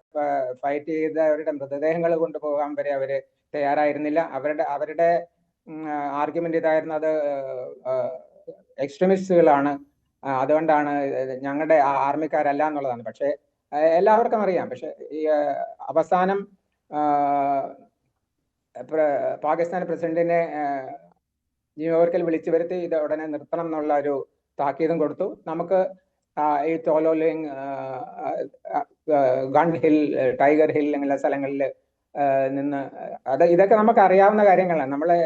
ഫൈറ്റ് ചെയ്തവരുടെ മൃതദേഹങ്ങൾ കൊണ്ടുപോകാൻ വരെ അവര് തയ്യാറായിരുന്നില്ല. അവരുടെ ആർഗ്യുമെന്റ് ഇതായിരുന്നു, അത് എക്സ്ട്രീമിസ്റ്റുകളാണ്, അതുകൊണ്ടാണ് ഞങ്ങളുടെ ആർമിക്കാരല്ല എന്നുള്ളതാണ്. പക്ഷെ എല്ലാവർക്കും അറിയാം. പക്ഷെ ഈ അവസാനം പാകിസ്ഥാൻ പ്രസിഡന്റിനെ ന്യൂയോർക്കിൽ വിളിച്ചു വരുത്തി ഇത് ഉടനെ നിർത്തണം എന്നുള്ള ഒരു താക്കീതും കൊടുത്തു. നമുക്ക് ഈ തോലോലിംഗ്, ഗൺ ഹിൽ, ടൈഗർ ഹിൽ അങ്ങനെയുള്ള സ്ഥലങ്ങളിൽ നിന്ന് ഇതൊക്കെ നമുക്ക് അറിയാവുന്ന കാര്യങ്ങളാണ്. നമ്മളെ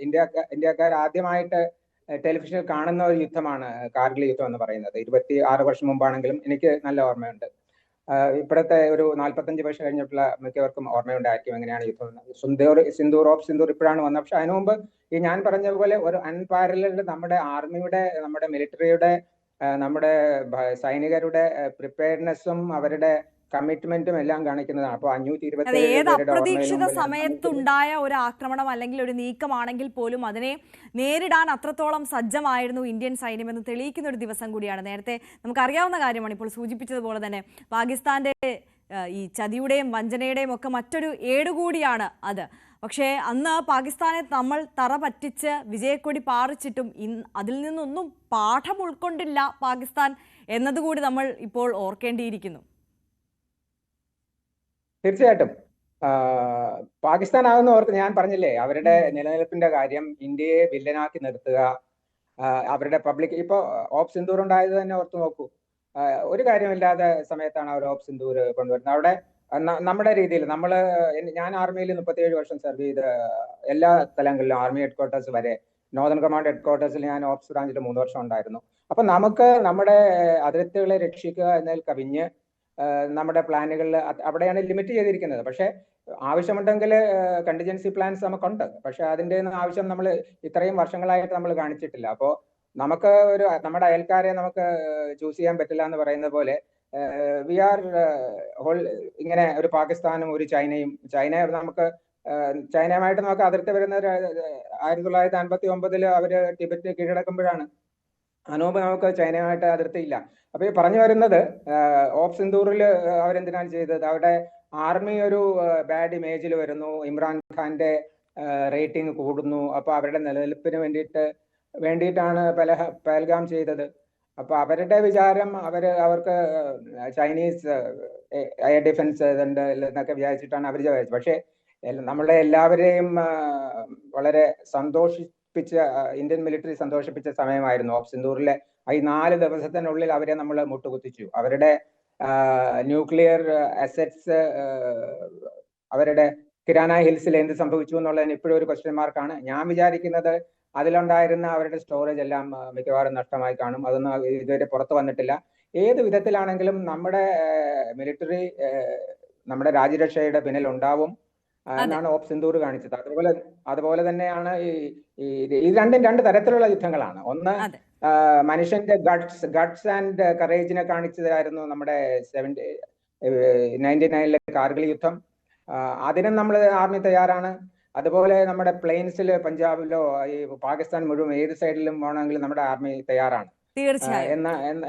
ഇന്ത്യക്കാർ ആദ്യമായിട്ട് ടെലിവിഷനിൽ കാണുന്ന ഒരു യുദ്ധമാണ് കാർഗിൽ യുദ്ധം എന്ന് പറയുന്നത്. 26 വർഷം മുമ്പാണെങ്കിലും എനിക്ക് നല്ല ഓർമ്മയുണ്ട്. ഇപ്പോഴത്തെ ഒരു 45 വർഷം കഴിഞ്ഞിട്ടുള്ള മിക്കവർക്കും ഓർമ്മയുണ്ടായിരിക്കും എങ്ങനെയാണ് യുദ്ധം. സിന്ദൂർ ഓഫ് സിന്ദൂർ ഇപ്പോഴാണ് വന്നത്. പക്ഷെ അതിനു മുമ്പ് ഈ ഞാൻ പറഞ്ഞ പോലെ ഒരു അൺപാരലൽഡ് നമ്മുടെ ആർമിയുടെ, നമ്മുടെ മിലിറ്ററിയുടെ, നമ്മുടെ സൈനികരുടെ പ്രിപ്പയർനെസ്സും അവരുടെ കമ്മിറ്റ്മെന്റും എല്ലാം കാണിക്കുന്നതാണ്. അപ്പോൾ 527 ഏത് അപ്രതീക്ഷിത സമയത്തുണ്ടായ ഒരു ആക്രമണം അല്ലെങ്കിൽ ഒരു നീക്കമാണെങ്കിൽ പോലും അതിനെ നേരിടാൻ അത്രത്തോളം സജ്ജമായിരുന്നു ഇന്ത്യൻ സൈന്യം എന്ന് തെളിയിക്കുന്ന ഒരു ദിവസം കൂടിയാണ്. നേരത്തെ നമുക്കറിയാവുന്ന കാര്യമാണ്, ഇപ്പോൾ സൂചിപ്പിച്ചതുപോലെ തന്നെ പാകിസ്ഥാന്റെ ഈ ചതിയുടെയും വഞ്ചനയുടെയും ഒക്കെ മറ്റൊരു ഏടുകൂടിയാണ് അത്. പക്ഷേ അന്ന് പാകിസ്ഥാനെ നമ്മൾ തറ പറ്റിച്ച് വിജയക്കൊടി പാറിച്ചിട്ടും അതിൽ നിന്നൊന്നും പാഠം ഉൾക്കൊണ്ടില്ല പാകിസ്ഥാൻ എന്നതുകൂടി നമ്മൾ ഇപ്പോൾ ഓർക്കേണ്ടിയിരിക്കുന്നു. തീർച്ചയായിട്ടും പാകിസ്ഥാൻ ആകുന്ന ഓർത്ത് ഞാൻ പറഞ്ഞില്ലേ, അവരുടെ നിലനിൽപ്പിന്റെ കാര്യം, ഇന്ത്യയെ വില്ലനാക്കി നിർത്തുക, അവരുടെ പബ്ലിക് ഇപ്പൊ ഓപ്പ് സിന്ദൂർ ഉണ്ടായത് തന്നെ ഓർത്ത് നോക്കൂ. ഒരു കാര്യമില്ലാത്ത സമയത്താണ് അവർ ഓപ്പ് സിന്ദൂർ കൊണ്ടുവരുന്നത്. അവിടെ നമ്മുടെ രീതിയിൽ ഞാൻ ആർമിയിൽ 37 വർഷം സെർവ് ചെയ്ത് എല്ലാ തലങ്ങളിലും, ആർമി ഹെഡ്ക്വാർട്ടേഴ്സ് വരെ, നോർത്തേൺ കമാൻഡ് ഹെഡ്ക്വാർട്ടേഴ്സിൽ ഞാൻ ഓപ്സ് ബ്രാഞ്ചിൽ 3 വർഷം ഉണ്ടായിരുന്നു. അപ്പൊ നമുക്ക് നമ്മുടെ അതിർത്തികളെ രക്ഷിക്കുക എന്നതിൽ കവിഞ്ഞ് നമ്മുടെ പ്ലാനുകളിൽ അവിടെയാണ് ലിമിറ്റ് ചെയ്തിരിക്കുന്നത്. പക്ഷെ ആവശ്യമുണ്ടെങ്കിൽ കണ്ടിജൻസി പ്ലാൻസ് നമുക്കുണ്ട്. പക്ഷെ അതിൻ്റെ ആവശ്യം നമ്മൾ ഇത്രയും വർഷങ്ങളായിട്ട് നമ്മൾ കാണിച്ചിട്ടില്ല. അപ്പോൾ നമുക്ക് നമ്മുടെ അയൽക്കാരെ നമുക്ക് ചൂസ് ചെയ്യാൻ പറ്റില്ല എന്ന് പറയുന്ന പോലെ വി ആർ ഇങ്ങനെ ഒരു പാകിസ്ഥാനും ഒരു ചൈന നമുക്ക് ചൈനയുമായിട്ട് നമുക്ക് അതിർത്തി വരുന്നത് 1959 അവര് ടിബറ്റ് കീഴടക്കുമ്പോഴാണ്. അതിനുമുമ്പ് നമുക്ക് ചൈനയുമായിട്ട് അതിർത്തി ഇല്ല. അപ്പൊ ഈ പറഞ്ഞു വരുന്നത് ഓപ്പ് സിന്ദൂറിൽ അവരെന്തിനാണ് ചെയ്തത്? അവിടെ ആർമി ഒരു ബാഡ് ഇമേജിൽ വരുന്നു, ഇമ്രാൻഖാന്റെ റേറ്റിംഗ് കൂടുന്നു. അപ്പൊ അവരുടെ നിലനിൽപ്പിന് വേണ്ടിയിട്ടാണ് പഹൽഗാം ചെയ്തത്. അപ്പൊ അവരുടെ വിചാരം അവർക്ക് ചൈനീസ് എയർ ഡിഫൻസ് ഉണ്ട് എന്നൊക്കെ വിചാരിച്ചിട്ടാണ് അവർ വിചാരിച്ചത്. പക്ഷെ നമ്മളെ എല്ലാവരെയും വളരെ ഇന്ത്യൻ മിലിറ്ററി സന്തോഷിപ്പിച്ച സമയമായിരുന്നു ഓപ്പ് സിന്ദൂറിലെ. ഈ 4 ദിവസത്തിനുള്ളിൽ അവരെ നമ്മൾ മുട്ടുകുത്തിച്ചു. അവരുടെ ന്യൂക്ലിയർ അസറ്റ്സ്, അവരുടെ കിരാന ഹിൽസിൽ എന്ത് സംഭവിച്ചു എന്നുള്ളതിന് ഇപ്പോഴും ഒരു ക്വസ്റ്റ്യൻ മാർക്കാണ്. ഞാൻ വിചാരിക്കുന്നത് അതിലുണ്ടായിരുന്ന അവരുടെ സ്റ്റോറേജ് എല്ലാം മിക്കവാറും നഷ്ടമായി കാണും. അതൊന്നും ഇതുവരെ പുറത്തു വന്നിട്ടില്ല. ഏത് വിധത്തിലാണെങ്കിലും നമ്മുടെ മിലിറ്ററി നമ്മുടെ രാജ്യരക്ഷയുടെ പിന്നിൽ ഉണ്ടാവും എന്നാണ് ഓപ്പ് സിന്ദൂർ കാണിച്ചത്. അതുപോലെ തന്നെയാണ് ഈ രണ്ട് തരത്തിലുള്ള യുദ്ധങ്ങളാണ്. ഒന്ന് മനുഷ്യന്റെ ഗട്ട്സ് ആൻഡ് കറേജിനെ കാണിച്ചതായിരുന്നു നമ്മുടെ 99-ലെ കാർഗിൽ യുദ്ധം. അതിനും നമ്മൾ ആർമി തയ്യാറാണ്. അതുപോലെ നമ്മുടെ പ്ലെയിൻസിൽ പഞ്ചാബിലോ ഈ പാകിസ്ഥാൻ മുഴുവൻ ഏത് സൈഡിലും പോകണമെങ്കിലും നമ്മുടെ ആർമി തയ്യാറാണ്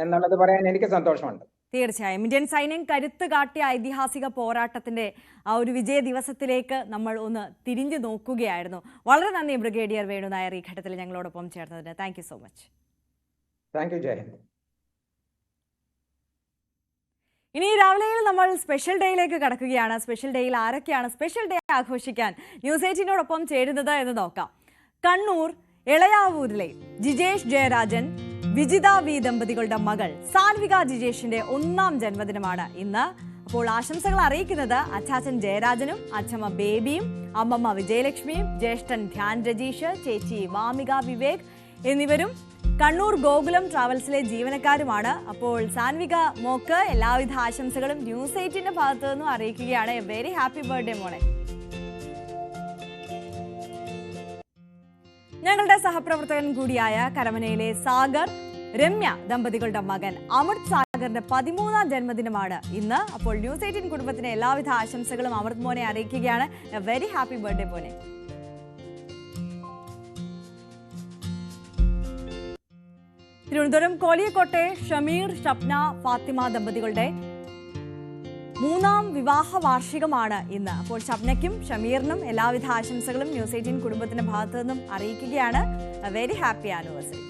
എന്നുള്ളത് പറയാൻ എനിക്ക് സന്തോഷമുണ്ട്. തീർച്ചയായും ഇന്ത്യൻ സൈന്യം കരുത്ത് കാട്ടിയ ഐതിഹാസിക പോരാട്ടത്തിന്റെ ആ ഒരു വിജയ ദിവസത്തിലേക്ക് നമ്മൾ ഒന്ന് തിരിഞ്ഞു നോക്കുകയായിരുന്നു. വളരെ നന്ദി ബ്രിഗേഡിയർ വേണു നായർ ഈ ഘട്ടത്തിൽ ഞങ്ങളോടൊപ്പം ചേർന്നതിന്. Thank you so much. Thank you. Jai Hind. ഇനി രാവിലെയിൽ നമ്മൾ സ്പെഷ്യൽ ഡേയിലേക്ക് കടക്കുകയാണ്. സ്പെഷ്യൽ ഡേയിൽ ആരൊക്കെയാണ് സ്പെഷ്യൽ ഡേ ആഘോഷിക്കാൻ ന്യൂസ് 18നോടൊപ്പം ചേരുന്നത് എന്ന് നോക്കാം. കണ്ണൂർ എളയാവൂരിലെ ജിജേഷ് ജയരാജൻ വിജിത വി ദമ്പതികളുടെ മകൾ സാൻവിക ജിജേഷിന്റെ 1ാം ജന്മദിനമാണ് ഇന്ന്. അപ്പോൾ ആശംസകൾ അറിയിക്കുന്നത് അച്ചാച്ചൻ ജയരാജനും അച്ഛമ്മ ബേബിയും അമ്മമ്മ വിജയലക്ഷ്മിയും ജ്യേഷ്ഠൻ ധ്യാൻ രജീഷ്, ചേച്ചി വാമിക വിവേക് എന്നിവരും കണ്ണൂർ ഗോകുലം ട്രാവൽസിലെ ജീവനക്കാരുമാണ്. അപ്പോൾ സാൻവിക മോക്ക് എല്ലാവിധ ആശംസകളും ന്യൂസ് 18ന്റെ ഭാഗത്തു നിന്നും അറിയിക്കുകയാണ്. വെരി ഹാപ്പി ബർത്ത്ഡേ മോളെ. ഞങ്ങളുടെ സഹപ്രവർത്തകൻ കൂടിയായ കരമനയിലെ സാഗർ രമ്യ ദമ്പതികളുടെ മകൻ അമൃത് സാഗറിന്റെ 13ാം ജന്മദിനമാണ് ഇന്ന്. അപ്പോൾ ന്യൂസ് 18 കുടുംബത്തിന് എല്ലാവിധ ആശംസകളും അമൃത് മോനെ അറിയിക്കുകയാണ്. വെരി ഹാപ്പി ബർത്ത്ഡേ മോനെ. തിരുവനന്തപുരം കോലിയക്കോട്ടെ ഷമീർ ഷപ്ന ഫാത്തിമ ദമ്പതികളുടെ 3ാം വിവാഹ വാർഷികമാണ് ഇന്ന്. അപ്പോൾ ഷപ്നയ്ക്കും ഷമീറിനും എല്ലാവിധ ആശംസകളും ന്യൂസ് 18 കുടുംബത്തിന്റെ ഭാഗത്തു നിന്നും അറിയിക്കുകയാണ്. Very happy anniversary.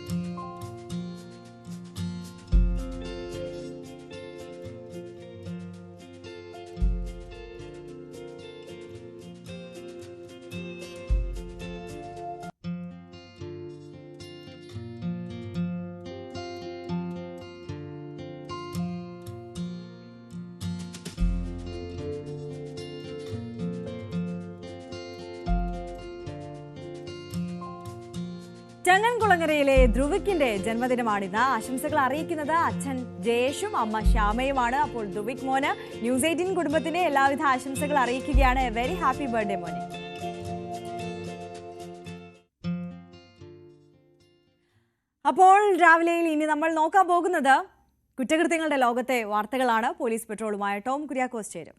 ചങ്ങൻകുളങ്ങരയിലെ ധ്രുവിക്കിന്റെ ജന്മദിനമാണിന്ന്. ആശംസകൾ അറിയിക്കുന്നത് അച്ഛൻ ജയേഷും അമ്മ ശ്യാമയുമാണ്. അപ്പോൾ ധ്രുവിക് മോന് ന്യൂസ് 18 കുടുംബത്തിന്റെ എല്ലാവിധ ആശംസകൾ അറിയിക്കുകയാണ്. വെരി ഹാപ്പി ബർത്ത്ഡേ മോനെ. അപ്പോൾ രാവിലെയിൽ ഇനി നമ്മൾ നോക്കാൻ പോകുന്നത് കുറ്റകൃത്യങ്ങളുടെ ലോകത്തെ വാർത്തകളാണ്. പോലീസ് പെട്രോളുമായി ടോം കുര്യാക്കോസ് ചേരും.